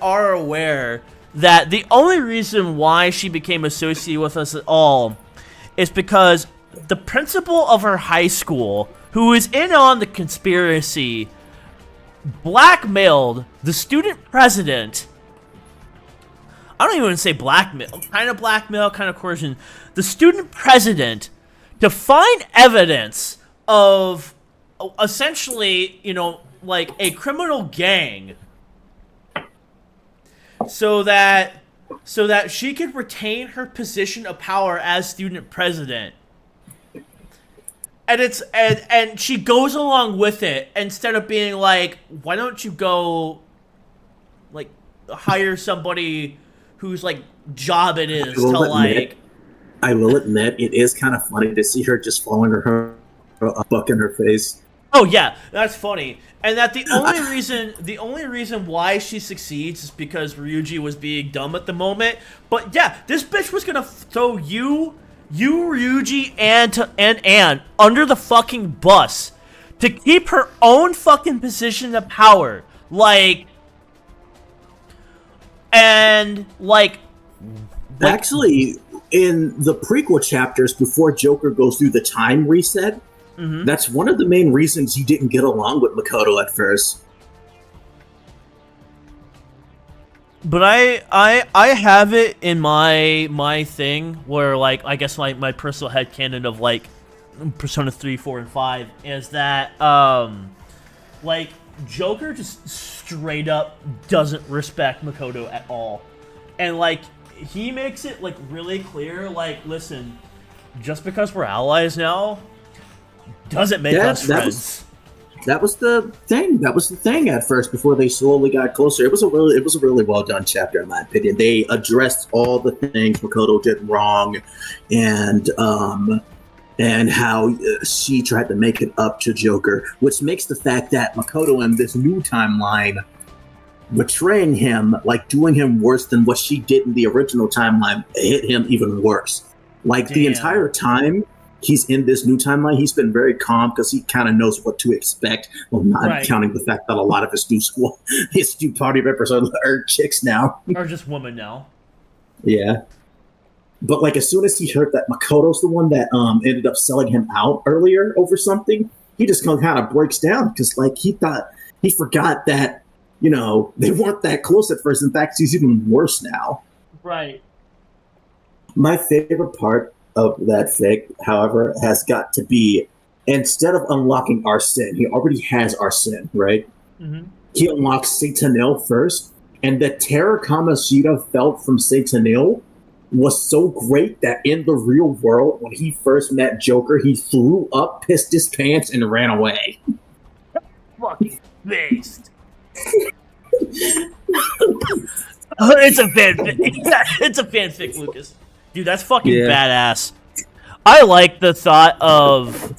are aware that the only reason why she became associated with us at all is because the principal of her high school, who is in on the conspiracy, blackmailed the student president. I don't even want to say blackmail, kind of coercion, the student president to find evidence of essentially, like a criminal gang so that she could retain her position of power as student president. And she goes along with it instead of being like, why don't you go like hire somebody whose like job it is to like. I will admit, it is kind of funny to see her just falling her a buck in her face. Oh yeah, that's funny. And that the only reason why she succeeds is because Ryuji was being dumb at the moment. But yeah, this bitch was gonna throw you, Ryuji, and Anne under the fucking bus to keep her own fucking position of power. Actually, in the prequel chapters before Joker goes through the time reset, that's one of the main reasons he didn't get along with Makoto at first. But I have it in my thing where like I guess my personal headcanon of like Persona 3, 4, and 5 is that like Joker just straight up doesn't respect Makoto at all. And like he makes it like really clear, like, listen, just because we're allies now doesn't make us friends. That was the thing. That was the thing at first before they slowly got closer. It was a really well done chapter in my opinion. They addressed all the things Makoto did wrong, and how she tried to make it up to Joker, which makes the fact that Makoto in this new timeline betraying him, like doing him worse than what she did in the original timeline, hit him even worse. Like the entire time he's in this new timeline, he's been very calm because he kind of knows what to expect. Well, not counting the fact that a lot of his new party members are chicks now, or just women now. Yeah. But like as soon as he heard that Makoto's the one that ended up selling him out earlier over something, he just kind of breaks down because like he forgot that, you know, they weren't that close at first. In fact, he's even worse now. Right. My favorite part of that fic, however, has got to be, instead of unlocking Arsene, he already has Arsene, right? Mm-hmm. He unlocks Satanil first, and the terror Kamoshida felt from Satanil was so great that in the real world, when he first met Joker, he threw up, pissed his pants, and ran away. Fucking based. It's a fanfic. It's a fanfic, Lucas. Dude, that's fucking badass. I like the thought of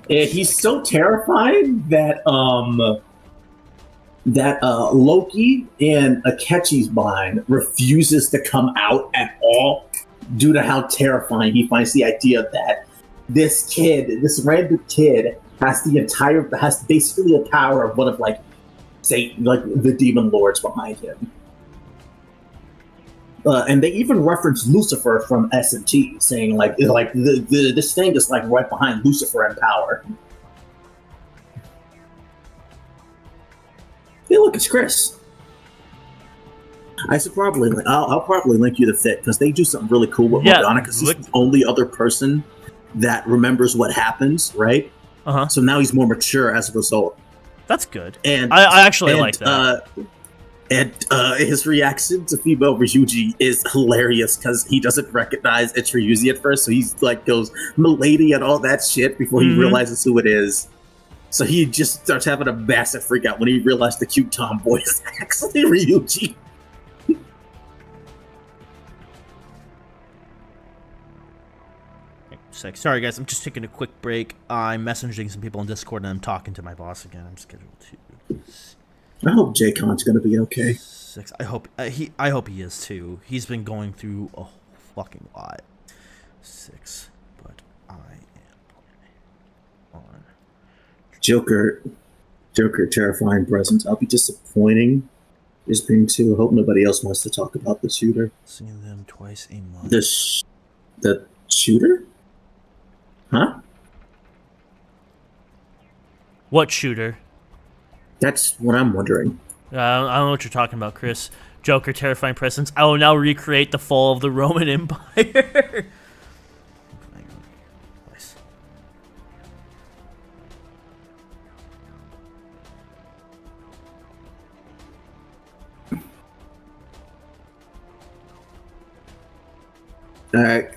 he's so terrified that Loki in Akechi's mind refuses to come out at all due to how terrifying he finds the idea that this random kid has basically the power of one of like the demon lords behind him. And they even reference Lucifer from S&T, saying like this thing is like right behind Lucifer in power. Hey, look, it's Chris. I'll probably link you the fit because they do something really cool with Morgana because he's the only other person that remembers what happens, right? So now he's more mature as a result. That's good. And I actually like that. And his reaction to female Ryuji is hilarious because he doesn't recognize it's Ryuji at first, so he's like goes "milady" and all that shit before he realizes who it is. So he just starts having a massive freak out when he realized the cute tomboy is actually Ryuji. Sorry guys, I'm just taking a quick break. I'm messaging some people on Discord and I'm talking to my boss again. I'm scheduled to. I hope J-Con's gonna be okay. 6. I hope he is too. He's been going through a fucking lot. 6, but I am on. Joker, terrifying presence. I'll be disappointing. Is being too. Hope nobody else wants to talk about the shooter. Seeing them twice a month. The shooter? Huh? What shooter? That's what I'm wondering. I don't know what you're talking about, Chris. Joker, terrifying presence. I will now recreate the fall of the Roman Empire. Nice. All right.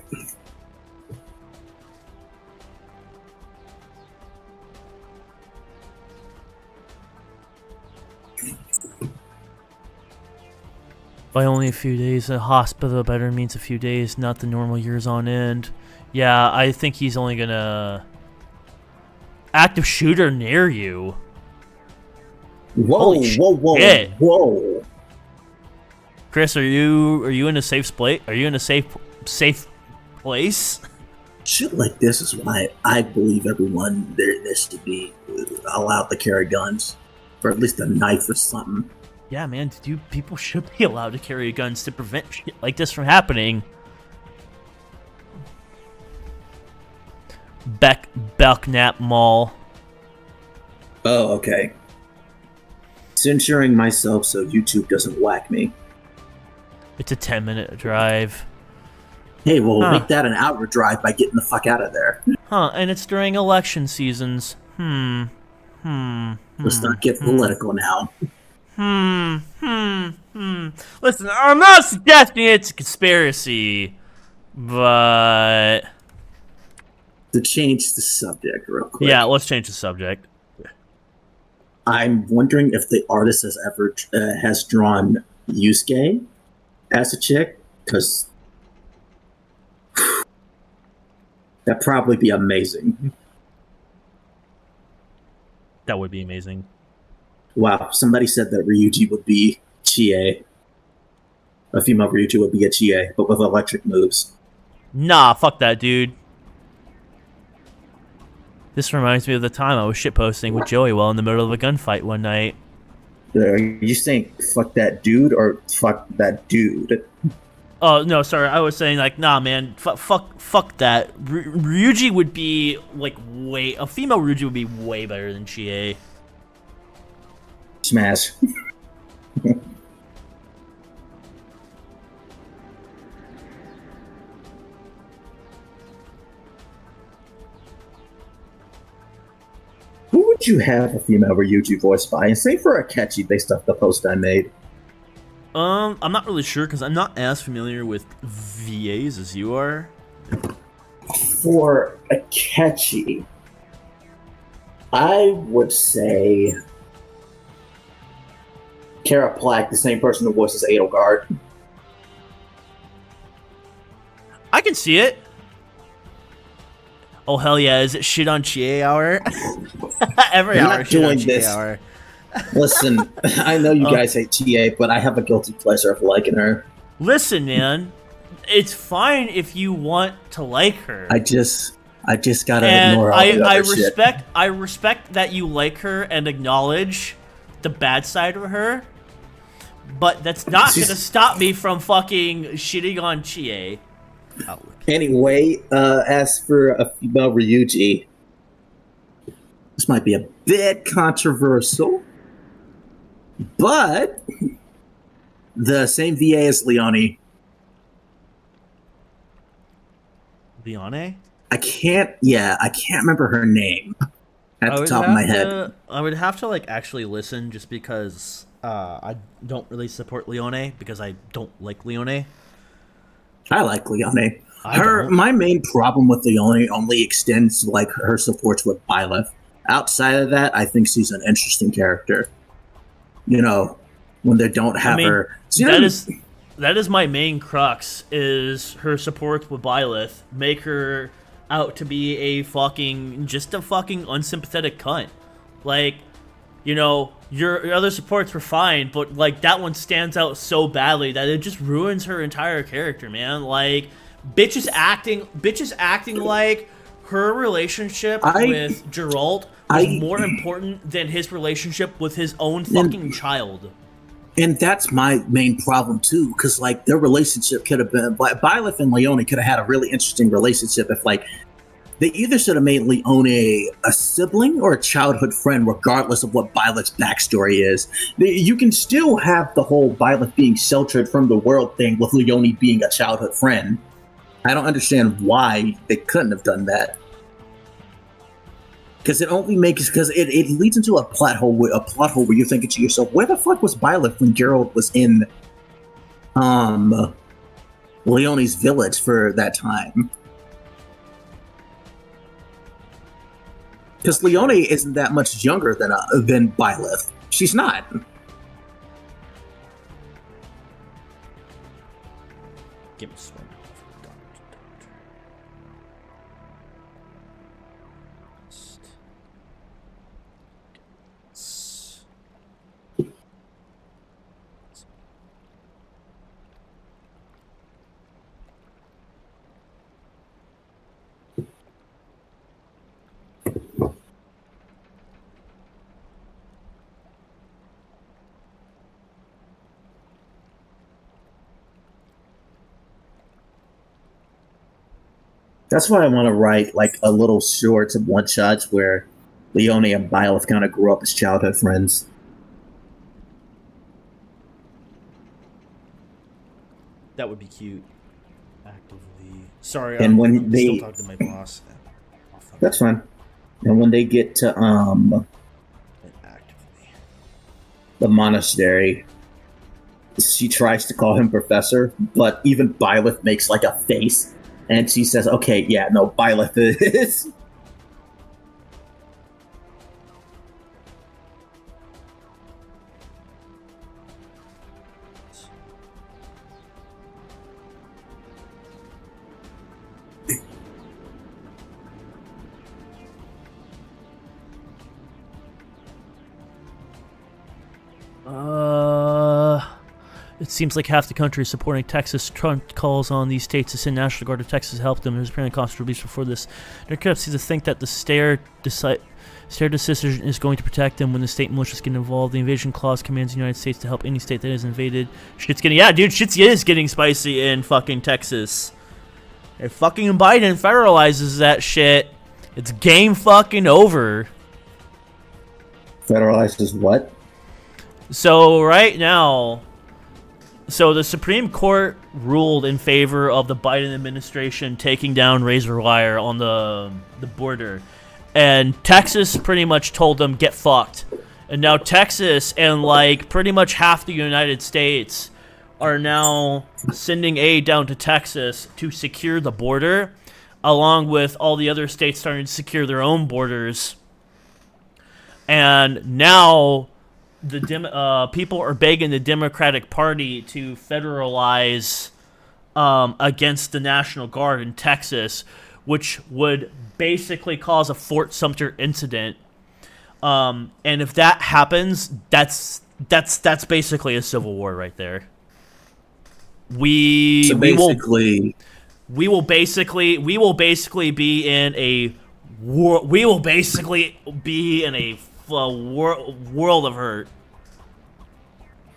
By only a few days, a hospital better means a few days, not the normal years on end. Yeah, I think he's only gonna active shooter near you. Whoa, whoa, shit. whoa! Chris, are you in a safe place? Are you in a safe place? Shit like this is why I believe everyone there should be allowed to carry guns, or at least a knife or something. Yeah, man, people should be allowed to carry guns to prevent shit like this from happening. Belknap Mall. Oh, okay. Censuring myself so YouTube doesn't whack me. It's a 10-minute drive. Hey, we'll make that an hour drive by getting the fuck out of there. Huh, and it's during election seasons. Let's not get political now. Listen, I'm not suggesting it's a conspiracy, but... To change the subject real quick. Yeah, let's change the subject. I'm wondering if the artist has ever has drawn Yusuke as a chick, because that'd probably be amazing. That would be amazing. Wow, somebody said that Ryuji would be Chie. A female Ryuji would be a Chie, but with electric moves. Nah, fuck that, dude. This reminds me of the time I was shitposting with Joey while in the middle of a gunfight one night. Are you saying fuck that dude or fuck that dude? Oh, no, sorry. I was saying, like, nah, man, fuck that. Ryuji would be, like, a female Ryuji would be way better than Chie. Smash. Who would you have a female Ryuji voiced by? And say for Akechi based off the post I made. I'm not really sure because I'm not as familiar with VAs as you are. For Akechi, I would say Kara Plack, the same person who voices Edelgard. I can see it. Oh, hell yeah. Is it shit on Chie hour? Every I'm hour not shit on doing Chie this. hour. Listen, I know you guys hate TA, but I have a guilty pleasure of liking her. Listen, man. It's fine if you want to like her. I just gotta ignore all the other shit. I respect that you like her and acknowledge the bad side of her, but that's not gonna stop me from fucking shitting on Chie. Anyway, as for a female Ryuji, this might be a bit controversial, but the same VA as Leone. Leone? I can't remember her name at the top of my head. I would have to like actually listen just because I don't really support Leone because I don't like Leone. I like Leone. My main problem with Leone only extends to like her supports with Byleth. Outside of that, I think she's an interesting character. You know, when they don't have her. That is my main crux, is her supports with Byleth make her out to be a fucking unsympathetic cunt. Like, you know, your other supports were fine, but like that one stands out so badly that it just ruins her entire character, man. Like, bitch is acting like her relationship with Geralt was more important than his relationship with his own fucking child. And that's my main problem too, because like their relationship could have been, Byleth and Leone could have had a really interesting relationship if like They either should have made Leone a sibling or a childhood friend, regardless of what Byleth's backstory is. You can still have the whole Byleth being sheltered from the world thing with Leone being a childhood friend. I don't understand why they couldn't have done that. Because it leads into a plot hole where you're thinking to yourself, where the fuck was Byleth when Geralt was in Leone's village for that time? Because Leone isn't that much younger than Byleth. She's not. Give me some. That's why I want to write like a little short one shots where Leone and Byleth kind of grew up as childhood friends. That would be cute. Actively. Sorry, and when I'm they still talking to my boss. That's fine. And when they get to the monastery, she tries to call him professor, but even Byleth makes like a face. And she says, okay, yeah, no, Byleth is. It seems like half the country is supporting Texas. Trump calls on these states to send National Guard to Texas to help them. There's apparently constant release before this. There seems to think that the stare decision is going to protect them when the state militias get involved. The invasion clause commands the United States to help any state that is invaded. Shit's getting spicy in fucking Texas. If fucking Biden federalizes that shit, it's game fucking over. Federalizes what? So right now, the Supreme Court ruled in favor of the Biden administration taking down razor wire on the border. And Texas pretty much told them, get fucked. And now Texas and like pretty much half the United States are now sending aid down to Texas to secure the border, along with all the other states starting to secure their own borders. And now the people are begging the Democratic Party to federalize against the National Guard in Texas, which would basically cause a Fort Sumter incident. And if that happens, that's basically a civil war right there. We will basically be in a war. We will basically be in a world of hurt.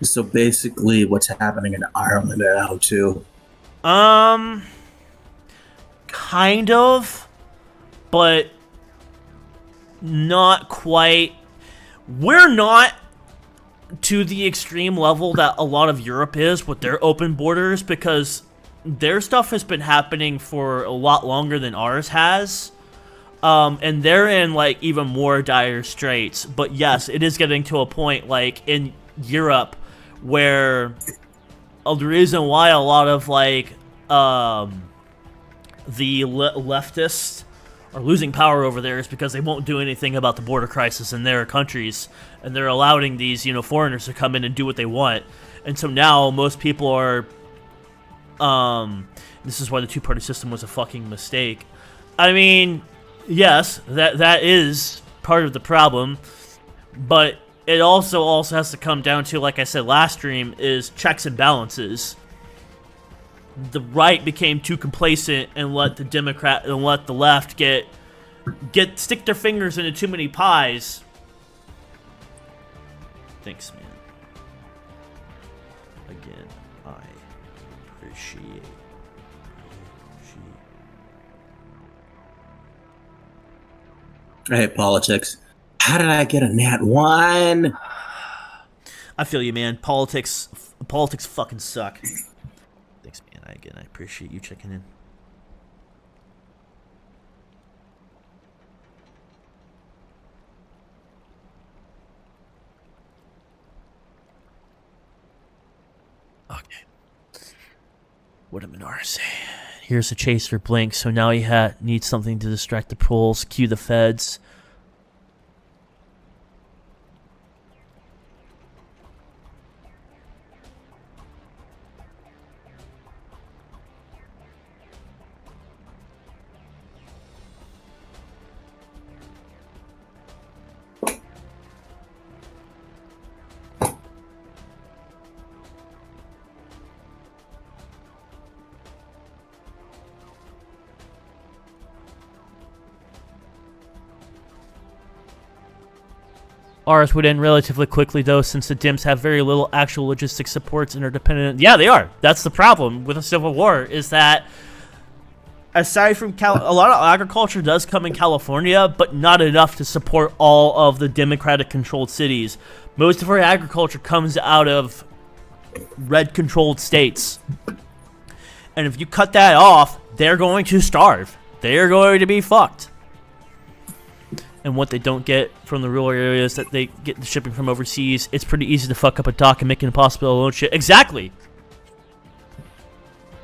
So basically, what's happening in Ireland now too? Kind of, but not quite. We're not to the extreme level that a lot of Europe is with their open borders, because their stuff has been happening for a lot longer than ours has. And they're in like even more dire straits. But yes, it is getting to a point like in Europe where the reason why a lot of like the leftists are losing power over there is because they won't do anything about the border crisis in their countries, and they're allowing these foreigners to come in and do what they want. And so now most people are this is why the two-party system was a fucking mistake. I mean, yes, that is part of the problem, but it also has to come down to, like I said last stream, is checks and balances. The right became too complacent and let the left stick their fingers into too many pies. Thanks, man. Again, I appreciate. I hate politics. How did I get a nat 1? I feel you, man. Politics fucking suck. Thanks, man. I appreciate you checking in. Okay. What did Minara say? Here's a chase for Blink, so now he needs something to distract the proles, cue the feds. Ours would end relatively quickly, though, since the DIMS have very little actual logistic supports and are dependent. Yeah, they are. That's the problem with a civil war, is that aside from a lot of agriculture does come in California, but not enough to support all of the Democratic-controlled cities. Most of our agriculture comes out of red-controlled states. And if you cut that off, they're going to starve. They're going to be fucked. And what they don't get from the rural areas that they get the shipping from overseas, it's pretty easy to fuck up a dock and make it impossible to load shit. Exactly.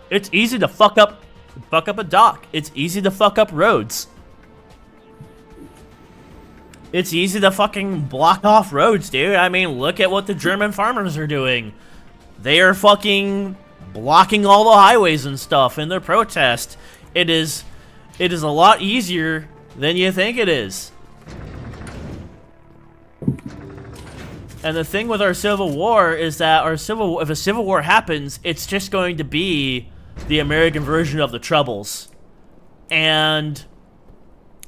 It's easy to fuck up a dock. It's easy to fuck up roads. It's easy to fucking block off roads, dude. I mean, look at what the German farmers are doing. They are fucking blocking all the highways and stuff in their protest. It is a lot easier than you think it is. And the thing with our Civil War is that if a Civil War happens, it's just going to be the American version of the Troubles. And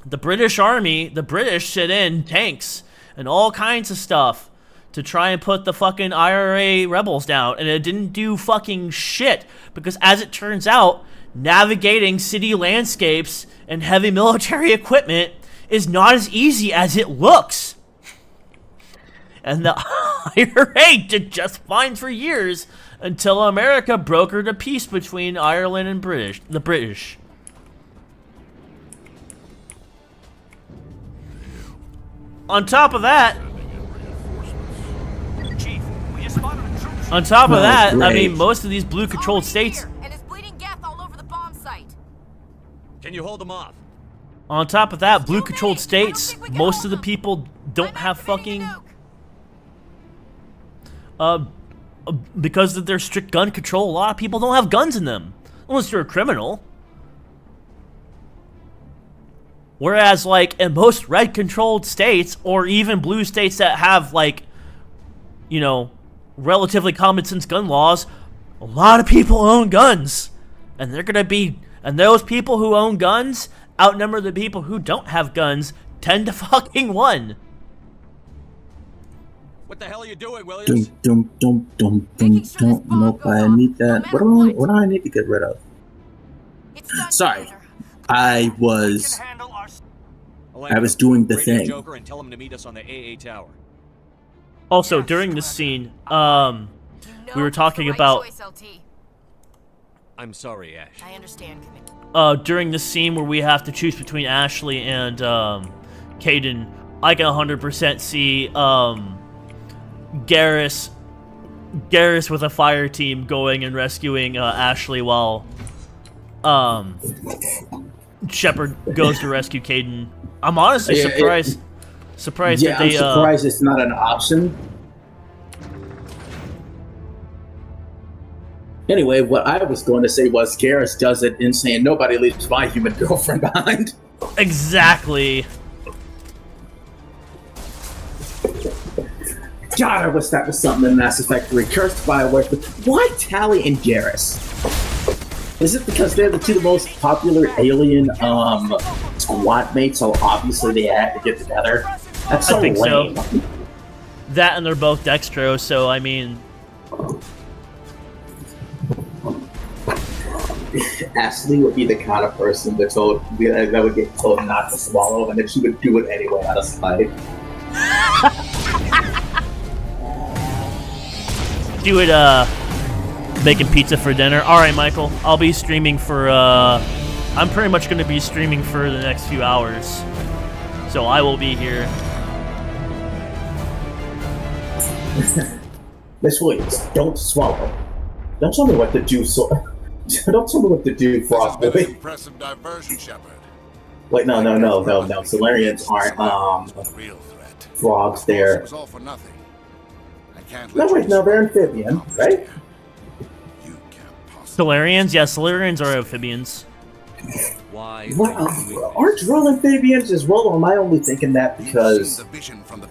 the British Army, the British sent in tanks and all kinds of stuff to try and put the fucking IRA rebels down. And it didn't do fucking shit. Because as it turns out, navigating city landscapes and heavy military equipment is not as easy as it looks. And the IRA did just fine for years until America brokered a peace between Ireland and the British. On top of that, I mean, most of these blue-controlled states. And is bleeding gas all over the bomb site. Can you hold them off? On top of that, blue-controlled states, most of the people don't have fucking. Because of their strict gun control, a lot of people don't have guns in them. Unless you're a criminal. Whereas, like, in most red-controlled states, or even blue states that have, like, you know, relatively common-sense gun laws, a lot of people own guns. And they're gonna be... And those people who own guns outnumber the people who don't have guns 10 to fucking 1. What the hell are you doing, Williams? Nope, I need that. What do I need to get rid of? Sorry. I was doing the thing. Joker and tell him to meet us on the AA tower. Also, during this scene, we were talking about... I'm sorry, Ash. I understand, Commander. During the scene where we have to choose between Ashley and Kaidan, I can 100% see Garrus with a fire team going and rescuing Ashley while Shepard goes to rescue Kaidan. I'm honestly surprised that they... I'm surprised it's not an option. Anyway, what I was going to say was Garrus does it in saying nobody leaves my human girlfriend behind. Exactly. God, I wish that was something in Mass Effect 3. Cursed by a word. Why Tali and Garrus? Is it because they're the two most popular alien squad mates, so obviously they had to get together? That's so lame. So. That and they're both Dextro, so I mean... Ashley would be the kind of person that would get told not to swallow, and then she would do it anyway out of spite. Do it, making pizza for dinner. Alright, Michael. I'll be streaming for, I'm pretty much going to be streaming for the next few hours. So I will be here. Miss Williams, don't swallow. Don't tell me what to do, don't tell me what to do, Frog Boy. Impressive diversion, Shepard. Wait, no. Solarians aren't, frogs, they're... No, they're amphibian, right? Solarians? Yeah, Solarians are amphibians. Wow, aren't drill amphibians as well, or am I only thinking that because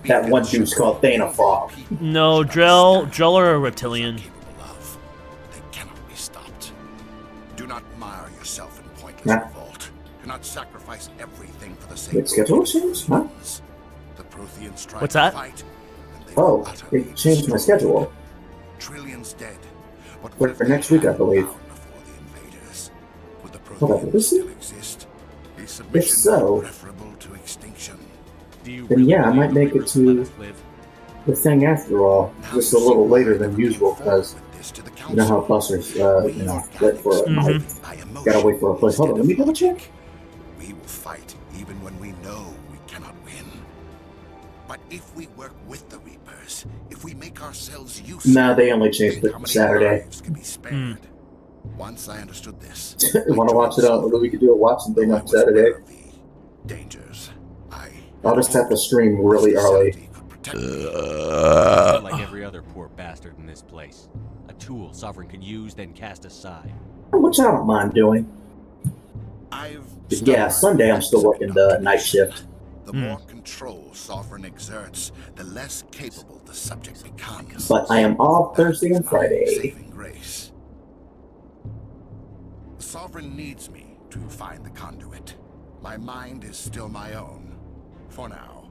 that one dude's called Thana Frog? No, drill are a reptilian. They cannot be stopped. Do not mire yourself in pointless revolt. Do not sacrifice everything for the sake of schedule change, huh? The Protheans tried What's that? to fight, Oh, it changed my schedule. Trillions dead. For next week, I believe. Hold on, this exist? If so, then yeah, I might make it to the thing after all, just a little later than usual, because you know how busters, wait for a night. Gotta wait for a place. Hold on, let me double check. We will fight even when we know we cannot win. But if we work with the Reapers, if we make ourselves useful, Nah, they only changed it Saturday. Once I understood this, Want to watch it on? We could do a watching thing on Saturday. Dangers. I'll just have to stream really early. Like every other poor bastard in this place. A tool Sovereign can use, then cast aside. Which I don't mind doing. Yeah, Sunday I'm still working the night shift. The more control Sovereign exerts, the less capable the subject becomes. But I am off Thursday and Friday. Grace. The Sovereign needs me to find the conduit. My mind is still my own, for now.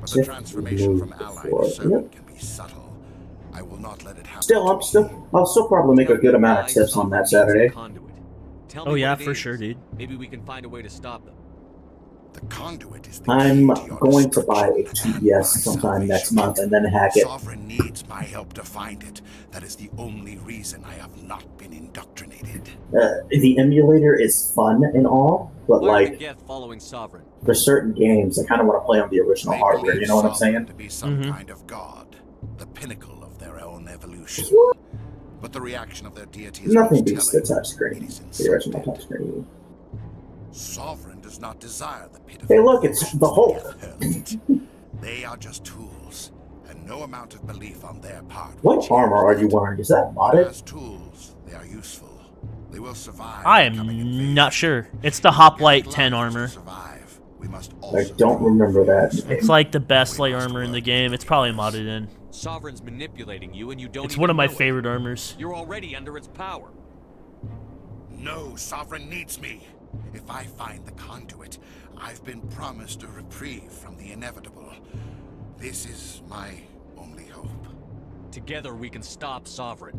But the transformation from ally to servant can be subtle. I will not let it happen. I'll still probably make a good amount of tips on that Saturday. Oh yeah, for sure, dude. Maybe we can find a way to stop them. The conduit is the I'm going to buy a TBS sometime next month and then hack it. Sovereign needs my help to find it. That is the only reason I have not been indoctrinated. The emulator is fun and all, but like following Sovereign. For certain games, I kind of want to play on the original hardware. You know what I'm saying? To be some kind of god, the pinnacle of their own evolution. But the reaction of their deity is nothing beats the touchscreen. The original touchscreen. Sovereign does not desire the pit of Hey, look, it's the Hulk. They are just tools, and no amount of belief on their part. What armor are you wearing? Is that modded? As tools, they are useful. They will survive. I am not sure. It's the Hoplite 10 armor. I don't remember that. It's like the best light armor in the game. It's probably modded in. Sovereign's manipulating you, and you don't. It's one of my favorite armors. You're already under its power. No, Sovereign needs me. If I find the conduit, I've been promised a reprieve from the inevitable. This is my only hope. Together we can stop Sovereign.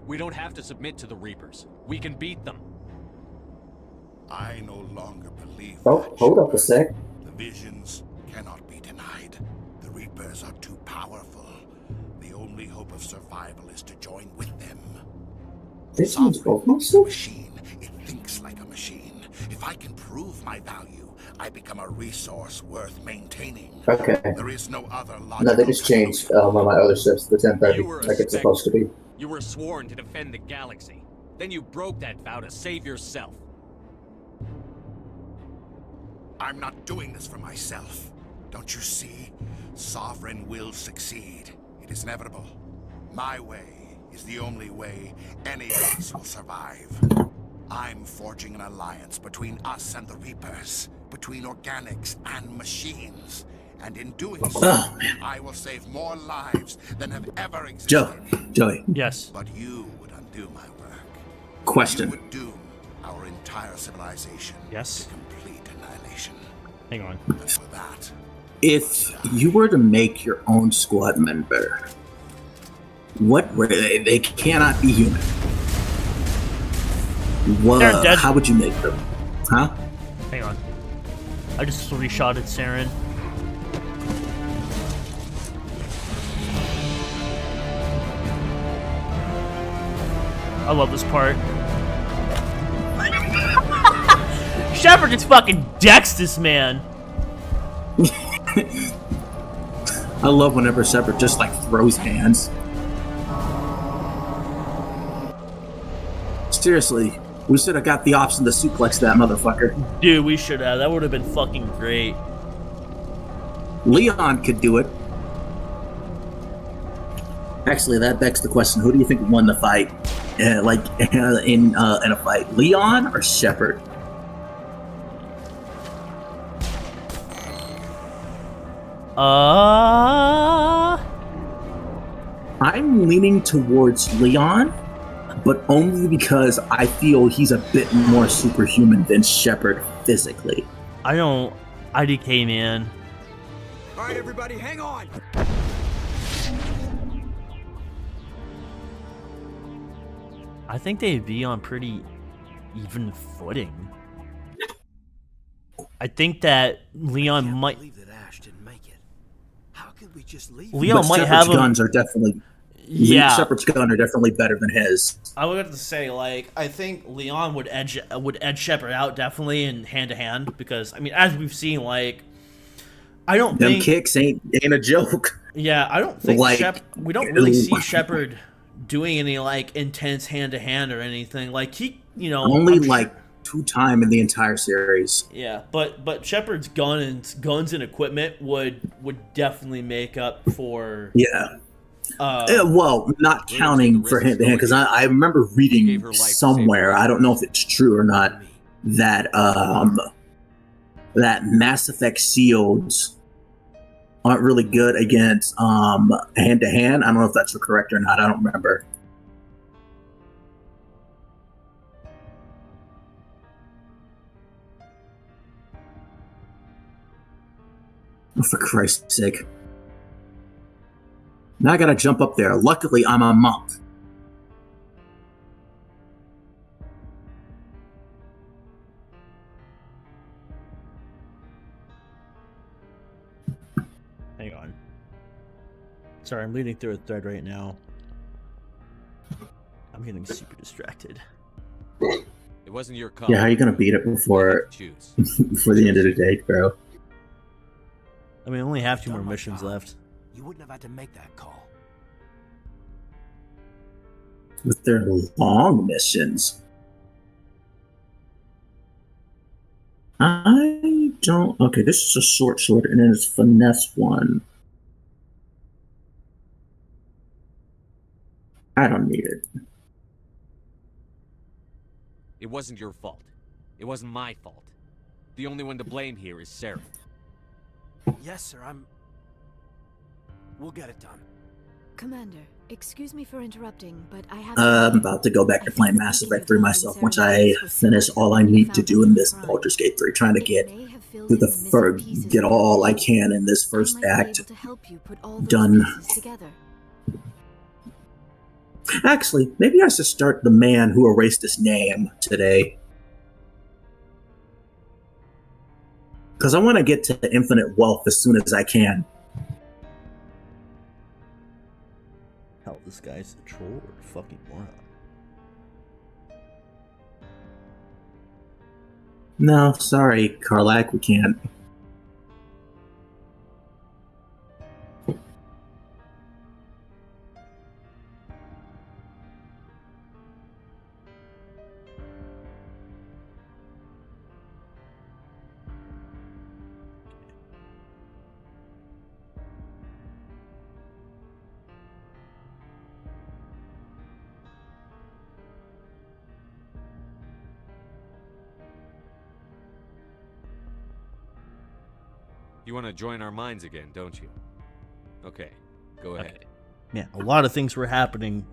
We don't have to submit to the Reapers. We can beat them. I no longer believe Oh, hold up a sec. The visions cannot be denied. The Reapers are too powerful. The only hope of survival is to join with them. This one's both is a machine. It thinks like a machine. If I can prove my value, I become a resource worth maintaining. Okay. There is no other logical. No, they just changed one of my other ships to 10:30, like it's supposed to be. You were sworn to defend the galaxy. Then you broke that vow to save yourself. I'm not doing this for myself. Don't you see? Sovereign will succeed. It is inevitable. My way is the only way any of us will survive. I'm forging an alliance between us and the Reapers, between organics and machines. And in doing so, I will save more lives than have ever existed. Joey. Yes. But you would undo my work. Question. You would doom our entire civilization yes. to complete annihilation. Hang on. And for that, if you were to make your own squad member, what were they? They cannot be human. What? How would you make them? Huh? Hang on. I just three-shotted Saren. I love this part. Shepard just fucking decks this man. I love whenever Shepard just like throws hands. Seriously, we should have got the option to suplex that motherfucker. Dude, we should have. That would have been fucking great. Leon could do it. Actually, that begs the question: who do you think won the fight? In a fight, Leon or Shepard? I'm leaning towards Leon, but only because I feel he's a bit more superhuman than Shepard physically. I don't. IDK, man. All right, everybody, hang on. I think they'd be on pretty even footing. I think that Leon might. Leon might have him. Guns are definitely. Yeah, Shepard's gun are definitely better than his. I would have to say, like, I think Leon would edge Shepard out definitely in hand to hand because I mean, as we've seen, like, I don't Them think kicks ain't a joke. Yeah, I don't think Like, we don't really see Shepard doing any like intense hand to hand or anything. Like he, you know, only like 2 times in the entire series. Yeah, but Shepard's guns and equipment would definitely make up for. Yeah. Well, not counting for hand to hand, because I remember reading somewhere, I don't know if it's true or not, that that Mass Effect shields aren't really good against hand to hand. I don't know if that's correct or not. I don't remember. Oh, for Christ's sake. Now I gotta jump up there. Luckily, I'm a monk. Hang on. Sorry, I'm reading through a thread right now. I'm getting super distracted. It wasn't your call. Yeah, how are you gonna beat it before before the end of the day, bro? I mean, I only have 2 more missions left. You wouldn't have had to make that call. With their long missions. I don't... Okay, this is a short sword, and then it's finesse one. I don't need it. It wasn't your fault. It wasn't my fault. The only one to blame here is Sarens. Yes, sir, We'll get it done. Commander, excuse me for interrupting, but I have... I'm about to go back to playing Mass Effect 3 myself once I finish all I need to do in this Baldur's Gate 3, trying to get through get all I can in this first act done. Actually, maybe I should start the man who erased his name today. Because I want to get to infinite wealth as soon as I can. Hell, this guy's a troll or a fucking moron. No, sorry, Karlak, we can't. You want to join our minds again, don't you? Okay, go ahead. Okay. Yeah, a lot of things were happening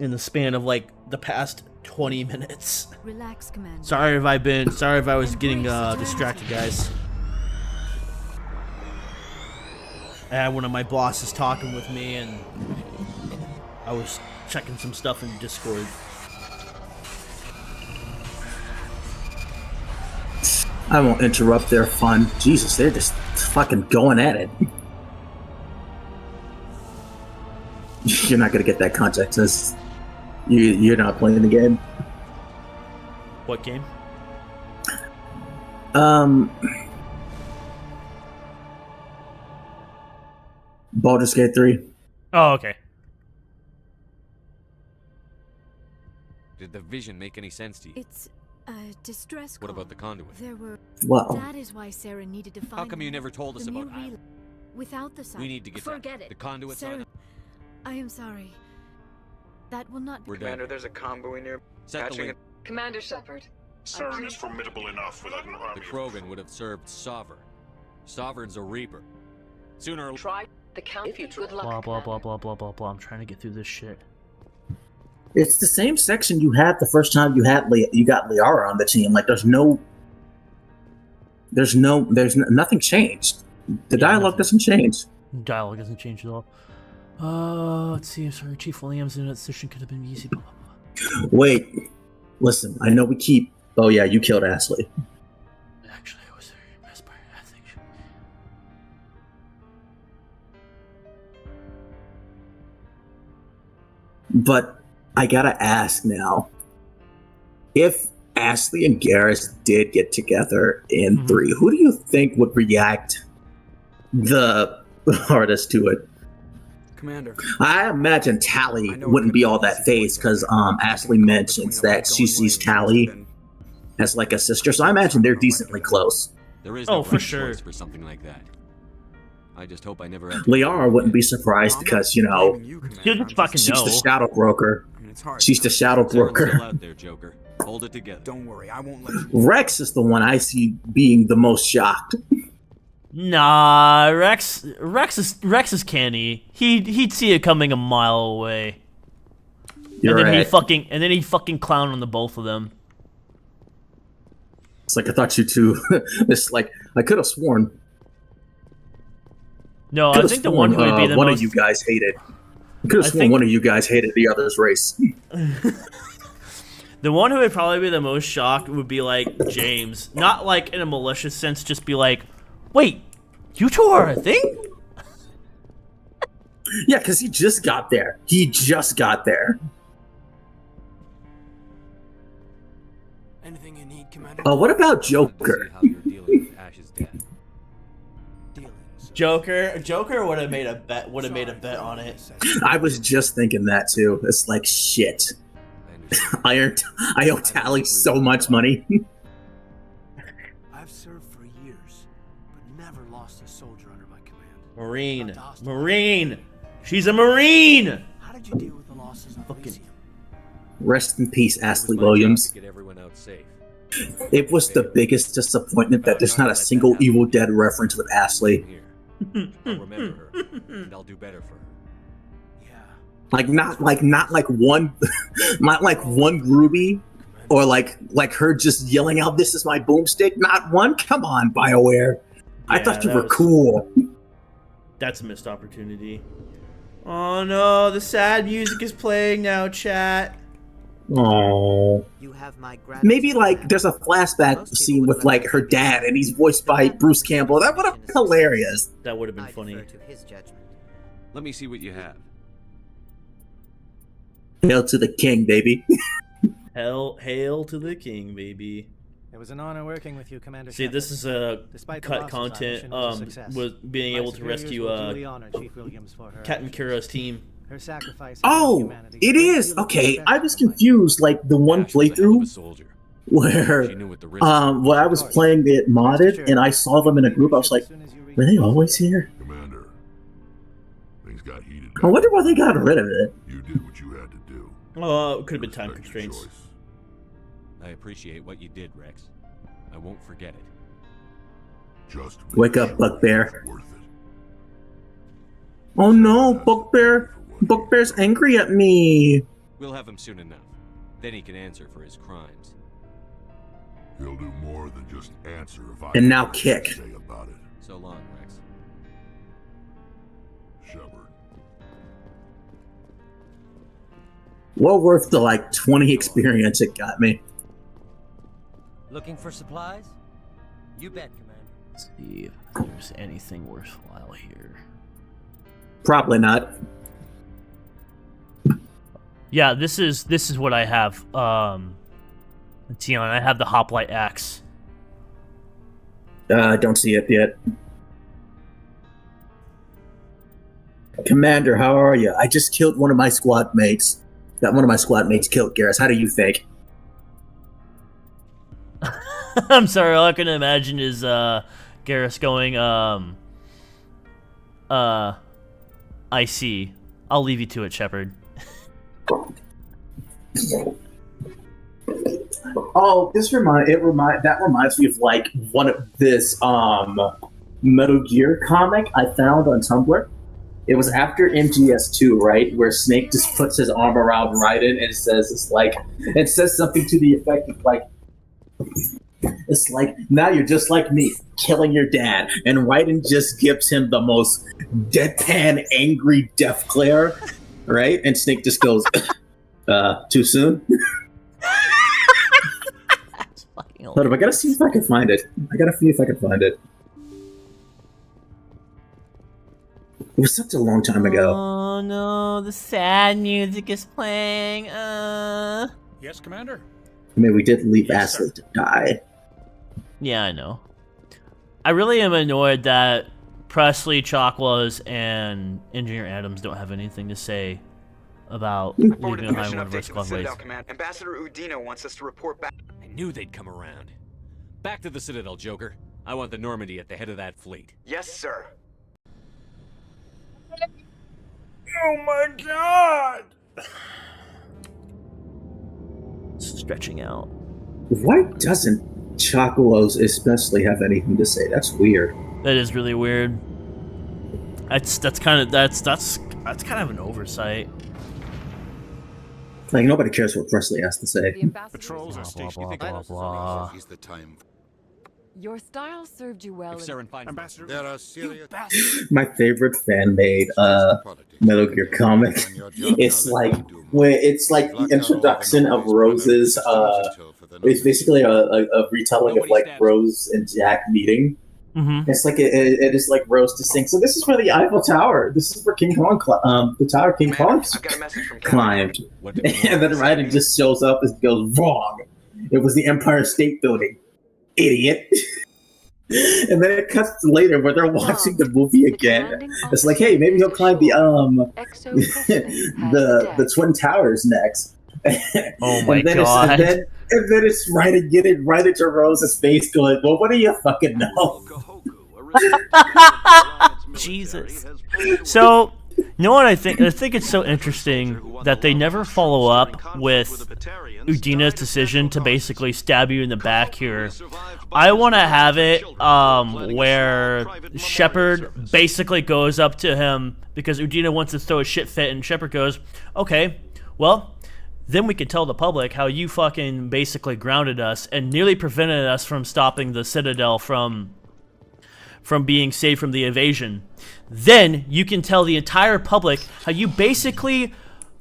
in the span of like the past 20 minutes. Relax, Commander. Sorry if I was getting distracted, guys. I had one of my bosses talking with me and I was checking some stuff in Discord. I won't interrupt their fun. Jesus, they're just fucking going at it. You're not gonna get that context. You're not playing the game. What game? Baldur's Gate 3. Oh, okay. Did the vision make any sense to you? It's a distress call. What about the conduit? There were... Well... That is why Sarah needed to find... How come you never told us about that? Without the sign... We need to get Forget that. it. The conduit's Sarah... on. I am sorry. That will not... We're Commander, done. there's a convoy near... Set the link. Commander Shepard. Saren is formidable enough without an army. The Krogan would have served Sovereign. Sovereign's a Reaper. Sooner or Try the count. If you good luck. Blah blah blah blah blah blah blah. I'm trying to get through this shit. It's the same section you had the first time you got Liara on the team. Like, there's nothing changed. The dialogue doesn't change. Dialogue doesn't change at all. Let's see. Sorry, Chief Williams in that decision could have been easy. Blah, blah, blah. Wait, listen. I know we keep. Oh yeah, you killed Ashley. Actually, I was very impressed by her. I think. But I gotta ask now, if Ashley and Garrus did get together in 3, who do you think would react the hardest to it? Commander. I imagine Tally wouldn't be all that phased because Ashley mentions that she sees Tally as like a sister, so I imagine they're decently close. There is for sure for something like that. I just hope I never have Liara wouldn't be surprised because, you know, she's the shadow broker. She's the shadow broker. Out there, Joker. Hold it together. Don't worry, I won't let you. Rex is the one I see being the most shocked. Nah, Rex is canny. He'd see it coming a mile away. You're and then right. he'd fucking clown on the both of them. It's like I thought you two. It's like I could have sworn. No, I think the one who would be the one most... of you guys hated. I could have sworn one of you guys hated the other's race. The one who would probably be the most shocked would be like James, not like in a malicious sense, just be like, "Wait, you two are a thing?" Yeah, because he just got there. Anything you need, Commander? What about Joker? Joker would have made a bet. On it. I was just thinking that too. It's like shit. I owe Tally so much money. I've served for years, but never lost a soldier under my command. Marine. She's a Marine. How did you deal with the losses of Elysium? Rest in peace, Ashley Williams. Get everyone out safe. It was the biggest disappointment that there's not a single Evil Dead reference with Ashley. I'll remember her, and I'll do better for her. Not like one Ruby, or like her just yelling out, "This is my boomstick." Not one. Come on, BioWare. I thought you were cool. That's a missed opportunity. Oh no, the sad music is playing now, chat. Oh. Maybe like there's a flashback scene with like her dad, and he's voiced by Bruce Campbell. That would have been hilarious. That would have been funny. Let me see what you have. Hail to the king, baby. Hail to the king, baby. It was an honor working with you, Commander. See, this is a cut content. Was being able to rescue Captain Kira's team. Her sacrifice. Oh, it is okay. I was confused. Like the one playthrough where I was playing it modded, and I saw them in a group. I was like, were they always here? Commander, things got heated. I wonder why they got rid of it. You did what you had to do. It could have been time constraints. I appreciate what you did, Rex. I won't forget it. Just wake up, Bugbear. Oh no, Bugbear! Bugbear's angry at me. We'll have him soon enough. Then he can answer for his crimes. He'll do more than just answer if I and now kick. Say about it. So long, Rex. Shepard. Well worth the like 20 experience it got me. Looking for supplies? You bet, Commander. Let's see if there's anything worthwhile here. Probably not. Yeah, this is what I have. Tion, I have the hoplite axe. I don't see it yet. Commander, how are you? I just killed one of my squad mates. That one of my squad mates killed Garrus. How do you think? I'm sorry, all I can imagine is Garrus going, I see. I'll leave you to it, Shepard. Oh, that reminds me of like one of this Metal Gear comic I found on Tumblr. It was after MGS2, right, where Snake just puts his arm around Raiden and it says something to the effect of like, it's like, now you're just like me, killing your dad, and Raiden just gives him the most deadpan, angry death glare, right? And Snake just goes, too soon. Hold up, I gotta see if I can find it. It was such a long time ago. Oh no, the sad music is playing. Yes, Commander? I mean, we did leave Asteroid to die. Yeah, I know. I really am annoyed that Presley, Chakwas, and Engineer Adams don't have anything to say about leaving behind one of our squad ways. Ambassador Udina wants us to report back. I knew they'd come around. Back to the Citadel, Joker. I want the Normandy at the head of that fleet. Yes, sir. Oh my god! Stretching out. Why doesn't Chakwas especially have anything to say? That's weird. That is really weird. That's kind of an oversight. Like, nobody cares what Presley has to say. Patrols are stationed. Blah, blah. Is the time. Your style served you well. If Saren finds Ambassador, there are serious. My favorite fan-made Metal Gear comic. It's like the introduction of Rose's. It's basically a retelling of like Rose and Jack meeting. Mm-hmm. It's like it is like Rose to sing. So this is for the Eiffel Tower. This is for King Kong. The tower King Kong climbed, and then Raiden just shows up and goes, "Wrong. It was the Empire State Building, idiot." And then it cuts to later where they're watching the movie again. It's like, hey, maybe he'll climb the the Twin Towers next. Oh my god! And then it's getting right into Rose's face, going, "Well, what do you fucking know?" Jesus. So, you know what I think? I think it's so interesting that they never follow up with Udina's decision to basically stab you in the back here. I want to have it where Shepard basically goes up to him because Udina wants to throw a shit fit, and Shepard goes, "Okay, well, then we could tell the public how you fucking basically grounded us and nearly prevented us from stopping the Citadel from being saved from the invasion. Then you can tell the entire public how you basically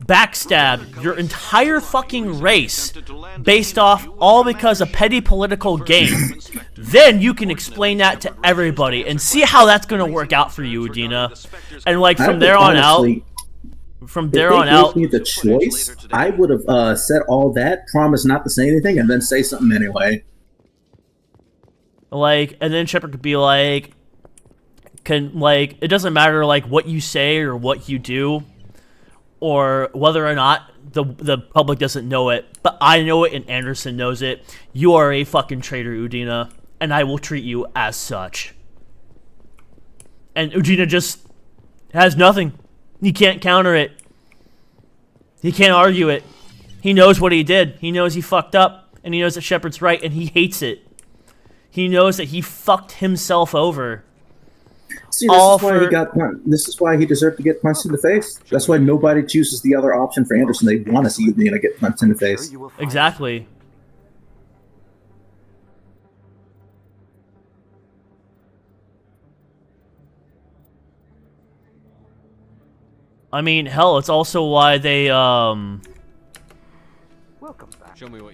backstabbed your entire fucking race based off all because of petty political gain. Then you can explain that to everybody and see how that's going to work out for you, Udina. And like from there on out, if they gave me the choice, I would have said all that, promised not to say anything, and then say something anyway. Like, and then Shepard could be like, it doesn't matter like what you say or what you do, or whether or not the public doesn't know it, but I know it and Anderson knows it. You are a fucking traitor, Udina, and I will treat you as such. And Udina just has nothing. He can't counter it. He can't argue it. He knows what he did. He knows he fucked up, and he knows that Shepard's right, and he hates it. He knows that he fucked himself over. See, this is why he deserved to get punched in the face. That's why nobody chooses the other option for Anderson. They want to see Udina get punched in the face. Exactly. I mean, hell, it's also why they, Welcome back. Show me what.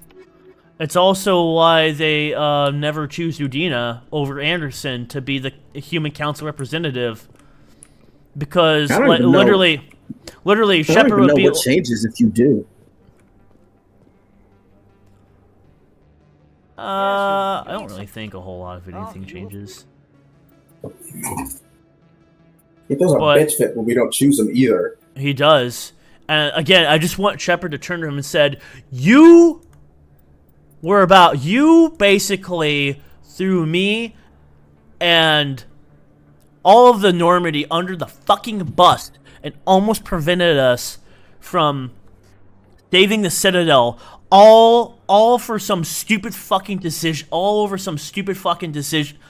It's also why they never choose Udina over Anderson to be the Human Council representative. Because literally, Shepard would be. What changes if you do? I don't really think a whole lot of anything changes. He doesn't bitch fit when we don't choose him either. He does. And again, I just want Shepard to turn to him and said, "You basically threw me and all of the Normandy under the fucking bus and almost prevented us from saving the Citadel, all for some stupid fucking decision, all over some stupid fucking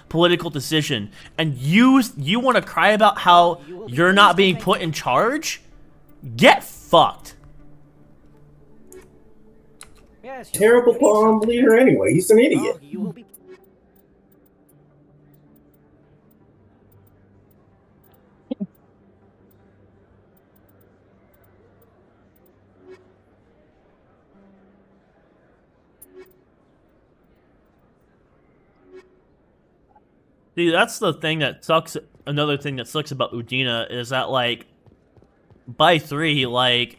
political decision. And you want to cry about how you're not being put in charge? Get fucked." Terrible bomb leader anyway. He's an idiot. See, that's the thing that sucks. Another thing that sucks about Udina is that, like, by 3, like,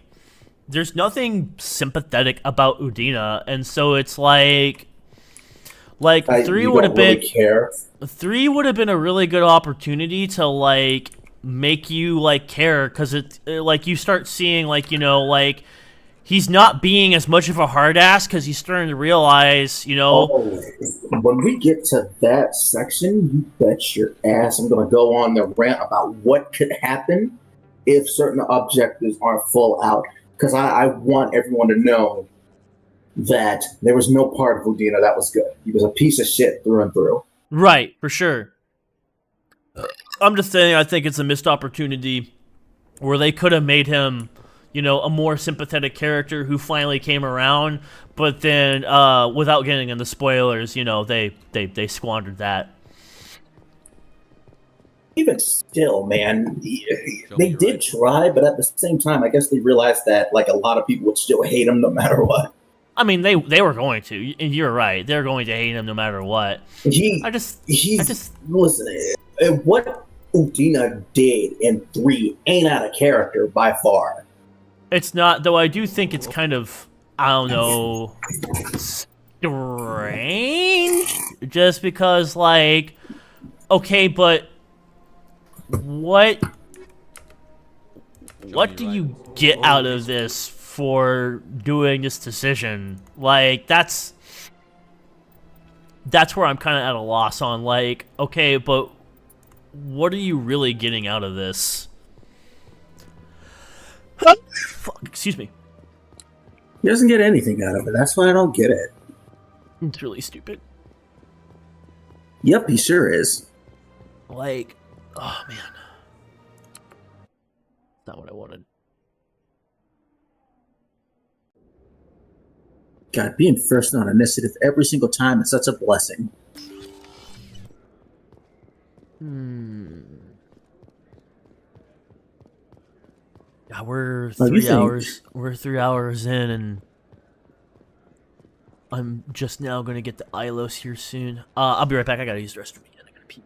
there's nothing sympathetic about Udina, and so it's like 3 would have been care. 3 would have been a really good opportunity to like make you like care, because it like you start seeing like, you know, like he's not being as much of a hard ass because he's starting to realize, you know. When we get to that section, you bet your ass I'm going to go on the rant about what could happen if certain objectives aren't full out. Because I want everyone to know that there was no part of Udina that was good. He was a piece of shit through and through. Right, for sure. I'm just saying I think it's a missed opportunity where they could have made him, you know, a more sympathetic character who finally came around, but then without getting into spoilers, you know, they squandered that. Even still, man, they did try, but at the same time, I guess they realized that like a lot of people would still hate him no matter what. I mean, they were going to, and you're right. They're going to hate him no matter what. Listen, what Udina did in 3 ain't out of character by far. It's not, though. I do think it's kind of, I don't know, strange. Just because, like, okay, but what do you get out of this for doing this decision? Like, that's where I'm kind of at a loss on, like, okay, but what are you really getting out of this? Fuck, excuse me. He doesn't get anything out of it. That's why I don't get it. It's really stupid. Yep, he sure is. Like, oh man. Not what I wanted. God, being first on initiative every single time is such a blessing. Yeah, we're 3 hours. We're 3 hours in, and I'm just now gonna get to Ilos here soon. I'll be right back. I gotta use the restroom again. I gotta pee.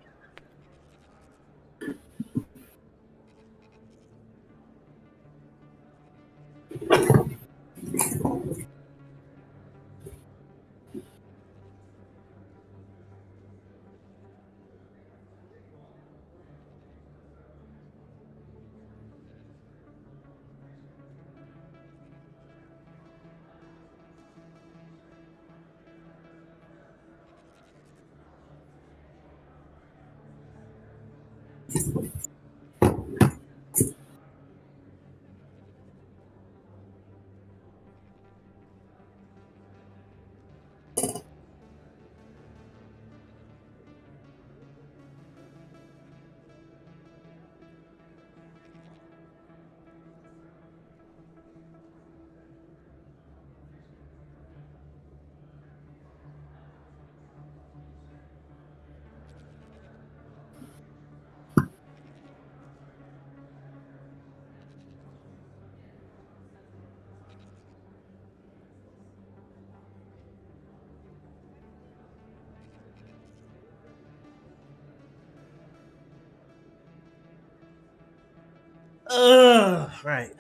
Right.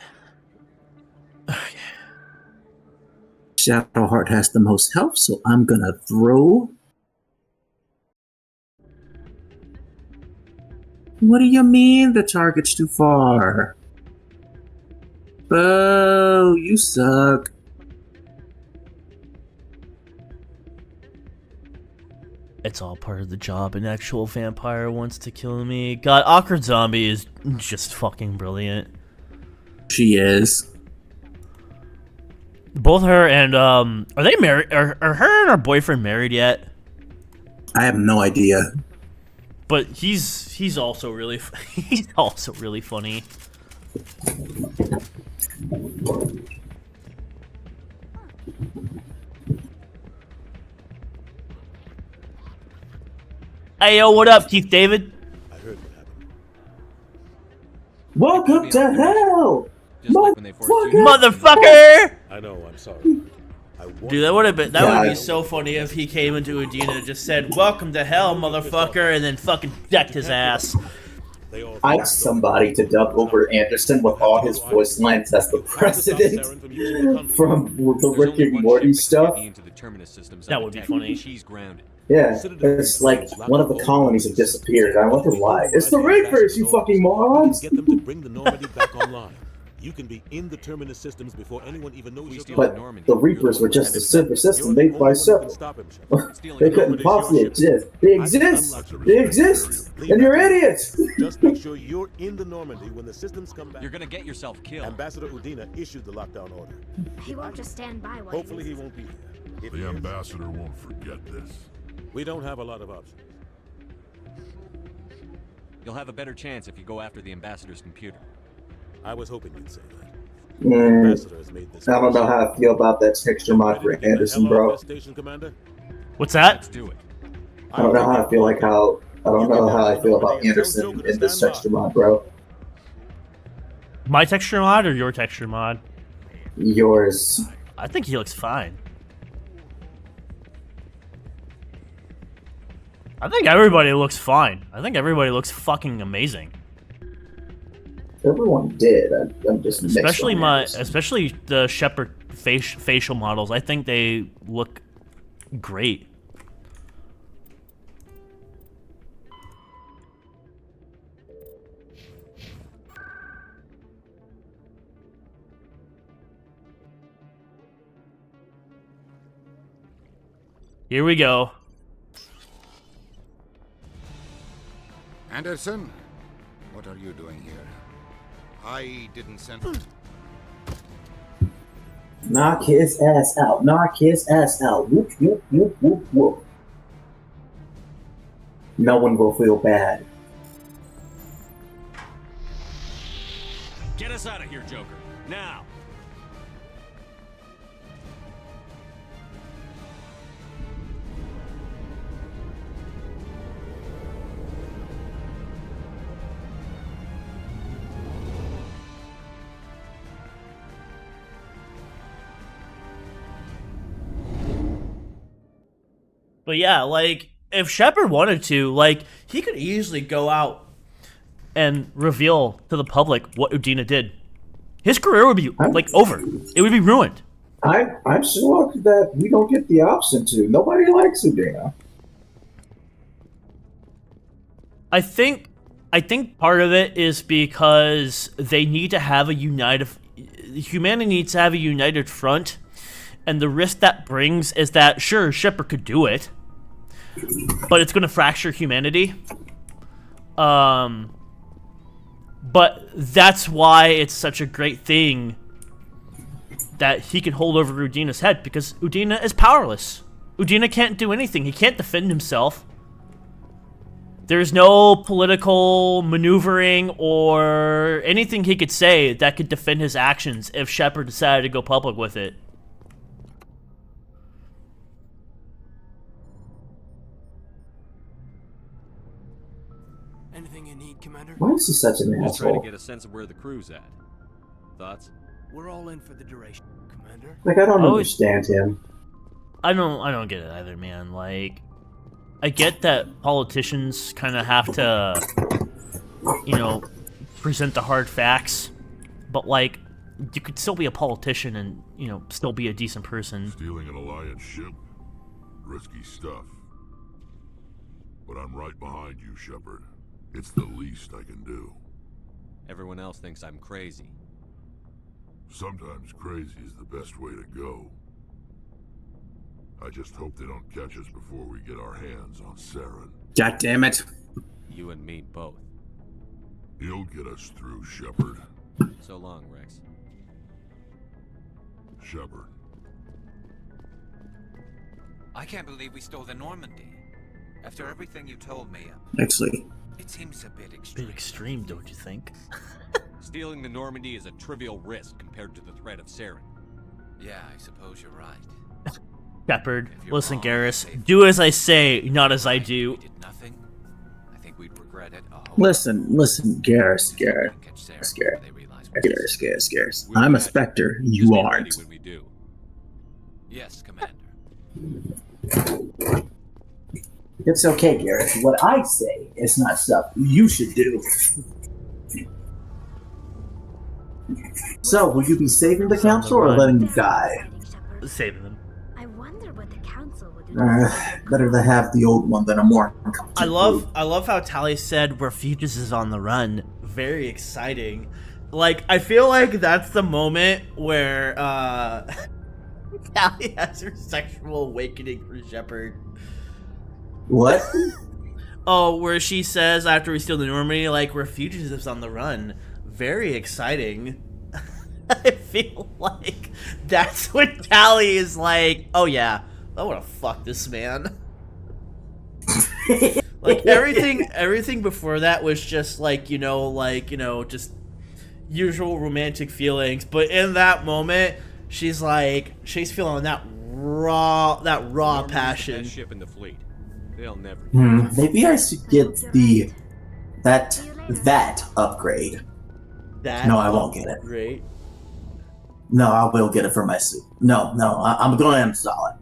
Shadowheart has the most health, so I'm gonna throw. What do you mean the target's too far? Oh, you suck. It's all part of the job. An actual vampire wants to kill me. God, Awkward Zombie is just fucking brilliant. She is. Both her and are they married? Are her and her boyfriend married yet? I have no idea. But he's also really he's also really funny. Hey yo, what up, Keith David? I heard what happened. Welcome to hell, motherfucker! I know. I'm sorry. Dude, that would be so funny if he came into Udina and just said, "Welcome to hell, motherfucker," and then fucking decked his ass. I asked somebody to dub over Anderson with all his voice lines as the president from the Rick and Morty stuff. That would be funny. Yeah, it's like one of the colonies have disappeared. I wonder why. It's the Reapers, you fucking morons! Get them to bring the Normandy back online. You can be in the Terminus systems before anyone even knows you're But the Reapers were just a super system made by Shepard. They couldn't possibly exist. They exist! They exist! And you're idiots! Just make sure you're in the Normandy when the systems come back. You're gonna get yourself killed. Ambassador Udina issued the lockdown order. He won't just stand by while Hopefully he won't be here. The ambassador won't forget this. We don't have a lot of options. You'll have a better chance if you go after the ambassador's computer. I was hoping you'd say that. I don't know how I feel about that texture mod for Anderson, bro. What's that? Let's do it. I don't know how I feel about Anderson in this texture mod, bro. My texture mod or your texture mod? Yours. I think he looks fine. I think everybody looks fine. I think everybody looks fucking amazing. Everyone did. I'm just especially the Shepard facial models. I think they look great. Here we go. Anderson, what are you doing here? I didn't send. Knock his ass out. Knock his ass out. Whoop, whoop, whoop, whoop, whoop. No one will feel bad. Get us out of here, Joker. Now. But yeah, like, if Shepard wanted to, like, he could easily go out and reveal to the public what Udina did. His career would be, like, over. It would be ruined. I'm shocked that we don't get the option to. Nobody likes Udina. I think part of it is because they need to have a united... Humanity needs to have a united front. And the risk that brings is that, sure, Shepard could do it, but it's going to fracture humanity. But that's why it's such a great thing that he can hold over Udina's head, because Udina is powerless. Udina can't do anything. He can't defend himself. There's no political maneuvering or anything he could say that could defend his actions if Shepard decided to go public with it. Anything you need, Commander? Why is he such an Just trying to asshole? get a sense of where the crew's at. Thoughts? We're all in for the duration, Commander. Like, I don't understand him. I don't get it either, man. Like, I get that politicians kind of have to, you know, present the hard facts, but like you could still be a politician and, you know, still be a decent person. Stealing an Alliance ship? Risky stuff. But I'm right behind you, Shepard. It's the least I can do. Everyone else thinks I'm crazy. Sometimes crazy is the best way to go. I just hope they don't catch us before we get our hands on Saren. God damn it. You and me both. He'll get us through, Shepard. So long, Rex. Shepard. I can't believe we stole the Normandy. After everything you told me, Actually, it seems a bit extreme. Bit extreme, don't you think? Stealing the Normandy is a trivial risk compared to the threat of Saren. Yeah, I suppose you're right. Shepard, listen, Garrus. Do as I say, not as I do. Did nothing. I think we'd regret it. listen, Garrus. I'm a Spectre. You aren't. When we do. Yes, Commander. It's okay, Garrus. What I say is not stuff you should do. So, will you be saving the council or letting them die? Saving them. I wonder what the council would do. Better to have the old one than a more. I love how Tali said Refuges is on the run. Very exciting. Like, I feel like that's the moment where Tali has her sexual awakening for Shepard. What? Oh, where she says after we steal the Normandy, like, Refuges is on the run. Very exciting. I feel like that's when Tali is like, oh yeah, I want to fuck this man. Like, everything before that was just like, just usual romantic feelings. But in that moment, she's feeling that raw passion. Best ship in the fleet. They'll never. Maybe I should get that upgrade. No, I won't get it. Great. No, I will get it for my suit. No, I'm going to install it.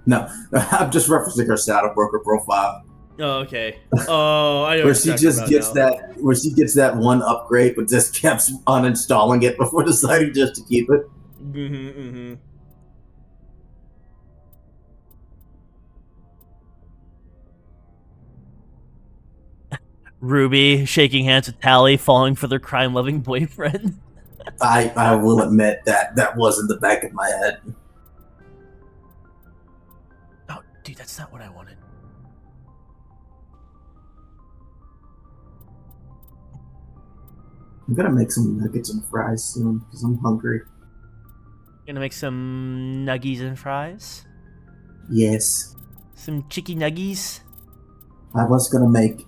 No, I'm just referencing her shadow broker profile. Oh, okay. Oh, I know where she just gets that one upgrade, but just kept uninstalling it before deciding just to keep it. Mm-hmm. Ruby shaking hands with Tali, falling for their crime-loving boyfriend. I will admit that was in the back of my head. Oh, dude, that's not what I wanted. I'm gonna make some nuggets and fries soon because I'm hungry. Gonna make some nuggies and fries? Yes. Some chicky nuggies? I was gonna make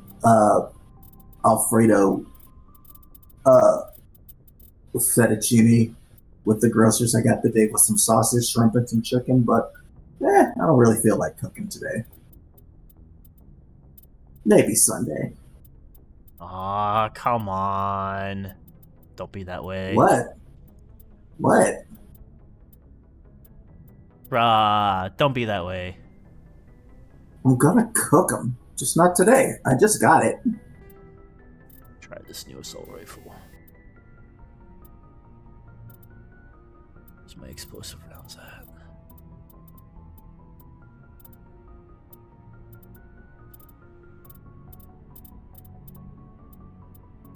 Alfredo fettuccine with the grocers I got today with some sausage, shrimp, and some chicken, but I don't really feel like cooking today. Maybe Sunday. Aw, come on. Don't be that way. What? Bruh, don't be that way. I'm gonna cook them, just not today. I just got it. Try this new assault rifle. Where's my explosive rounds at?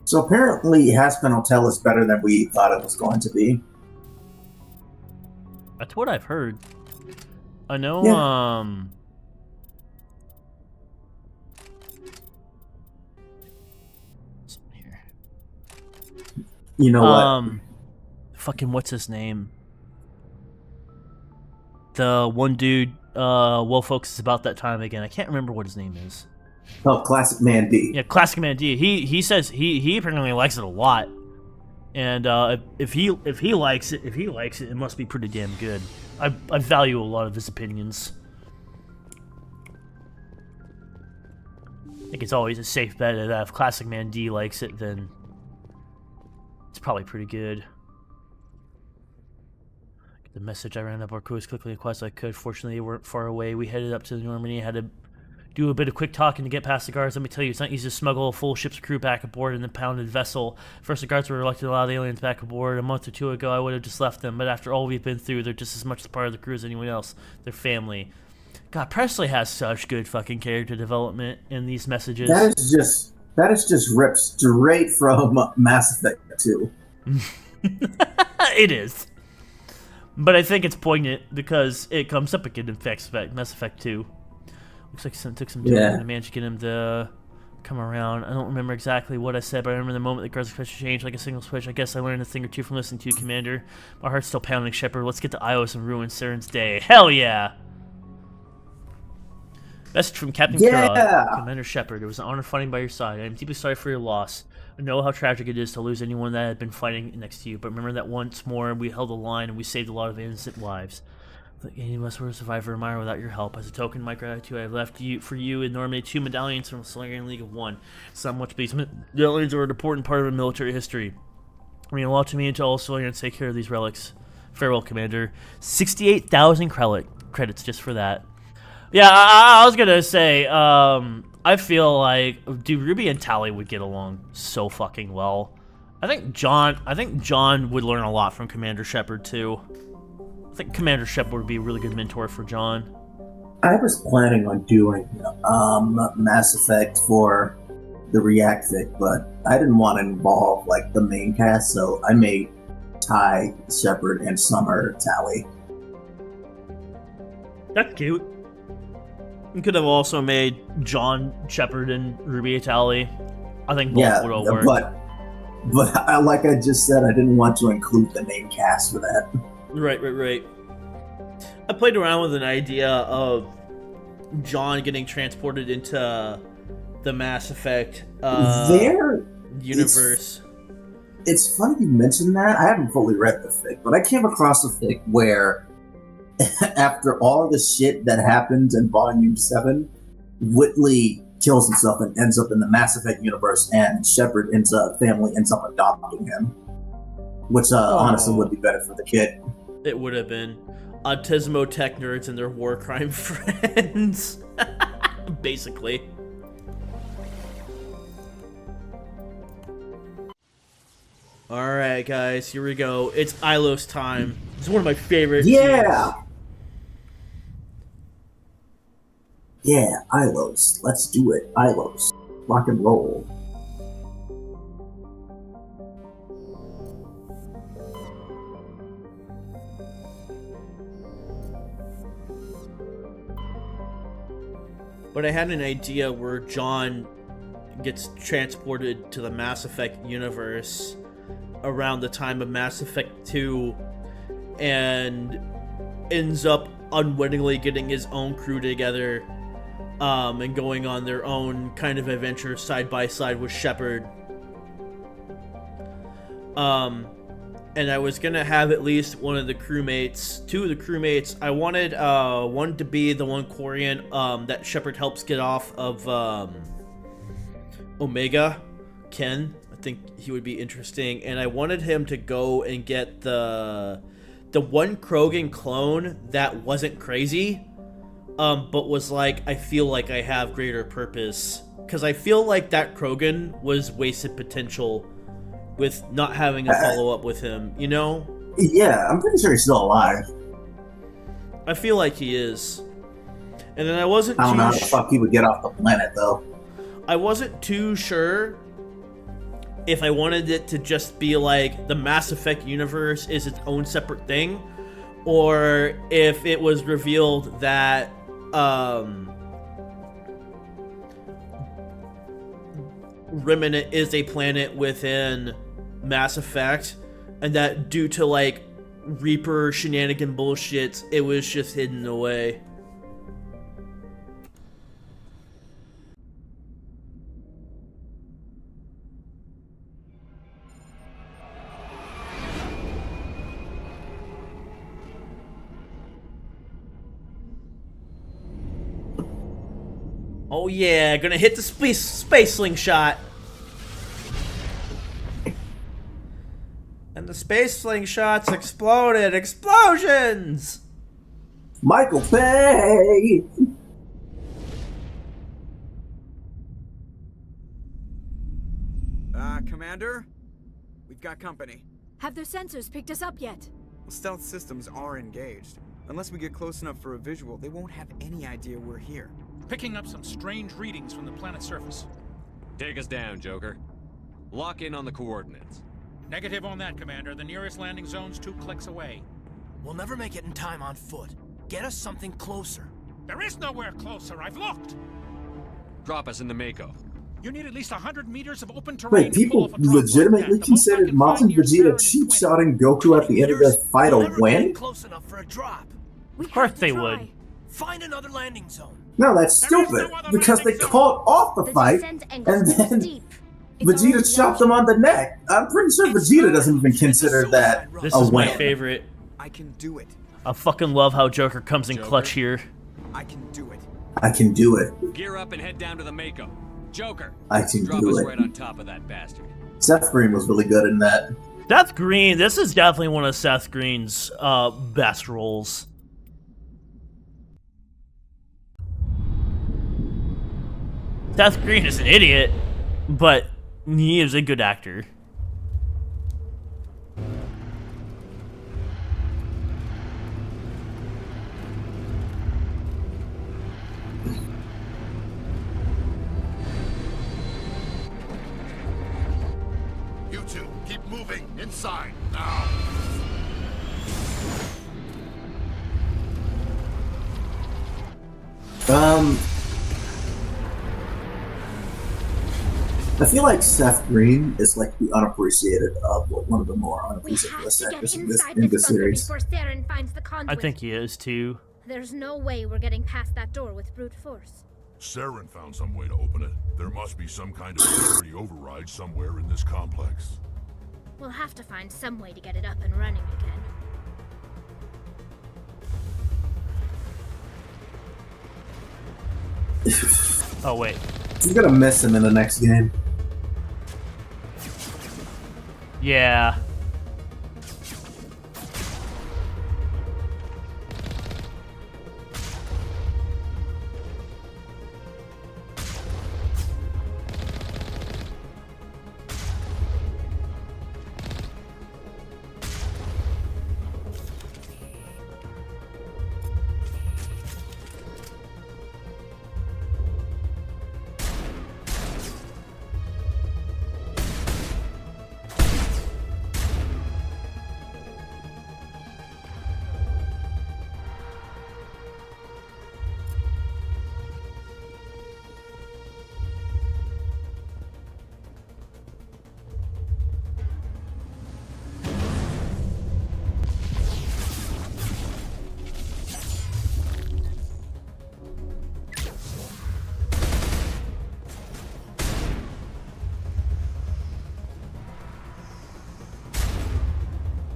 So apparently Haspin Hotel is better than we thought it was going to be. That's what I've heard. I know, something here. You know what? Fucking what's his name? The one dude, Will Focus about that time again. I can't remember what his name is. Oh, Classic Man D. Yeah, Classic Man D. He says he apparently likes it a lot, and if he likes it, it must be pretty damn good. I value a lot of his opinions. I think it's always a safe bet that if Classic Man D likes it, then it's probably pretty good. Get the message. I ran up our crew as quickly and quick as I could. Fortunately, they weren't far away. We headed up to the Normandy. Had to Do a bit of quick talking to get past the guards. Let me tell you, it's not easy to smuggle a full ship's crew back aboard in the pounded vessel. First, the guards were reluctant to allow the aliens back aboard. A month or two ago, I would have just left them. But after all we've been through, they're just as much a part of the crew as anyone else. They're family. God, Presley has such good fucking character development in these messages. That is just ripped straight from Mass Effect 2. It is. But I think it's poignant because it comes up again in Mass Effect 2. Looks like it took some time to manage to get him to come around. I don't remember exactly what I said, but I remember the moment the guard's switch changed like a single switch. I guess I learned a thing or two from listening to you, Commander. My heart's still pounding, Shepard. Let's get to Ios and ruin Sarens' day. Hell yeah! Message from Captain Kira. Commander Shepard, it was an honor fighting by your side. I am deeply sorry for your loss. I know how tragic it is to lose anyone that had been fighting next to you, but remember that once more we held the line and we saved a lot of innocent lives. Like any of us would have survived Virmire without your help. As a token of my gratitude, I have left for you and Normandy 2 medallions from the Solarian League of One. It's not much, but these medallions are an important part of our military history. I mean a lot to me and to all Solarians. Take care of these relics. Farewell, Commander. 68,000 credits just for that. Yeah, I was gonna say, I feel like Ruby and Tali would get along so fucking well. I think John would learn a lot from Commander Shepard too. I think Commander Shepard would be a really good mentor for John. I was planning on doing Mass Effect for the React fic, but I didn't want to involve like the main cast, so I made Ty, Shepard, and Summer Tali. That's cute. You could have also made John, Shepard, and Ruby Tali. I think both would all work. But like I just said, I didn't want to include the main cast for that. Right. I played around with an idea of John getting transported into the Mass Effect universe. It's funny you mentioned that. I haven't fully read the fic, but I came across a fic where after all the shit that happens in Volume 7, Whitley kills himself and ends up in the Mass Effect universe, and Shepard family ends up adopting him. Which honestly would be better for the kid. It would have been. Autismo tech nerds and their war crime friends. Basically. Alright, guys, here we go. It's Ilos time. It's one of my favorite scenes. Yeah, Ilos. Let's do it. Ilos. Rock and roll. But I had an idea where John gets transported to the Mass Effect universe around the time of Mass Effect 2 and ends up unwittingly getting his own crew together and going on their own kind of adventure side by side with Shepard. And I was gonna have at least two of the crewmates. I wanted one to be the one Quarian that Shepard helps get off of Omega, Ken. I think he would be interesting, and I wanted him to go and get the one Krogan clone that wasn't crazy, but was like, I feel like I have greater purpose, because I feel like that Krogan was wasted potential with not having a follow-up with him, you know? Yeah, I'm pretty sure he's still alive. I feel like he is. And then I wasn't I don't know how the fuck he would get off the planet, though. I wasn't too sure if I wanted it to just be like the Mass Effect universe is its own separate thing, or if it was revealed that Remnant is a planet within Mass Effect, and that due to like Reaper shenanigan bullshit, it was just hidden away. Oh yeah, gonna hit the space slingshot. And the space slingshots exploded. Explosions! Michael Bay! Commander, we've got company. Have their sensors picked us up yet? Well, stealth systems are engaged. Unless we get close enough for a visual, they won't have any idea we're here. Picking up some strange readings from the planet's surface. Take us down, Joker. Lock in on the coordinates. Negative on that, Commander. The nearest landing zone's 2 clicks away. We'll never make it in time on foot. Get us something closer. There is nowhere closer. I've looked. Drop us in the Mako. You need at least 100 meters of open terrain. Wait, people legitimately considered Majin Vegeta cheap-shotting Goku at the end of their fight a win? Close enough for a drop. Of course they would. Find another landing zone. No, that's stupid, because they called off the fight, and then Vegeta chopped them on the neck. I'm pretty sure Vegeta doesn't even consider that This a is win. my favorite. I can do it. I fucking love how Joker comes in clutch here. I can do it. I can do it. Gear up and head down to the Mako. Joker, I can drop do us it. right on top of that bastard. Seth Green was really good in that. Seth Green, this is definitely one of Seth Green's best roles. Seth Green is an idiot, but he is a good actor. You two, keep moving inside now. I feel like Seth Green is like the unappreciated one of the more unappreciated actors in this series. Before Saren finds the I conduit. think he is too. There's no way we're getting past that door with brute force. Saren found some way to open it. There must be some kind of security override somewhere in this complex. We'll have to find some way to get it up and running again. Oh wait. You're gonna miss him in the next game. Yeah.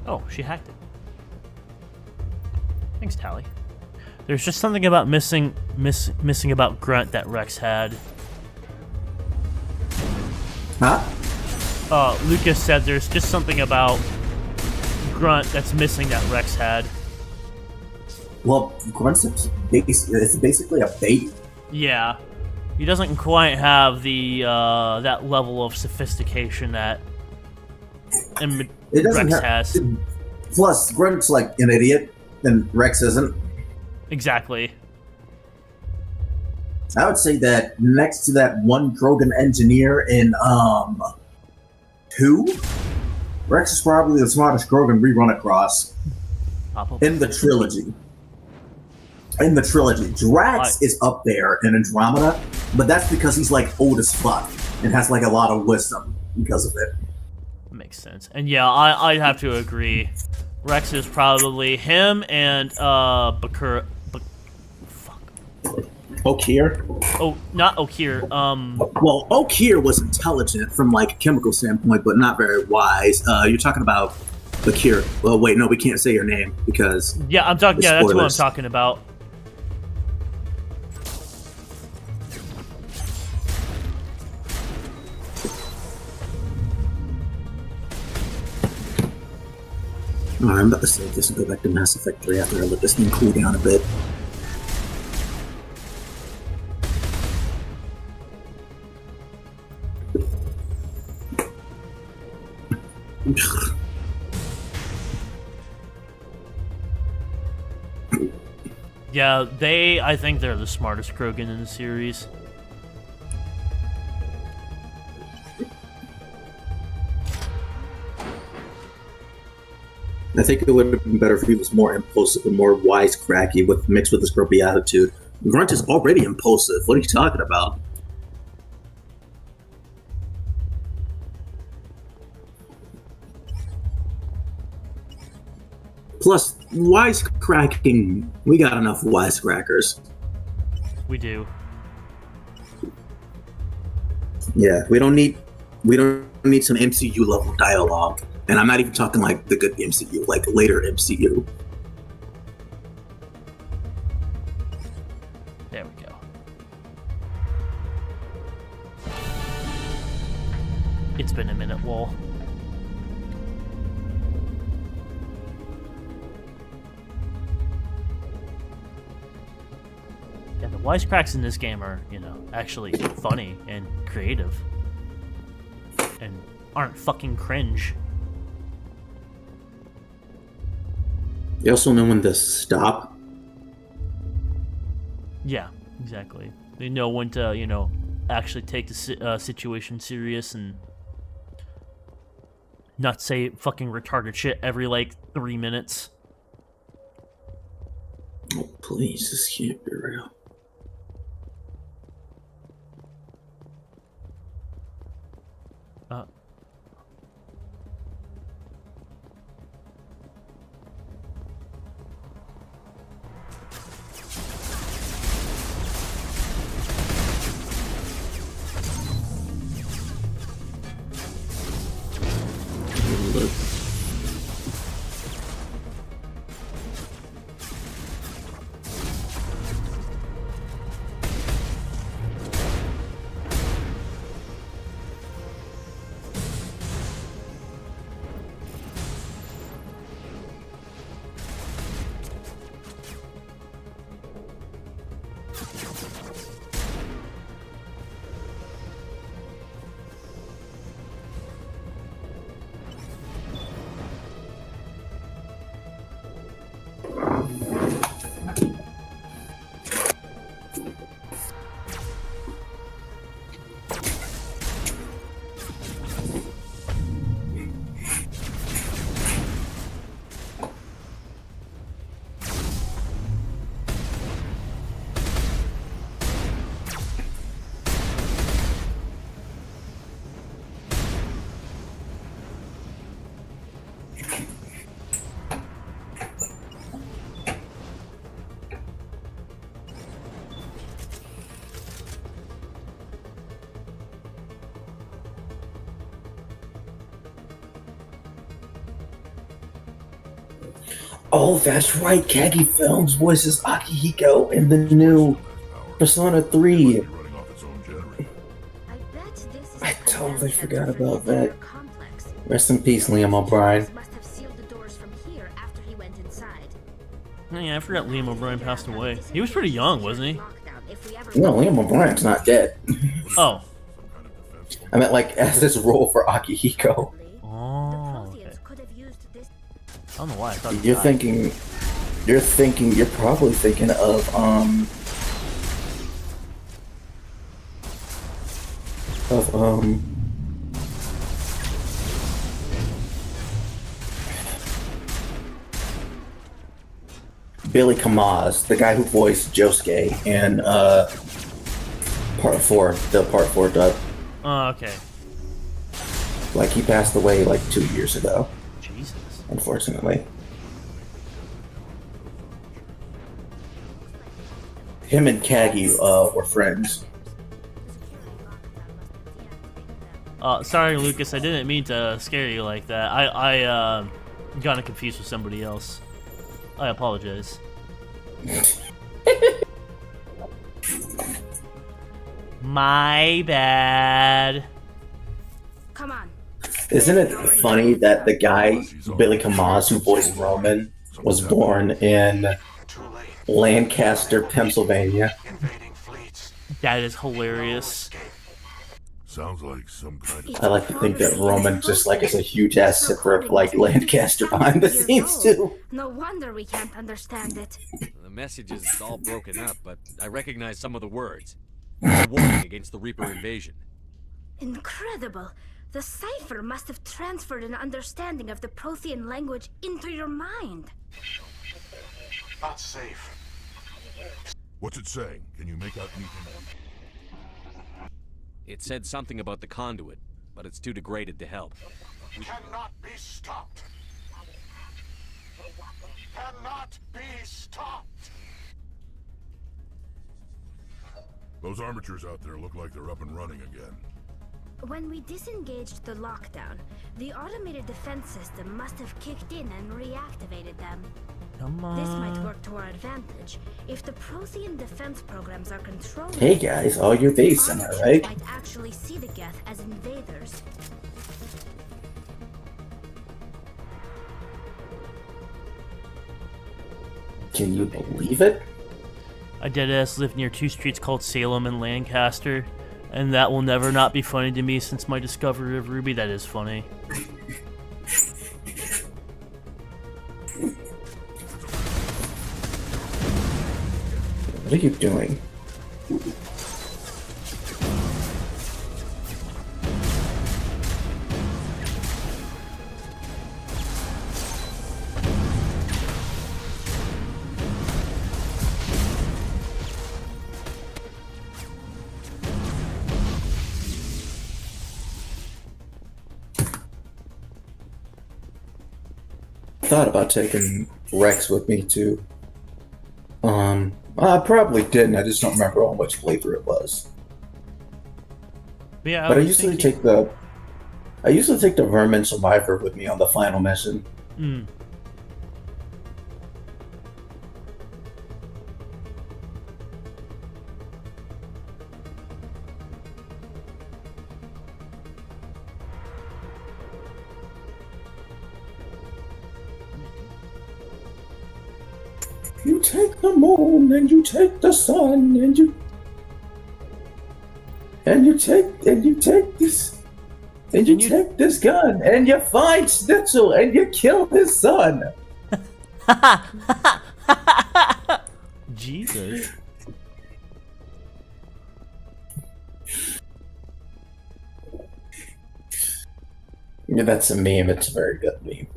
Oh, she hacked it. Thanks, Tally. There's just something about missing about Grunt that Rex had. Huh? Lucas said there's just something about Grunt that's missing that Rex had. Well, Grunt's it's basically a baby. Yeah. He doesn't quite have the that level of sophistication that Rex has. Plus, Grunt's like an idiot, and Rex isn't. Exactly. I would say that next to that one Krogan engineer in 2, Rex is probably the smartest Krogan we run across in the trilogy. Drax is up there in Andromeda, but that's because he's like old as fuck and has like a lot of wisdom because of it. Makes sense. And yeah, I'd have to agree. Rex is probably him and Bakura. Okir? Oh, not Okir. Well, Okir was intelligent from like a chemical standpoint, but not very wise. You're talking about Bakir. Well, wait, no, we can't say your name because yeah, I'm talking. Yeah, that's what I'm talking about. Alright, I'm about to save this and go back to Mass Effect 3 after I let this thing cool down a bit. Yeah, I think they're the smartest Krogan in the series. I think it would have been better if he was more impulsive and more wisecracky mixed with his grumpy attitude. Grunt is already impulsive. What are you talking about? Plus, wisecracking, we got enough wisecrackers. We do. Yeah, we don't need some MCU level dialogue. And I'm not even talking like the good MCU, like later MCU. There we go. It's been a minute, lol. Yeah, the wisecracks in this game are, actually funny and creative. And aren't fucking cringe. They also know when to stop. Yeah, exactly. They know when to, actually take the situation serious and not say fucking retarded shit every, 3 minutes. Oh, please, this can't be real. Oh, that's right. Kagi Films voices Akihiko in the new Persona 3. I totally forgot about that. Rest in peace, Liam O'Brien. Oh, yeah, I forgot Liam O'Brien passed away. He was pretty young, wasn't he? No, Liam O'Brien's not dead. Oh. I meant as this role for Akihiko. Oh, okay. I don't know why I thought you're probably thinking of Billy Kamaz, the guy who voiced Josuke in Part 4, the Part 4 dub. Oh, okay. He passed away 2 years ago. Jesus. Unfortunately. Him and Kagi were friends. Sorry, Lucas, I didn't mean to scare you like that. I got confused with somebody else. I apologize. My bad. Come on. Isn't it funny that the guy, Billy Kamaz, who voiced Roman, was born in Lancaster, Pennsylvania? That is hilarious. Sounds like some kind of... I like to think that Roman just like is a huge ass sipper of like Lancaster behind the scenes too. No wonder we can't understand it. The message is all broken up, but I recognize some of the words. It's a warning against the Reaper invasion. Incredible. The cipher must have transferred an understanding of the Prothean language into your mind. Not safe. What's it saying? Can you make out anything? It said something about the conduit, but it's too degraded to help. Cannot be stopped. Cannot be stopped. Those armatures out there look like they're up and running again. When we disengaged the lockdown, the automated defense system must have kicked in and reactivated them. Come on. This might work to our advantage. If the Prothean defense programs are controlled... Hey guys, all your base, am I right? ...might actually see the Geth as invaders. Can you believe it? I deadass live near two streets called Salem and Lancaster, and that will never not be funny to me since my discovery of Ruby. That is funny. What are you doing? I thought about taking Rex with me too. I probably didn't. I just don't remember how much flavor it was. Yeah, but I usually take the Vermin Survivor with me on the final mission. Mm. You take the moon and you take the sun and you take this and you take this gun and you find Schnitzel and you kill his son. Jesus. Yeah, that's a meme. It's a very good meme.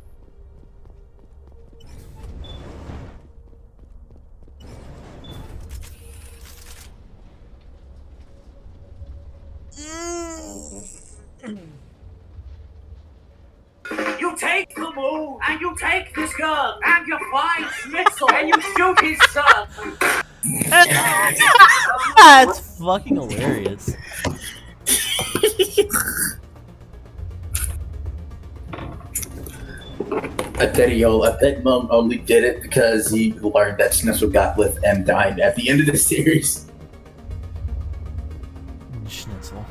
You take the moon, and you take this gun, and you find Schnitzel, and you shoot his son. That's fucking hilarious. I bet Mom only did it because he learned that Schnitzel got with M9 at the end of the series. Schnitzel.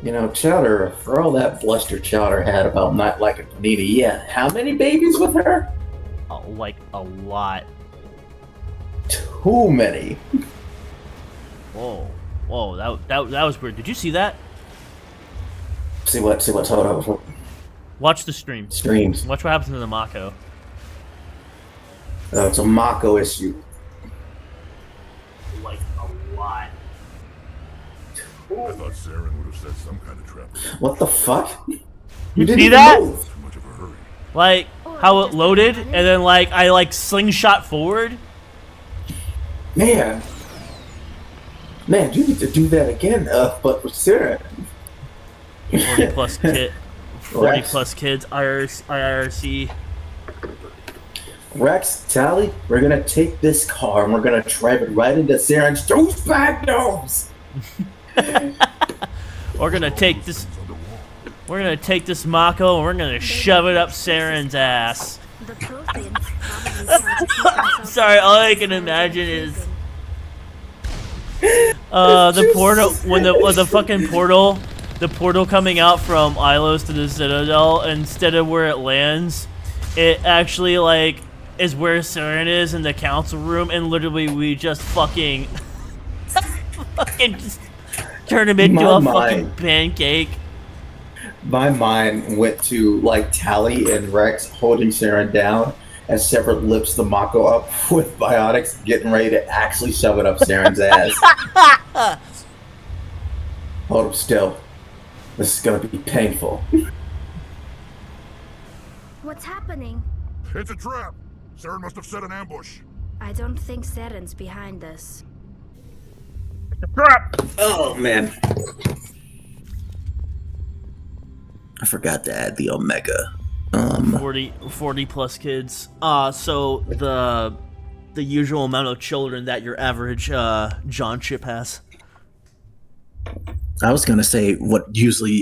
You know, Chowder, for all that bluster Chowder had about not liking Panini, yeah, how many babies with her? Like, a lot. Too many. Whoa. Whoa, that was weird. Did you see that? See what, hold on. Watch the stream. Streams. Watch what happens to the Mako. Oh, it's a Mako issue. Like, a lot. I thought Saren would have set some kind of trap. What the fuck? You see that? Like, how it loaded, and then, like, I, slingshot forward? Man, you need to do that again, but with Saren. 40 plus kit. 40 plus kids, IRC. Rex, Tally, we're gonna take this car and we're gonna drive it right into Saren's douchebag nose! We're gonna take this Mako and we're gonna shove it up Saren's ass. Sorry, all I can imagine is the portal when the fucking portal. The portal coming out from Ilos to the Citadel, instead of where it lands, it actually, is where Saren is in the council room, and literally we just fucking just turn him into a fucking pancake. My mind went to like Tally and Rex holding Saren down as Separate lifts the Mako up with biotics, getting ready to actually shove it up Saren's ass. Hold him still. This is gonna be painful. What's happening? It's a trap. Saren must have set an ambush. I don't think Sarens behind this. Trap! Oh man. I forgot to add the Omega. 40 plus kids. So the usual amount of children that your average John ship has. I was gonna say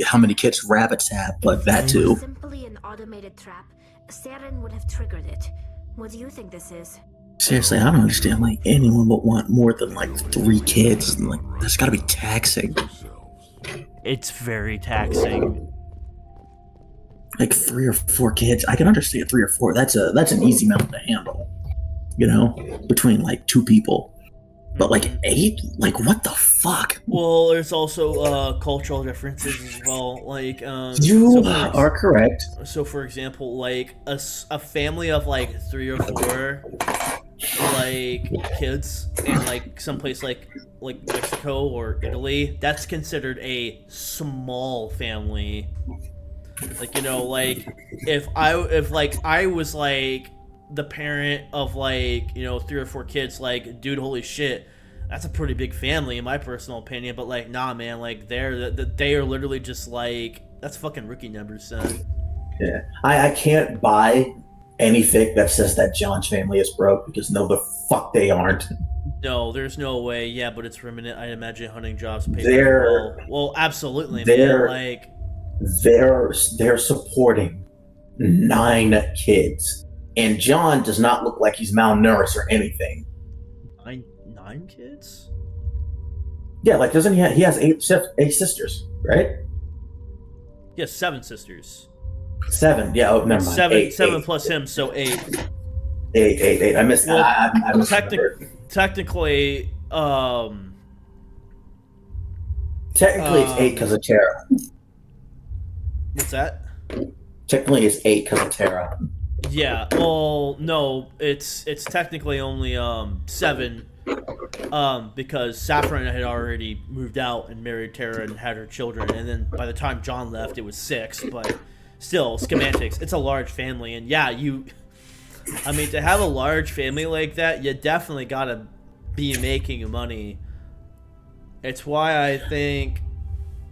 how many kids rabbits have, but that too. Simply an automated trap. Saren would have triggered it. What do you think this is? Seriously, I don't understand. Like, anyone would want more than like 3 kids. And, like, that's gotta be taxing. It's very taxing. Like 3 or 4 kids, I can understand 3 or 4. That's an easy amount to handle. You know, between like 2 people. But like 8, like what the fuck? Well, there's also cultural differences as well. Like you are correct. So, for example, like a family of like 3 or 4 like kids in like someplace like Mexico or Italy, that's considered a small family. Like, you know, like if I was like the parent of like, you know, 3 or 4 kids, like, dude, holy shit, that's a pretty big family in my personal opinion. But like, nah, man, like they are literally just like, that's fucking rookie numbers, son. Yeah, I can't buy any fic that says that John's family is broke, because no, the fuck they aren't. No, there's no way. Yeah, but it's remnant. I imagine hunting jobs pay well, absolutely, man. Like they're supporting 9 kids. And John does not look like he's malnourished or anything. 9 kids? Yeah, like doesn't he has 8 sisters, right? He has 7 sisters. 7, yeah. Oh, never mind. 7 plus him, so 8. 8. I missed. Well, I missed technically, it's 8 because of Terra. What's that? Technically, it's 8 because of Terra. Yeah, well, no, it's technically only 7, because Saffron had already moved out and married Tara and had her children, and then by the time John left, it was 6. But still, semantics. It's a large family, and yeah, to have a large family like that, you definitely gotta be making money. It's why I think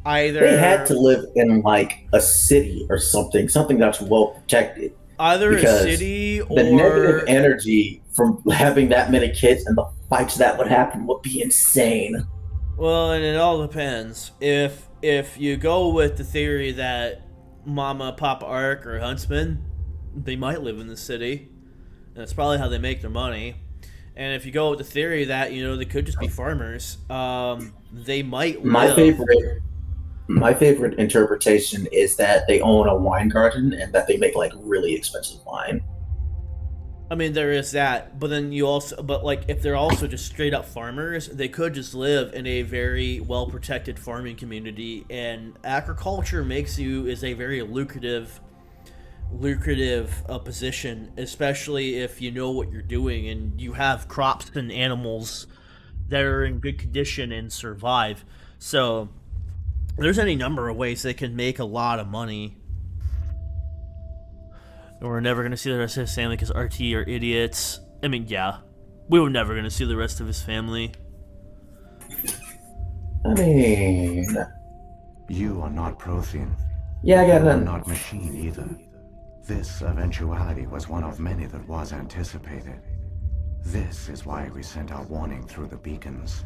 they had to live in like a city or something that's well protected. Either a city or... the negative energy from having that many kids and the fights that would happen would be insane. Well, and it all depends. If you go with the theory that Mama, Papa Ark are huntsmen, they might live in the city. And that's probably how they make their money. And if you go with the theory that, you know, they could just be farmers, they might live... My favorite interpretation is that they own a wine garden and that they make like really expensive wine. I mean, there is that, but then like if they're also just straight up farmers, they could just live in a very well protected farming community, and agriculture is a very lucrative position, especially if you know what you're doing and you have crops and animals that are in good condition and survive. So there's any number of ways they can make a lot of money. And we're never going to see the rest of his family because RT are idiots. I mean, yeah. We were never going to see the rest of his family. I mean... You are not Prothean. Yeah, I got that. You are not machine either. This eventuality was one of many that was anticipated. This is why we sent our warning through the beacons.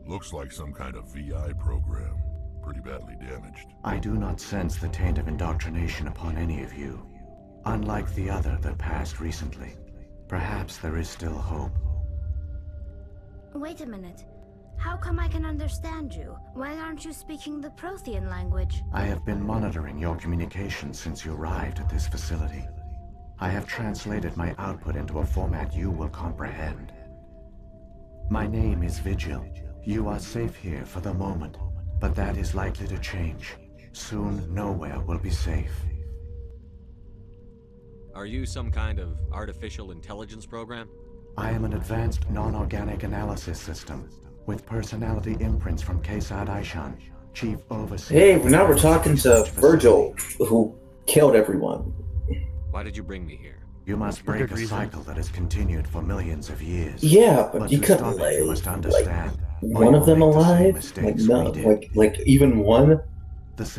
Looks like some kind of VI program. Pretty badly damaged. I do not sense the taint of indoctrination upon any of you. Unlike the other that passed recently. Perhaps there is still hope. Wait a minute. How come I can understand you? Why aren't you speaking the Prothean language? I have been monitoring your communications since you arrived at this facility. I have translated my output into a format you will comprehend. My name is Vigil, You are safe here for the moment, but that is likely to change. Soon, nowhere will be safe. Are you some kind of artificial intelligence program? I am an advanced non-organic analysis system, with personality imprints from Kesad Aishan, Chief Overseer. Hey, now we're talking to Virgil, who killed everyone. Why did you bring me here? You must break a cycle that has continued for millions of years. Yeah, but you to couldn't stop it, you must understand. one of them alive? Like, no, like even one?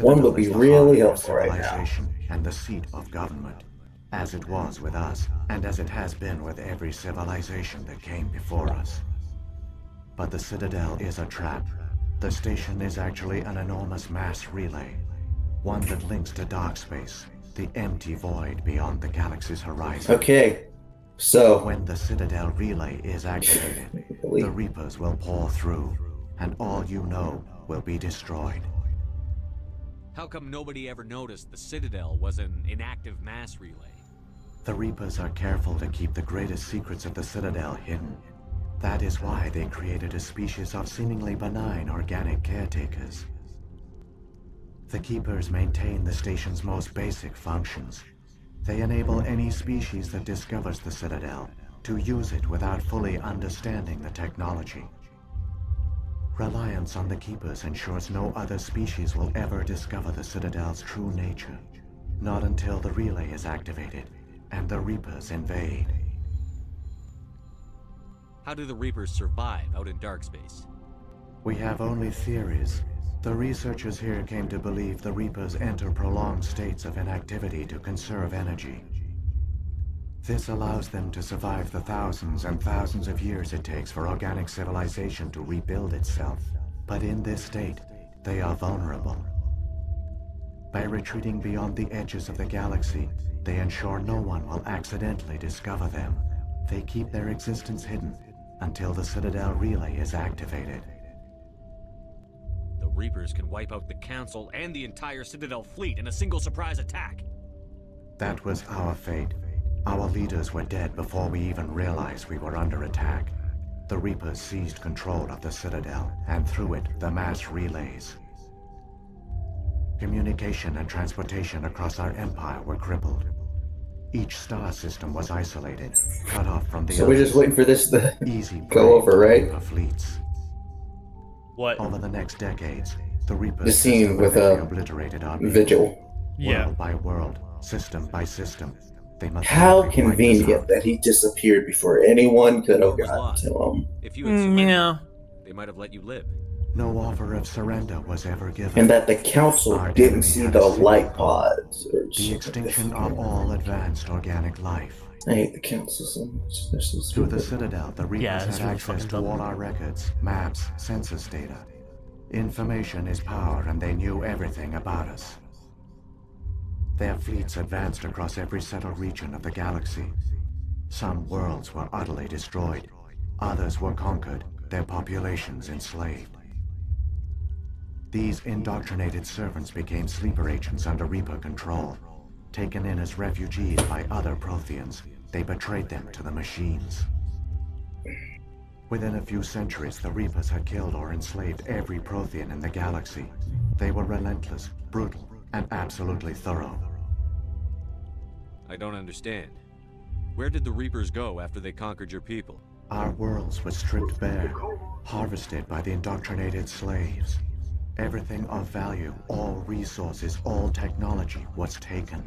One would be really helpful right now. And the seat of government, as it was with us, and as it has been with every civilization that came before us. But the Citadel is a trap. The station is actually an enormous mass relay, one that links to dark space, the empty void beyond the galaxy's horizon. Okay, so when the Citadel relay is activated, the Reapers will pour through, and all you know will be destroyed. How come nobody ever noticed the Citadel was an inactive mass relay? The Reapers are careful to keep the greatest secrets of the Citadel hidden. That is why they created a species of seemingly benign organic caretakers. The Keepers maintain the station's most basic functions. They enable any species that discovers the Citadel to use it without fully understanding the technology. Reliance on the Keepers ensures no other species will ever discover the Citadel's true nature. Not until the relay is activated and the Reapers invade. How do the Reapers survive out in dark space? We have only theories. The researchers here came to believe the Reapers enter prolonged states of inactivity to conserve energy. This allows them to survive the thousands and thousands of years it takes for organic civilization to rebuild itself. But in this state, they are vulnerable. By retreating beyond the edges of the galaxy, they ensure no one will accidentally discover them. They keep their existence hidden until the Citadel relay is activated. The Reapers can wipe out the Council and the entire Citadel fleet in a single surprise attack. That was our fate. Our leaders were dead before we even realized we were under attack. The Reapers seized control of the Citadel, and through it, the mass relays. Communication and transportation across our empire were crippled. Each star system was isolated, cut off from the So we're just waiting for this to go over, right? Fleets. What? Over the next decades, the Reapers The scene with obliterated our Vigil. World by world, system by system. They must How convenient that he disappeared before anyone could have gotten to him. If you had surrendered, yeah. they might have let you live. No offer of surrender was ever given. And that the Council didn't see the light pods. Or the extinction of all advanced organic life. I hate the Council so much. They're so Through the stupid. Citadel, the Reapers had access to all our records, maps, census data. Information is power, and they knew everything about us. Their fleets advanced across every settled region of the galaxy. Some worlds were utterly destroyed. Others were conquered, their populations enslaved. These indoctrinated servants became sleeper agents under Reaper control. Taken in as refugees by other Protheans, they betrayed them to the machines. Within a few centuries, the Reapers had killed or enslaved every Prothean in the galaxy. They were relentless, brutal, and absolutely thorough. I don't understand. Where did the Reapers go after they conquered your people? Our worlds were stripped bare, harvested by the indoctrinated slaves. Everything of value, all resources, all technology was taken.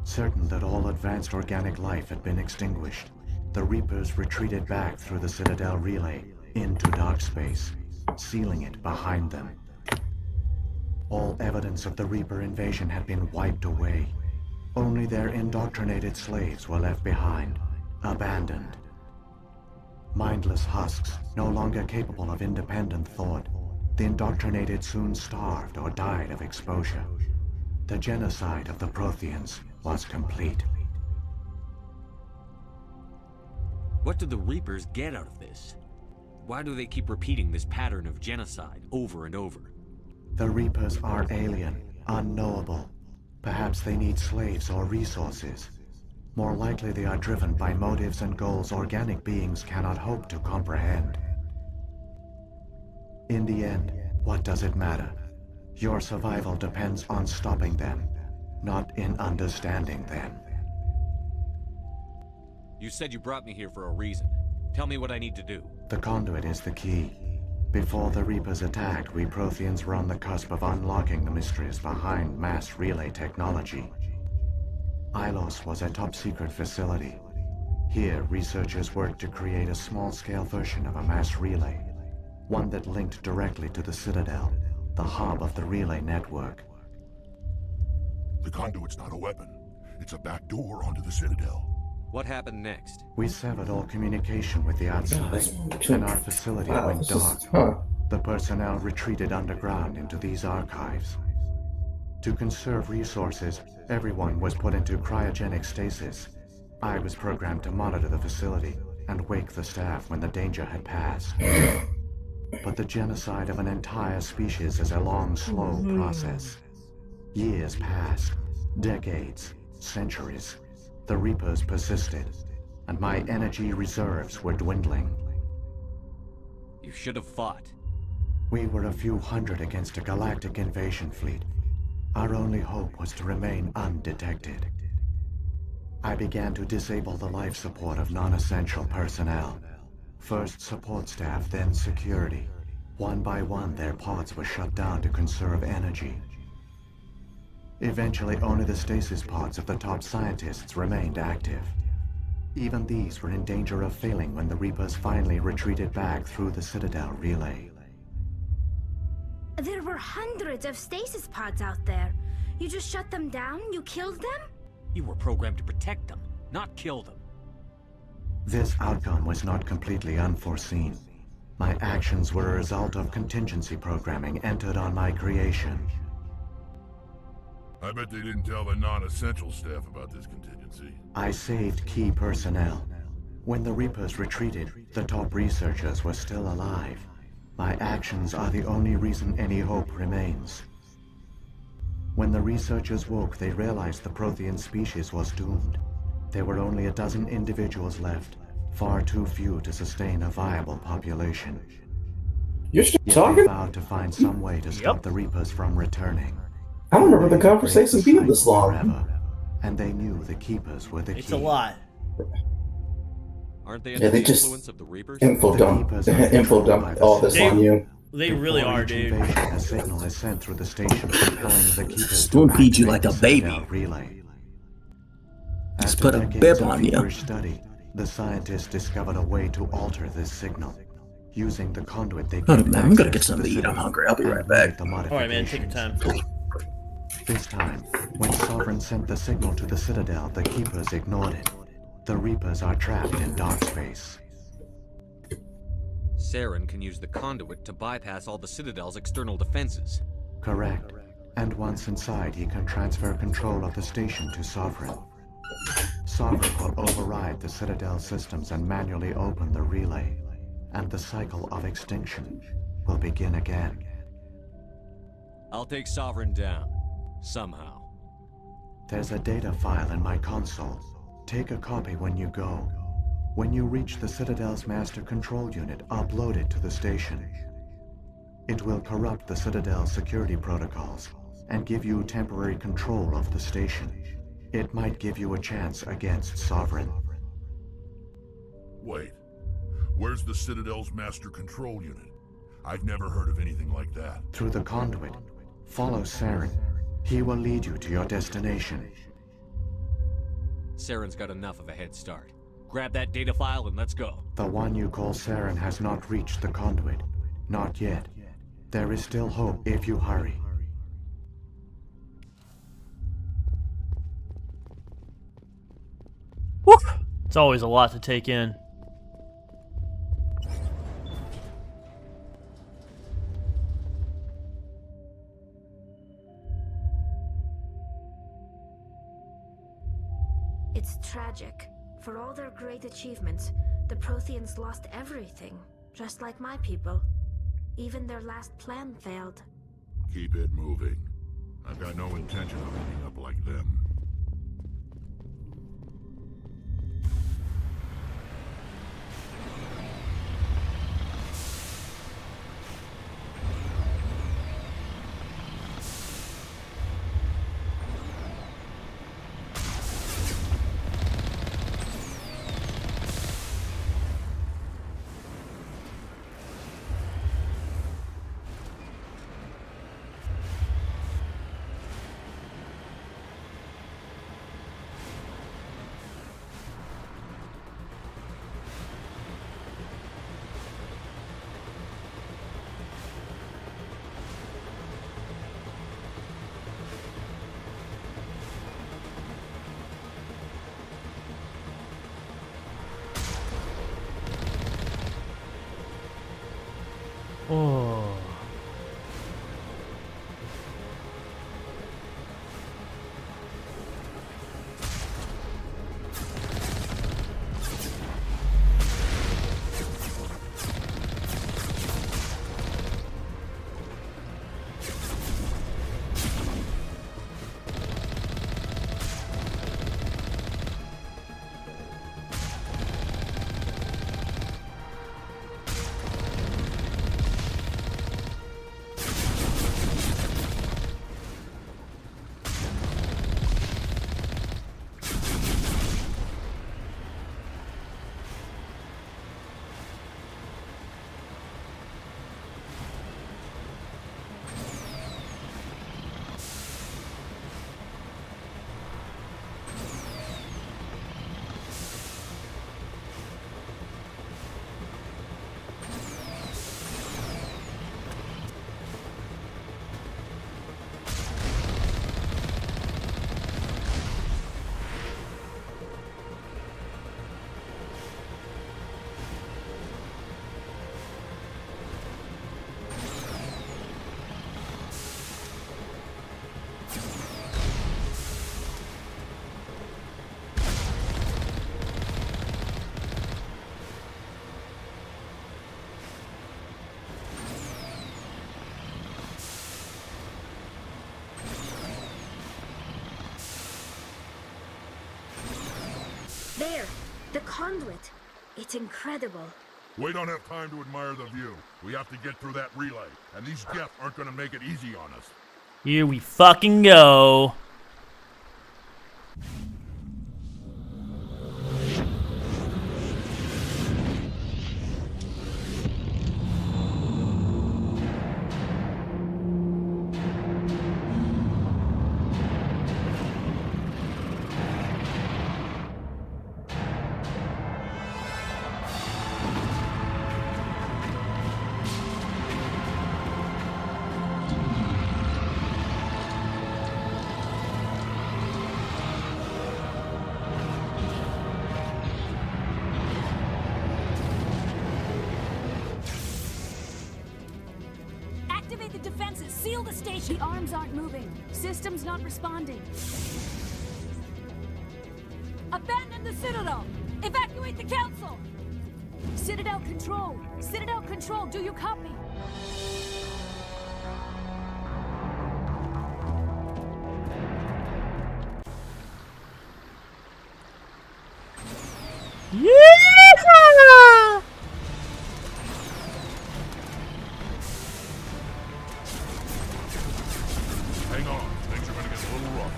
Certain that all advanced organic life had been extinguished, the Reapers retreated back through the Citadel relay into dark space, sealing it behind them. All evidence of the Reaper invasion had been wiped away. Only their indoctrinated slaves were left behind, abandoned. Mindless husks, no longer capable of independent thought, the indoctrinated soon starved or died of exposure. The genocide of the Protheans was complete. What do the Reapers get out of this? Why do they keep repeating this pattern of genocide over and over? The Reapers are alien, unknowable. Perhaps they need slaves or resources. More likely they are driven by motives and goals organic beings cannot hope to comprehend. In the end, what does it matter? Your survival depends on stopping them, not in understanding them. You said you brought me here for a reason. Tell me what I need to do. The conduit is the key. Before the Reapers attacked, we Protheans were on the cusp of unlocking the mysteries behind mass relay technology. Ilos was a top-secret facility. Here, researchers worked to create a small-scale version of a mass relay, one that linked directly to the Citadel, the hub of the relay network. The conduit's not a weapon. It's a back door onto the Citadel. What happened next? We severed all communication with the outside, and our facility went dark. The personnel retreated underground into these archives. To conserve resources, everyone was put into cryogenic stasis. I was programmed to monitor the facility and wake the staff when the danger had passed. But the genocide of an entire species is a long, slow process. Years passed, decades, centuries. The Reapers persisted, and my energy reserves were dwindling. You should have fought. We were a few hundred against a galactic invasion fleet. Our only hope was to remain undetected. I began to disable the life support of non-essential personnel. First support staff, then security. One by one, their pods were shut down to conserve energy. Eventually, only the stasis pods of the top scientists remained active. Even these were in danger of failing when the Reapers finally retreated back through the Citadel relay. There were hundreds of stasis pods out there. You just shut them down? You killed them? You were programmed to protect them, not kill them. This outcome was not completely unforeseen. My actions were a result of contingency programming entered on my creation. I bet they didn't tell the non-essential staff about this contingency. I saved key personnel. When the Reapers retreated, the top researchers were still alive. My actions are the only reason any hope remains. When the researchers woke, they realized the Prothean species was doomed. There were only a dozen individuals left, far too few to sustain a viable population. You're still Yet talking? they vowed to find some way to stop the Reapers from returning. I don't remember the conversation being this long. Forever, and they knew the Keepers were the key. It's a lot. Aren't they Yeah, under they the just influence of the Reapers? info dump all this on you. They really are, dude. A signal is sent through the station compelling the Keepers Spoon to feed you activate like a the baby. Citadel relay. Just After put a decades bib of on you. feverish study, the scientists discovered a way to alter this signal. Using the conduit they Hold gained on, man. I'm gonna access get something to eat. the I'm city hungry. I'll be and right back. made the Alright, man, take your time. This time, when Sovereign sent the signal to the Citadel, the Keepers ignored it. The Reapers are trapped in dark space. Saren can use the conduit to bypass all the Citadel's external defenses. Correct. And once inside, he can transfer control of the station to Sovereign. Sovereign will override the Citadel systems and manually open the relay. And the cycle of extinction will begin again. I'll take Sovereign down. Somehow. There's a data file in my console. Take a copy when you go. When you reach the Citadel's master control unit, upload it to the station. It will corrupt the Citadel's security protocols and give you temporary control of the station. It might give you a chance against Sovereign. Wait. Where's the Citadel's master control unit? I've never heard of anything like that. Through the conduit. Follow Saren. He will lead you to your destination. Saren's got enough of a head start. Grab that data file and let's go. The one you call Saren has not reached the conduit. Not yet. There is still hope if you hurry. Whew. It's always a lot to take in. It's tragic. For all their great achievements, the Protheans lost everything, just like my people. Even their last plan failed. Keep it moving. I've got no intention of ending up like them. Oh. There! The conduit! It's incredible. We don't have time to admire the view. We have to get through that relay, and these Geth aren't gonna make it easy on us. Here we fucking go. Activate the defenses! Seal the station! The arms aren't moving. System's not responding. Abandon the Citadel! Evacuate the Council! Citadel Control! Citadel Control, do you copy? Yeah! Hang on, things are gonna get a little rough.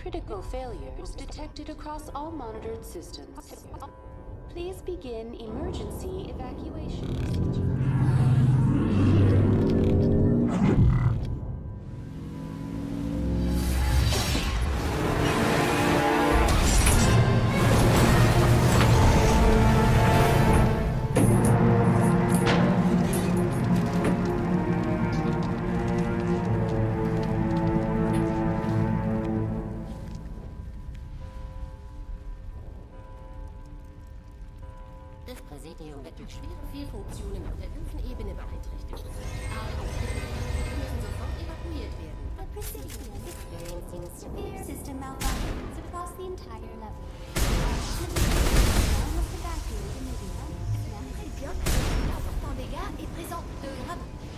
Critical failures detected across all monitored systems. Please begin emergency evacuation. Das Präsidium wird durch schwere Fehlfunktionen auf der 5. Ebene beeinträchtigt. Alle müssen sofort evakuiert werden. The Presidium is experiencing severe system malfunctions across the entire level. Now must evacuate immediately.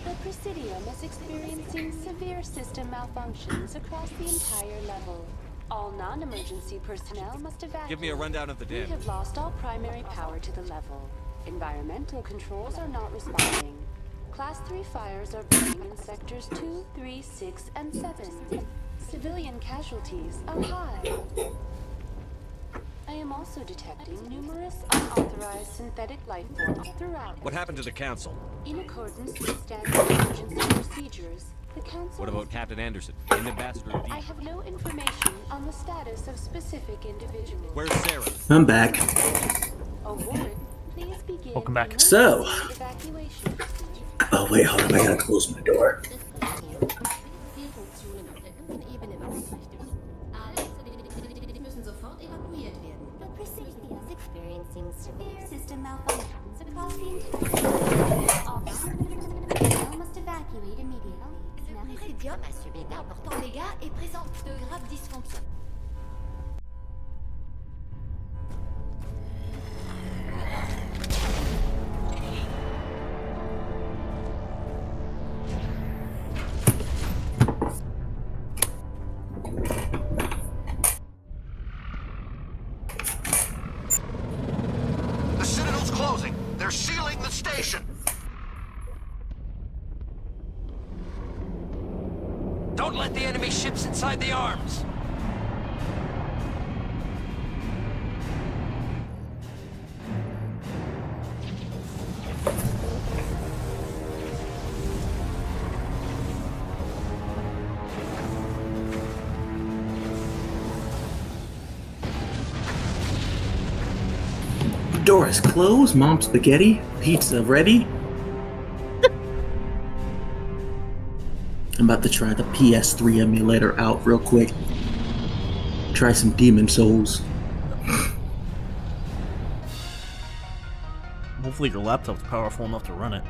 The Presidium is experiencing severe system malfunctions across the entire level. All non-emergency personnel must evacuate. Give me a rundown of the We damage. have lost all primary power to the level. Environmental controls are not responding. Class 3 fires are burning in sectors 2, 3, 6, and 7. Civilian casualties are high. I am also detecting numerous unauthorized synthetic life forms throughout. What happened to the council? In accordance with standard emergency procedures, the council... What about Captain Anderson and Ambassador D? I have no information on the status of specific individuals. Where's Sarah? I'm back. A Warwick Welcome back. So. Oh wait, hold on. I gotta close my door. Experiencing severe system malfunctions across the entire. On must evacuate immediately. Le résidium a subi d'importants dégâts et présente de graves dysfonctions. The Citadel's closing. They're sealing the station. Don't let the enemy ships inside the arms. Door is closed. Mom spaghetti. Pizza ready. I'm about to try the PS3 emulator out real quick. Try some Demon Souls. Hopefully your laptop's powerful enough to run it.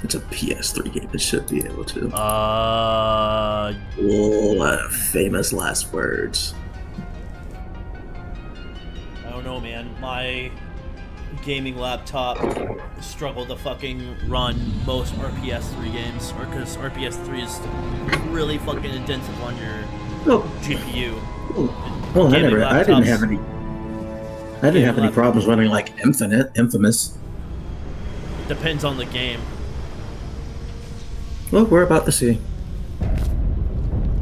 It's a PS3 game. It should be able to. Famous last words. I don't know, man. My gaming laptop struggled to fucking run most RPS3 games, or because RPS3 is really fucking intensive on your GPU. Well, I didn't have any problems running like Infamous. Depends on the game. Well, we're about to see.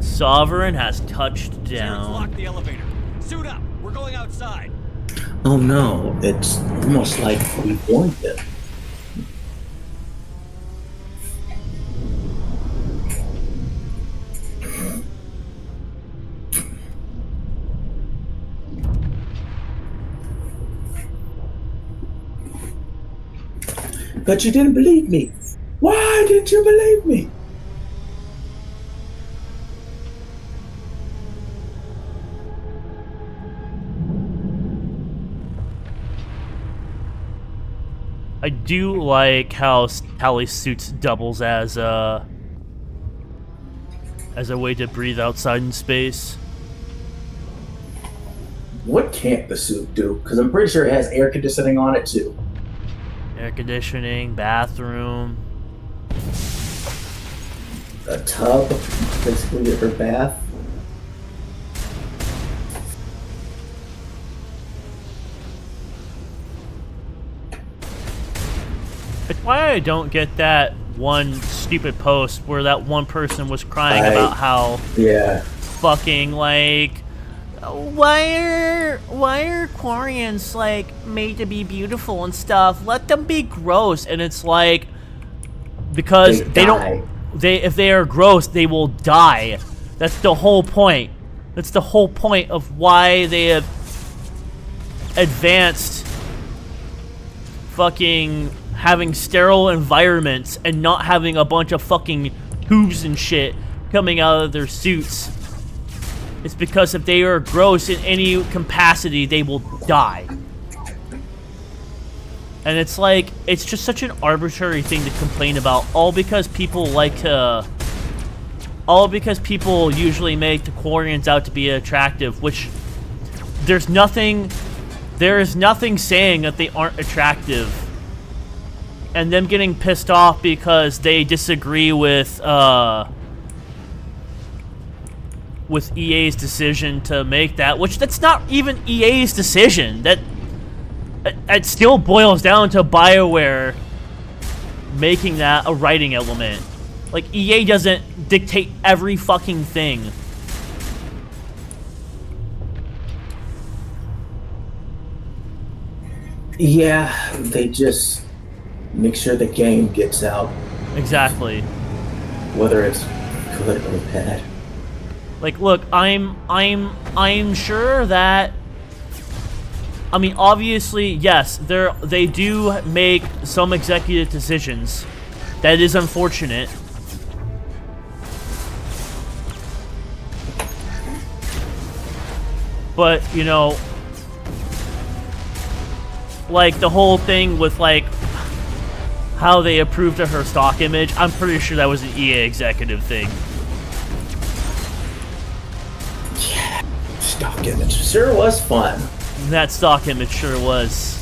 Sovereign has touched Sarens, down. lock the elevator. Suit up. We're going outside. Oh no, it's almost like we warned them. But you didn't believe me. Why didn't you believe me? I do like how Tally suits doubles as a way to breathe outside in space. What can't the suit do? Because I'm pretty sure it has air conditioning on it too. Air conditioning, bathroom. A tub, basically her bath. It's why I don't get that one stupid post where that one person was crying about how fucking like why are Quarians like made to be beautiful and stuff? Let them be gross. And it's like because if they are gross, they will die. That's the whole point. That's the whole point of why they have advanced fucking having sterile environments and not having a bunch of fucking tubes and shit coming out of their suits. It's because if they are gross in any capacity, they will die. And it's like, it's just such an arbitrary thing to complain about, all because people usually make the Quarians out to be attractive, which there is nothing saying that they aren't attractive. And them getting pissed off because they disagree with EA's decision to make that, which that's not even EA's decision. That it still boils down to BioWare making that a writing element. Like, EA doesn't dictate every fucking thing. Yeah, they just make sure the game gets out. Exactly. Whether it's good or bad. Like, look, I'm sure that I mean, obviously, yes, they do make some executive decisions. That is unfortunate. But, you know, like, the whole thing with, like, how they approved of her stock image, I'm pretty sure that was an EA executive thing. Yeah, stock image sure was fun. That stock image sure was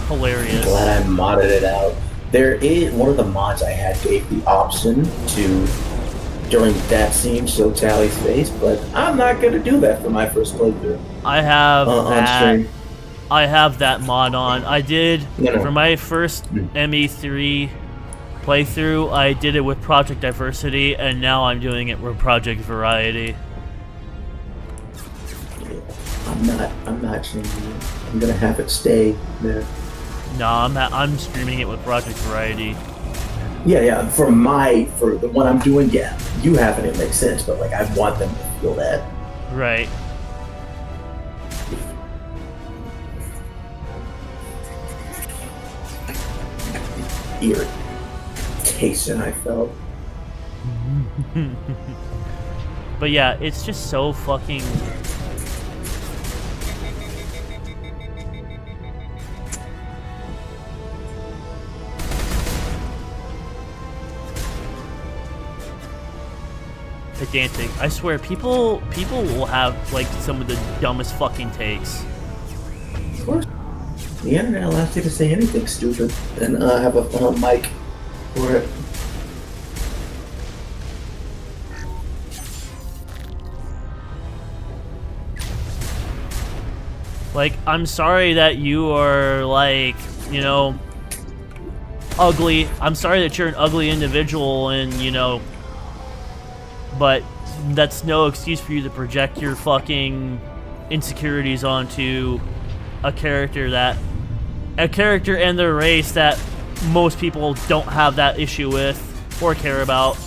hilarious. I'm glad I modded it out. There is one of the mods I had gave the option to, during that scene, show Tally's face, but I'm not gonna do that for my first playthrough. I have that. I have that mod on. I did for my first ME3 playthrough. I did it with Project Diversity, and now I'm doing it with Project Variety. I'm not changing it. I'm gonna have it stay there. No, I'm streaming it with Project Variety. Yeah. For the one I'm doing, yeah, you having it makes sense, but like I want them to feel that. Right. Irritation I felt. But yeah, it's just so fucking. Pedantic. I swear, people will have like some of the dumbest fucking takes. Of course, the internet allows you to say anything stupid and have a mic for it. Like, I'm sorry that you are like, you know, ugly. I'm sorry that you're an ugly individual, and you know. But that's no excuse for you to project your fucking insecurities onto a character and their race that most people don't have that issue with or care about.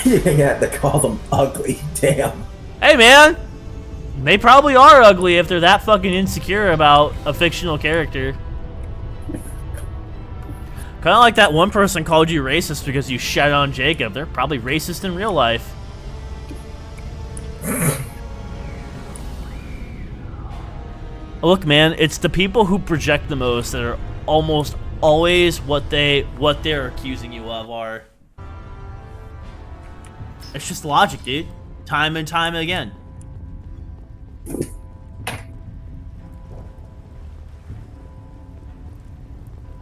You had to call them ugly, damn. Hey man, they probably are ugly if they're that fucking insecure about a fictional character. Kind of like that one person called you racist because you shat on Jacob. They're probably racist in real life. Look, man, it's the people who project the most that are almost always what they're accusing you of are. It's just logic, dude. Time and time again.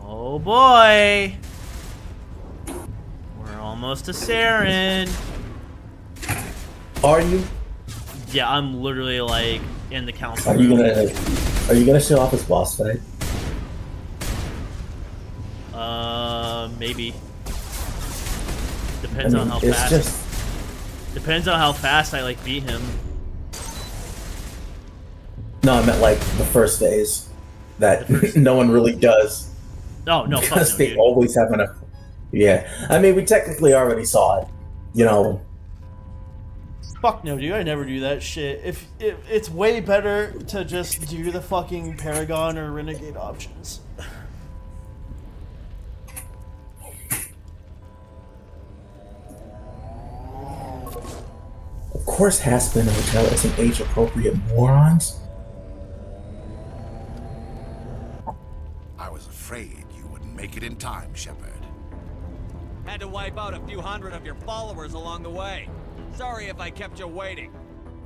Oh boy! We're almost to Saren. Are you? Yeah, I'm literally like in the council. Are you gonna show off his boss fight? Maybe. Depends on how fast. Depends on how fast I like beat him. No, I meant like the first phase that no one really does. Oh no, because fuck no, they dude. always have enough. Yeah, I mean, we technically already saw it, you know. Fuck no, dude. I never do that shit. If it's way better to just do the fucking Paragon or Renegade options. Of course, Haspin and Hotel isn't age-appropriate morons. I was afraid you wouldn't make it in time, Shepard. Had to wipe out a few hundred of your followers along the way. Sorry if I kept you waiting.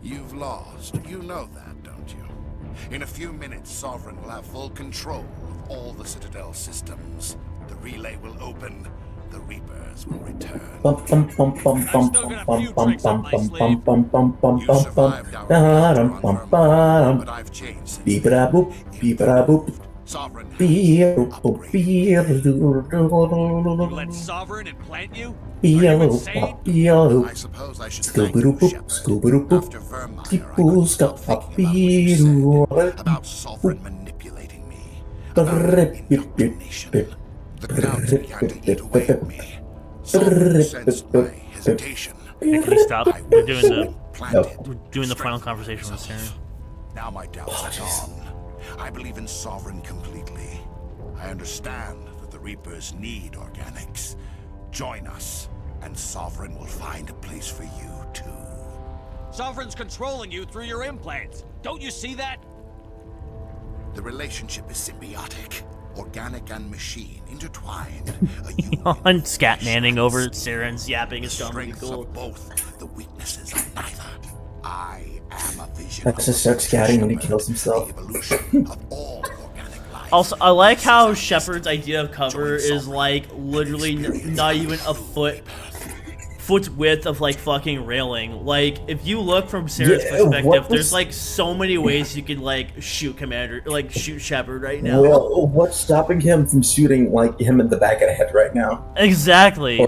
You've lost. You know that, don't you? In a few minutes, Sovereign will have full control of all the Citadel systems. The relay will open. The Reapers will return. You survived our encounter on Virmire, but I've changed since then. Sovereign You let Sovereign implant you? Are you insane? I suppose I should thank you, Shepard. After Virmire, I couldn't stop thinking about what you said about Sovereign manipulating me, about indoctrination. The clouds began to eat away at me. Sovereign sensed my hesitation. Hey, can you stop? We're doing planted the final conversation with Sarens. Now my doubts are gone. I believe in Sovereign completely. I understand that the Reapers need organics. Join us, and Sovereign will find a place for you, too. Sovereign's controlling you through your implants. Don't you see that? The relationship is symbiotic. Organic and machine intertwined. On Scatmanning over Sarens yapping is gonna cool. Both the weaknesses of neither. I am a vision. That's just starts scatting when he kills himself. Also, I like how Shepard's idea of cover is like literally not even a foot's width of like fucking railing. Like if you look from Sarah's perspective, there's like so many ways you can like shoot Commander, like shoot Shepard right now. Well, what's stopping him from shooting like him in the back of the head right now? Exactly.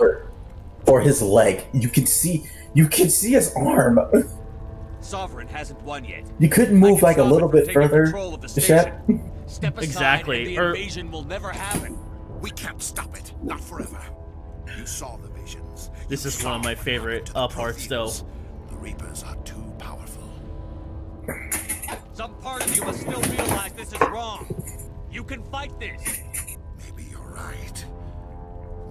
Or his leg. You can see his arm. Sovereign hasn't won yet. You couldn't move like a little bit further, Shep. Step aside exactly. And the invasion will never happen. We can't stop it. Not forever. You saw the visions. This is one of my favorite parts, though. The Reapers are too powerful. Some part of you must still realize this is wrong. You can fight this. Maybe you're right.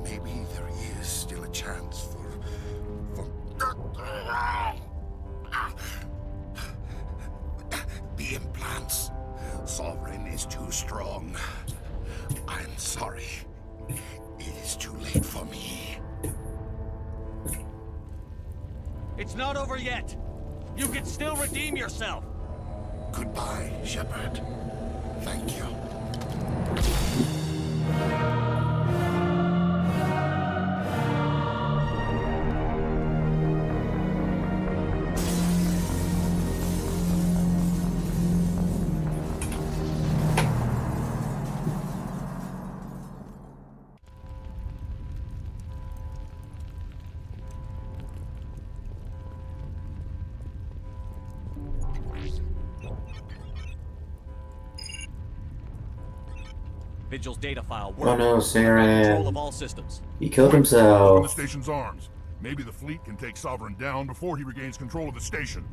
Maybe there is still a chance for the implants. Sovereign is too strong. I'm sorry. It is too late for me. It's not over yet. You can still redeem yourself. Goodbye, Shepard. Thank you. Vigil's data file. Oh no, Control of all Saren. systems. He killed Open himself. the station's arms. Maybe the fleet can take Sovereign down before he regains control of the station.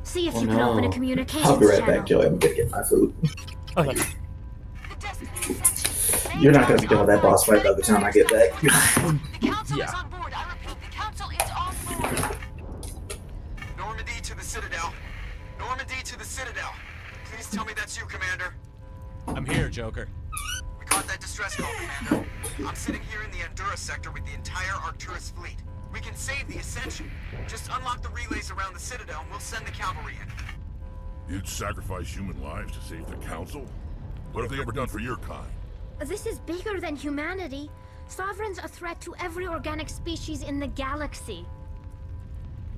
See if Oh you can open a no. communications I'll be right channel. back, Joey. I'm gonna get my food. Okay. You're not gonna be done with that boss fight by the time I get back. Yeah. Normandy to the Citadel. Normandy to the Citadel. Please tell me that's you, Commander. I'm here, Joker. We caught that distress call, Commander. I'm sitting here in the Endura sector with the entire Arcturus fleet. We can save the Ascension. Just unlock the relays around the Citadel and we'll send the cavalry in. You'd sacrifice human lives to save the Council? What have they ever done for your kind? This is bigger than humanity. Sovereign's a threat to every organic species in the galaxy.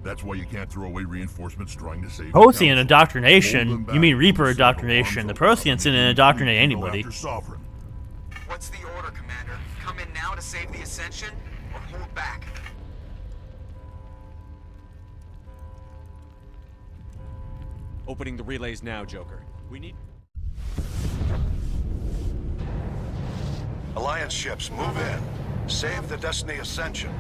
That's why you can't throw away reinforcements trying to save Prothean indoctrination? You mean Reaper indoctrination. The Protheans didn't indoctrinate anybody. Sovereign. What's the order, Commander? Come in now to save the Ascension, or hold back? Opening the relays now, Joker. We need... Alliance ships, move in. Save the Destiny Ascension.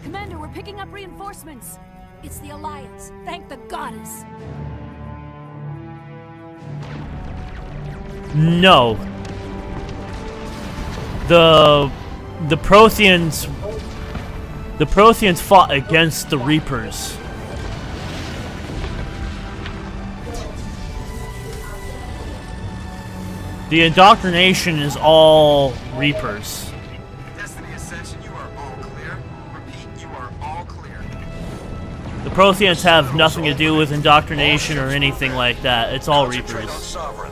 Commander, we're picking up reinforcements. It's the Alliance. Thank the goddess. No. The Protheans fought against the Reapers. The indoctrination is all Reapers. Destiny Ascension, you are all clear. Repeat, you are all clear. The Protheans have nothing to do with indoctrination or anything like that. It's all Concentrate Reapers. on Sovereign.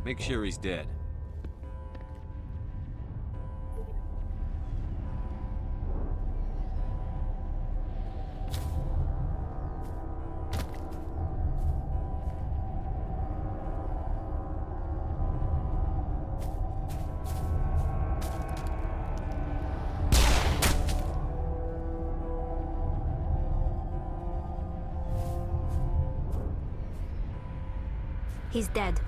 Make sure he's dead. He's dead.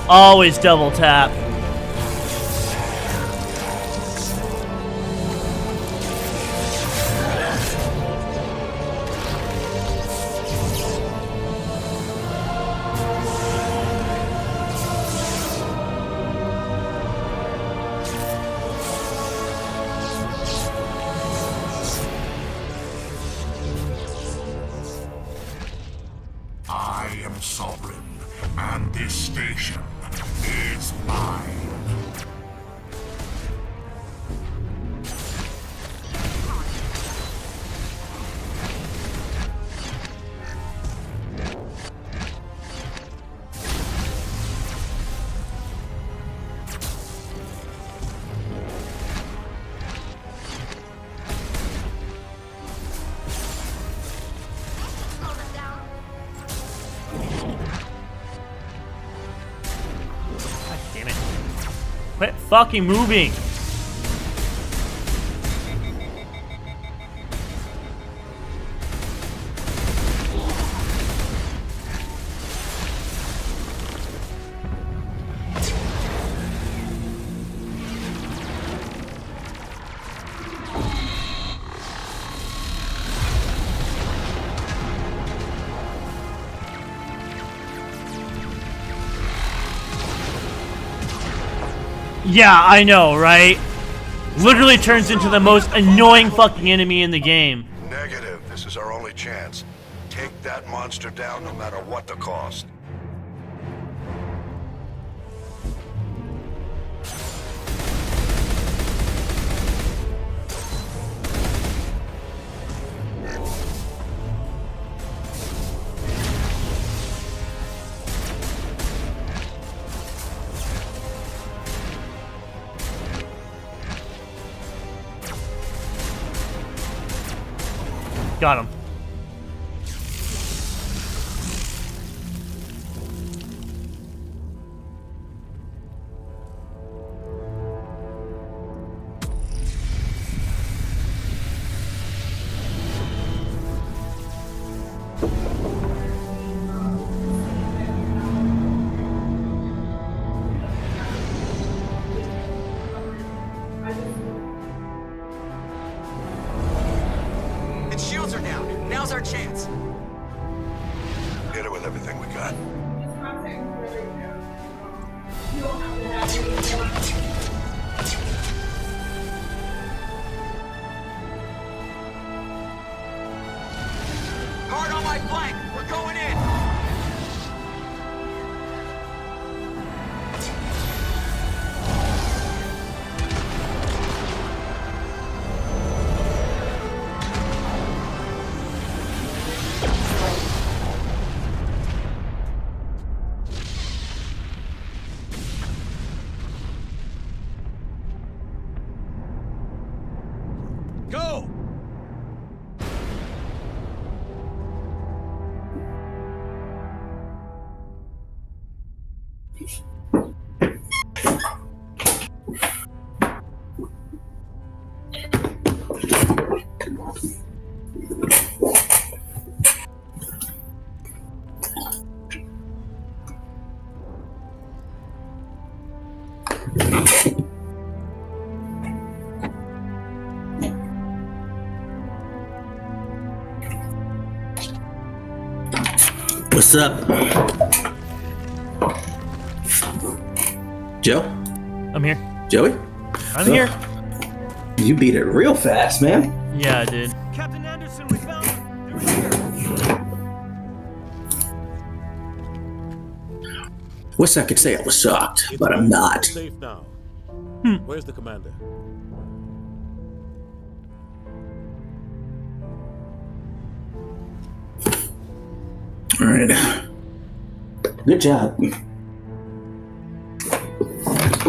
Always double tap. I am sovereign, and this station is mine. Damn it. Quit fucking moving. Yeah, I know, right? Literally turns into the most annoying fucking enemy in the game. Negative. This is our only chance. Take that monster down no matter what the cost. Got him. Its shields are down. Now's our chance. Hit it with everything we got. Hard on my flank. We're going in. Go! What's up? Joe? I'm here. Joey? I'm here. You beat it real fast, man. Yeah, I did. Captain Anderson, we found them. They're here. Wish I could say I was shocked, but I'm not. Safe now. Where's the commander? Alright. Good job.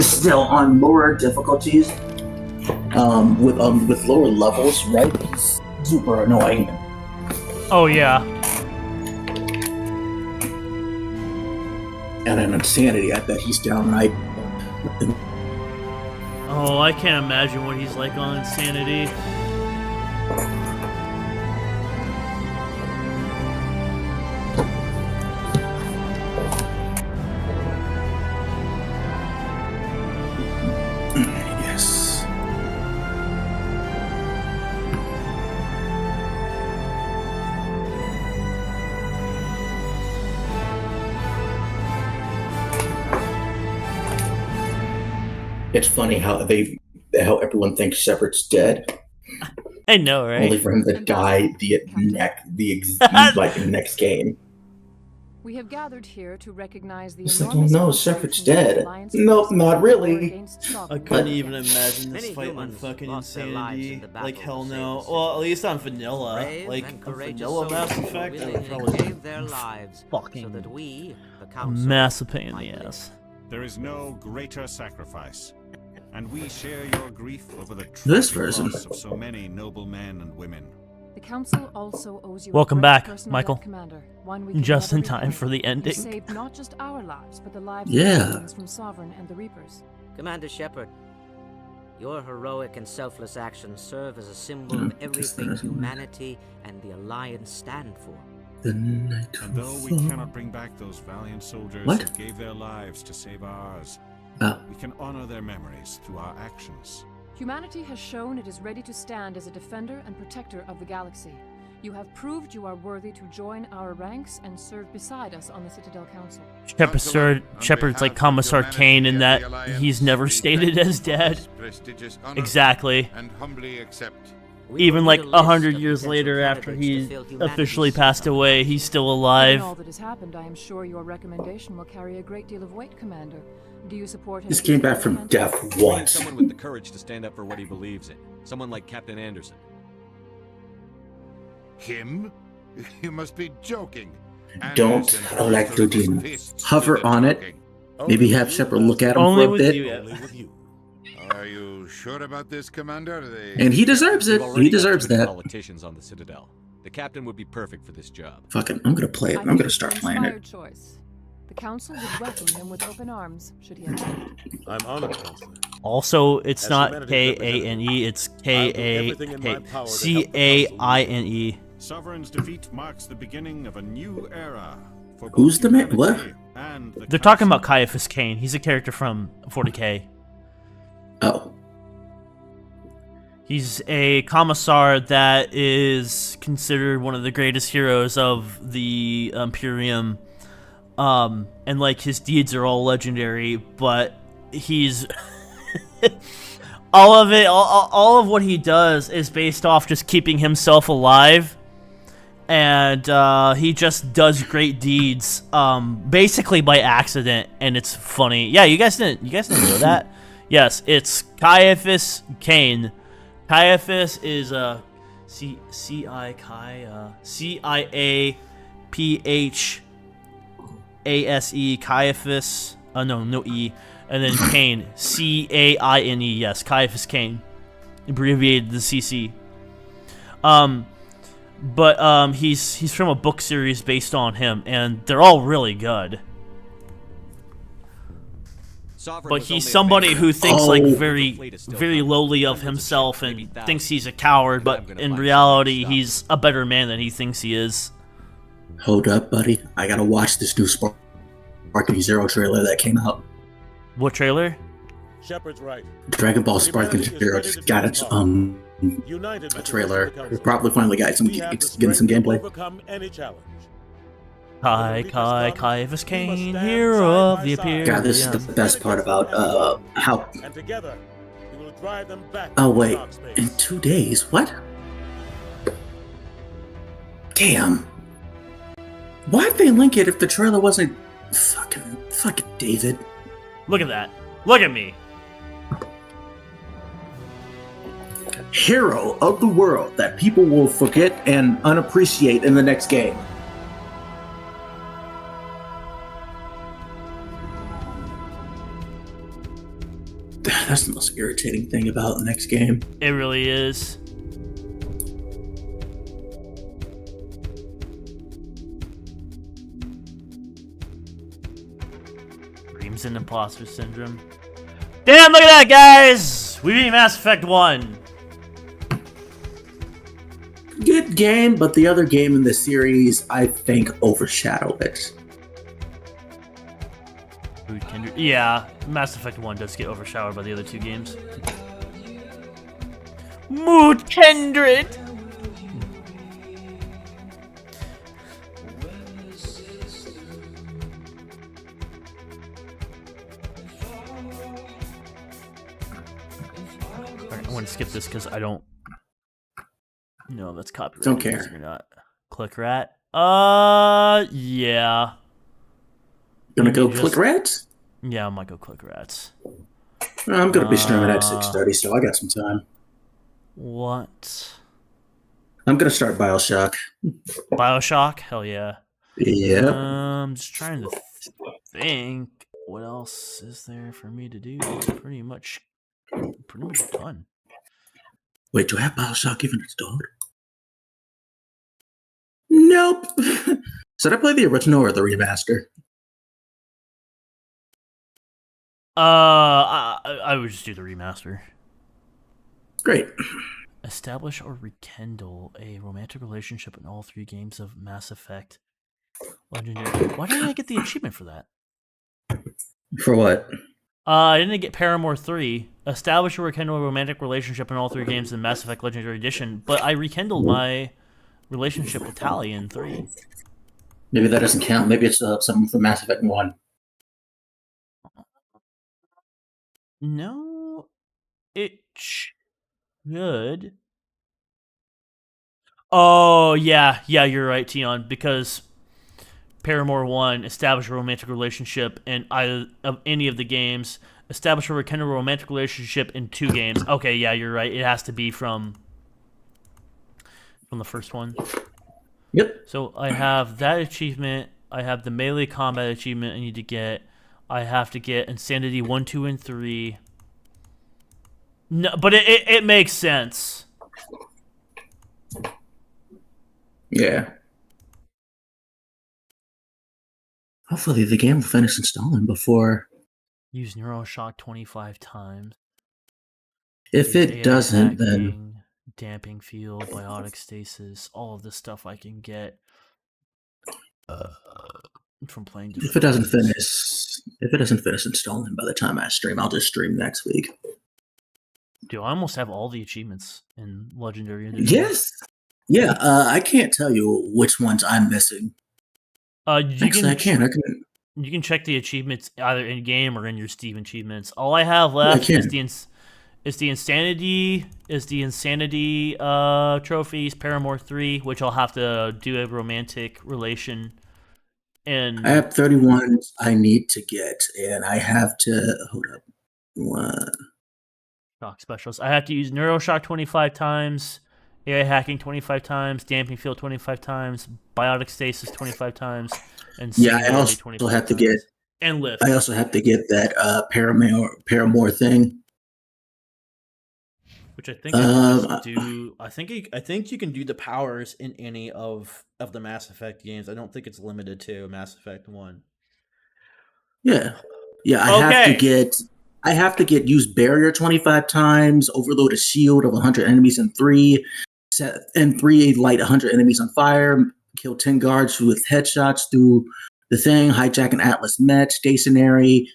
Still on lower difficulties, with lower levels, right? He's super annoying. Oh yeah. And in Insanity, I bet he's downright. Oh, I can't imagine what he's like on Insanity. Yes. It's funny how everyone thinks Shepard's dead. I know, right? Only for him to die the next game. We have gathered here to recognize the It's like, oh no, Shepard's dead. Nope, not really. I couldn't even imagine this fight on fucking Insanity. Like, hell no. Well, at least on vanilla. Like, on vanilla Mass Effect, I would probably gave their lives fucking so that we, the a council, massive pain in the ass. There is no greater sacrifice, and we share your grief over the This tragic version. loss of so many noble men and women. The council also owes you Welcome a back, personal Michael. debt, Commander. One we can Just never in time repay. for the You ending. saved not just our lives, but the lives Yeah. of citizens from Sovereign and the Reapers. Commander Shepard, your heroic and selfless actions serve as a symbol of everything humanity and the Alliance stand for. And though we cannot bring back those valiant soldiers What? who gave their lives to save ours, we can honor their memories through our actions. Humanity has shown it is ready to stand as a defender and protector of the galaxy. You have proved you are worthy to join our ranks and serve beside us on the Citadel Council. Shepard's like Commissar Kane in that he's never stated as dead. Exactly. And humbly accept. Even like 100 years later after he officially passed away, he's still alive. Given all that has happened, I am sure your recommendation will carry a great deal of weight, Commander. Do you support him? This came back from death once. Someone with the courage to stand up for what he believes in. Someone like Captain Anderson. Him? You must be joking. Don't Electrodine. Hover on it. Maybe have Shepard look at him Only for a with bit. you. Are you sure about this, Commander? And he deserves it. We've already He got deserves too many that. Politicians on the Citadel. The captain would be perfect for this job. Fuck it. I'm gonna play it. I'm gonna start playing Inspired it. choice. The council would welcome him with open arms, should he accept. I'm honored, Counselor. Also, it's As not humanity's K-A-N-E, it's I'll do everything in my power to help the C-A-I-N-E. Sovereign's defeat marks the beginning of a new era. For Who's the man? humanity What? and the They're talking about Caiaphas Kane. He's a character from 40K. Oh. He's a commissar that is considered one of the greatest heroes of the Imperium. And like his deeds are all legendary, but he's all of what he does is based off just keeping himself alive, and he just does great deeds basically by accident, and it's funny. Yeah, you guys didn't know that? Yes, it's Caiaphas Kane. Caiaphas is C-I-A-P-H-A-S-E, Caiaphas. No E. And then Kane, C-A-I-N-E. Yes, Caiaphas Kane, abbreviated the CC. But he's from a book series based on him, and they're all really good. But he's somebody who thinks like very lowly of himself and thinks he's a coward, but in reality he's a better man than he thinks he is. Hold up, buddy. I gotta watch this new Sparking Zero trailer that came out. What trailer? Shepard's right. Dragon Ball Sparking Zero just got its a trailer. We probably finally got getting some gameplay. Overcome any challenge. Caiaphas Kane, hero of the Imperium. God, this is the best part about how. And together, we will drive them back. Oh wait, in 2 days? What? Damn. Why'd they link it if the trailer wasn't fucking David? Look at that. Look at me. Hero of the world that people will forget and unappreciate in the next game. That's the most irritating thing about the next game. It really is. Dreams and imposter syndrome. Damn, look at that, guys! We beat Mass Effect 1. Good game, but the other game in the series, I think, overshadowed it. Yeah, Mass Effect 1 does get overshadowed by the other two games. Mood Kindred! Alright, I want to skip this because I don't know if that's copyrighted. Don't care. Or not. Click rat? Yeah. Gonna go click rats? Yeah, I might go click rats. I'm gonna be streaming at 6:30, so I got some time. What? I'm gonna start Bioshock. Bioshock? Hell yeah. Yep. I'm just trying to think. What else is there for me to do? Pretty much done. Wait, do I have Bioshock even installed? Nope. Should I play the original or the remaster? I would just do the remaster. Great. Establish or rekindle a romantic relationship in all 3 games of Mass Effect. Legendary. Why didn't I get the achievement for that? For what? I didn't get Paramore 3. Establish or rekindle a romantic relationship in all 3 games in Mass Effect Legendary Edition, but I rekindled my relationship with Tali in 3. Maybe that doesn't count. Maybe it's something from Mass Effect 1. No, it should. Oh, yeah, you're right, Tion, because Paramore 1, establish a romantic relationship in either of any of the games. Establish or rekindle a romantic relationship in 2 games. Okay, yeah, you're right. It has to be from the first one. Yep. So I have that achievement. I have the melee combat achievement I need to get. I have to get Insanity 1, 2, and 3. No, but it makes sense. Yeah. Hopefully the game will finish installing before... Use NeuroShock 25 times. If Use it AI doesn't, hacking, then... Damping field, biotic stasis, all of this stuff I can get from playing different If it doesn't games. finish installing by the time I stream, I'll just stream next week. Dude, I almost have all the achievements in Legendary Edition. Yes! Yeah, I can't tell you which ones I'm missing. You can check the achievements either in game or in your Steam achievements. All I have left is the insanity trophies, Paramore 3, which I'll have to do a romantic relation. And I have 31 I need to get, and I have to hold up. What? Shock specials. I have to use NeuroShock 25 times, AI hacking 25 times, damping field 25 times, biotic stasis 25 times, and I also have to get and lift. I also have to get that Paramore thing, which I think I do. I think you can do the powers in any of the Mass Effect games. I don't think it's limited to Mass Effect 1. Yeah. I have to get use barrier 25 times, overload a shield of 100 enemies in 3, light 100 enemies on fire, kill 10 guards with headshots through the thing, hijack an Atlas Met, stationary,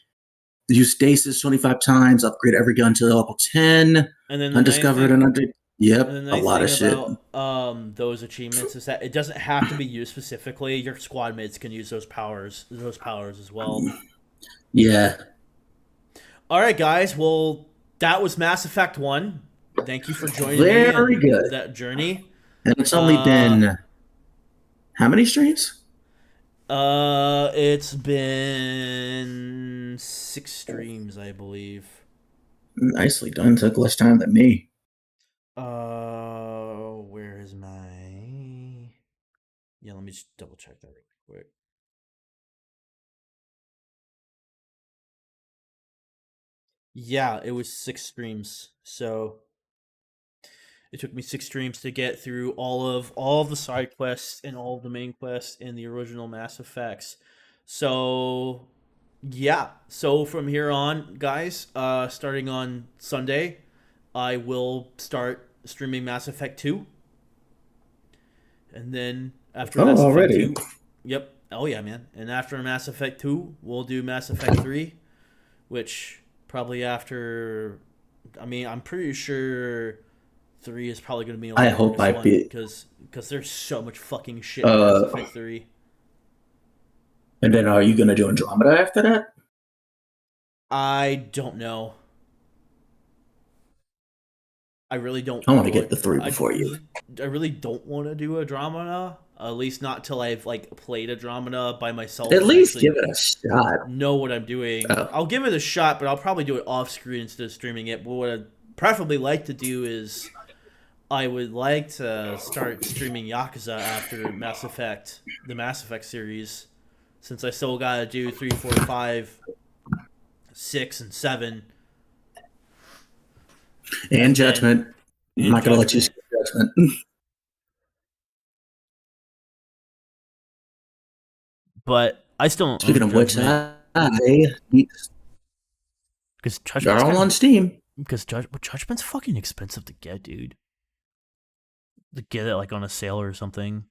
use stasis 25 times, upgrade every gun to level 10, and then undiscovered and under. Yep, and a lot of shit. Those achievements is that it doesn't have to be used specifically. Your squad mates can use those powers as well. Yeah. All right, guys. Well, that was Mass Effect 1. Thank you for joining Very me on good. that journey. And it's only been how many streams? It's been 6 streams, I believe. Nicely done. Took less time than me. Where is my... Yeah, let me just double check that real quick. Yeah, it was 6 streams. So it took me 6 streams to get through all of the side quests and all of the main quests in the original Mass Effects. So yeah, so from here on, guys, starting on Sunday, I will start streaming Mass Effect 2. And then after Mass Effect 2, yep. Oh yeah, man. And after Mass Effect 2, we'll do Mass Effect 3, which probably after, I mean, I'm pretty sure 3 is probably going to be I hope I beat because there's so much fucking shit in Mass Effect 3. And then are you going to do Andromeda after that? I don't know. I really don't. I want to get the 3 before you. I really don't want to do Andromeda. At least not till I've like played Andromeda by myself. At least give it a shot. Know what I'm doing. Oh. I'll give it a shot, but I'll probably do it off screen instead of streaming it. But what I'd preferably like to do is, I would like to start streaming Yakuza after Mass Effect, the Mass Effect series, since I still gotta do 3, 4, 5, 6, and 7. And Judgment. I'm not going to let you skip Judgment. But I still don't. Speaking of which, because they're all on Steam. Because Judgment's fucking expensive to get, dude. To get it like on a sale or something.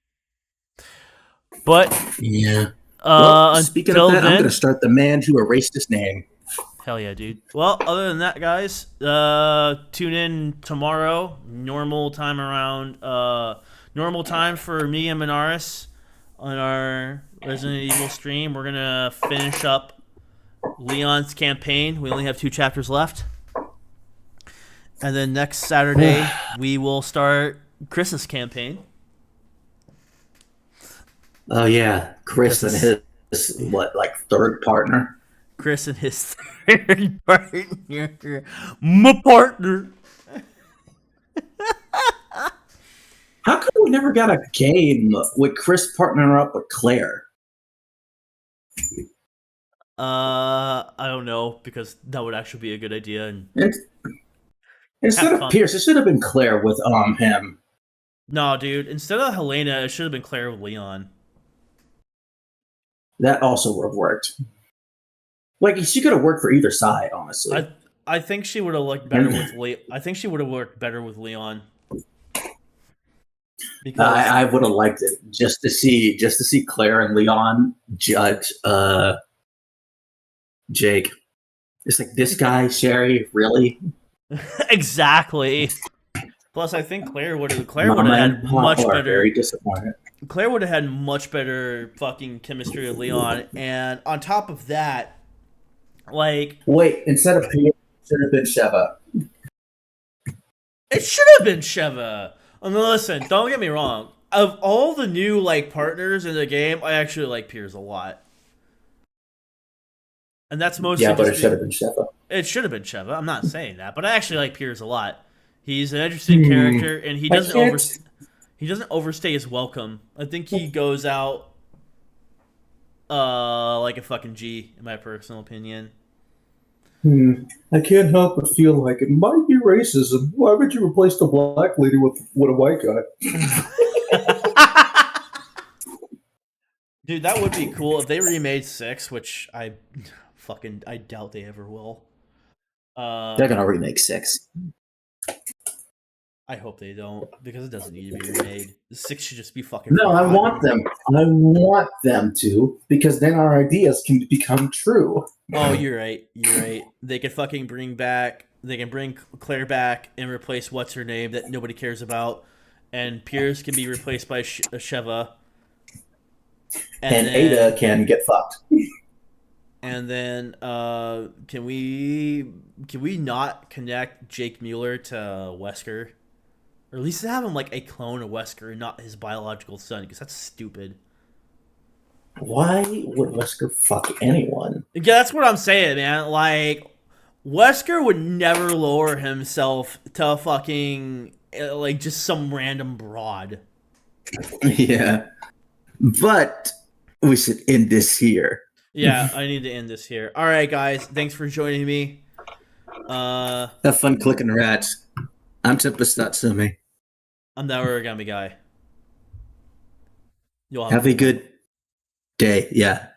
But yeah. Well, speaking of that, then, I'm going to start The Man Who Erased His Name. Hell yeah, dude. Well, other than that, guys, tune in tomorrow. Normal time for me and Minaris on our Resident Evil stream. We're gonna finish up Leon's campaign. We only have 2 chapters left, and then next Saturday we will start Chris's campaign. Oh yeah, Chris and his third partner. Chris and his third partner. My partner. How come we never got a game with Chris partnering up with Claire? I don't know, because that would actually be a good idea. And instead of Pierce, it should have been Claire with him. No, dude. Instead of Helena, it should have been Claire with Leon. That also would have worked. Like, she could have worked for either side, honestly. I think she would have looked better with I think she would have worked better with Leon. Because I would have liked it just to see Claire and Leon judge Jake. It's like, this guy, Sherry, really? Exactly. Plus, I think Claire would have had much better. Very disappointed. Claire would have had much better fucking chemistry with Leon, and on top of that, like, wait, instead of Pierce, it should have been Sheva. It should have been Sheva. I mean, listen, don't get me wrong. Of all the new partners in the game, I actually like Piers a lot, and that's mostly but it should have been Sheva. It should have been Sheva. I'm not saying that, but I actually like Piers a lot. He's an interesting character, and he doesn't overstay his welcome. I think he goes out like a fucking G, in my personal opinion. I can't help but feel like it might be racism. Why would you replace the black lady with a white guy? Dude, that would be cool if they remade 6, which I doubt they ever will. They're gonna remake 6. I hope they don't, because it doesn't need to be remade. 6 should just be fucking. No, I want them. I want them to, because then our ideas can become true. Oh, you're right. You're right. They could fucking bring Claire back and replace what's her name that nobody cares about, and Piers can be replaced by Sheva. And Ada can get fucked. And then, can we not connect Jake Mueller to Wesker? Or at least have him like a clone of Wesker, not his biological son, because that's stupid. Why would Wesker fuck anyone? Yeah, that's what I'm saying, man. Like, Wesker would never lower himself to fucking, like, just some random broad. Yeah. But we should end this here. Yeah, I need to end this here. All right, guys. Thanks for joining me. Have fun clicking rats. I'm Tempestatsumi. I'm the origami guy. Have a good day. Yeah.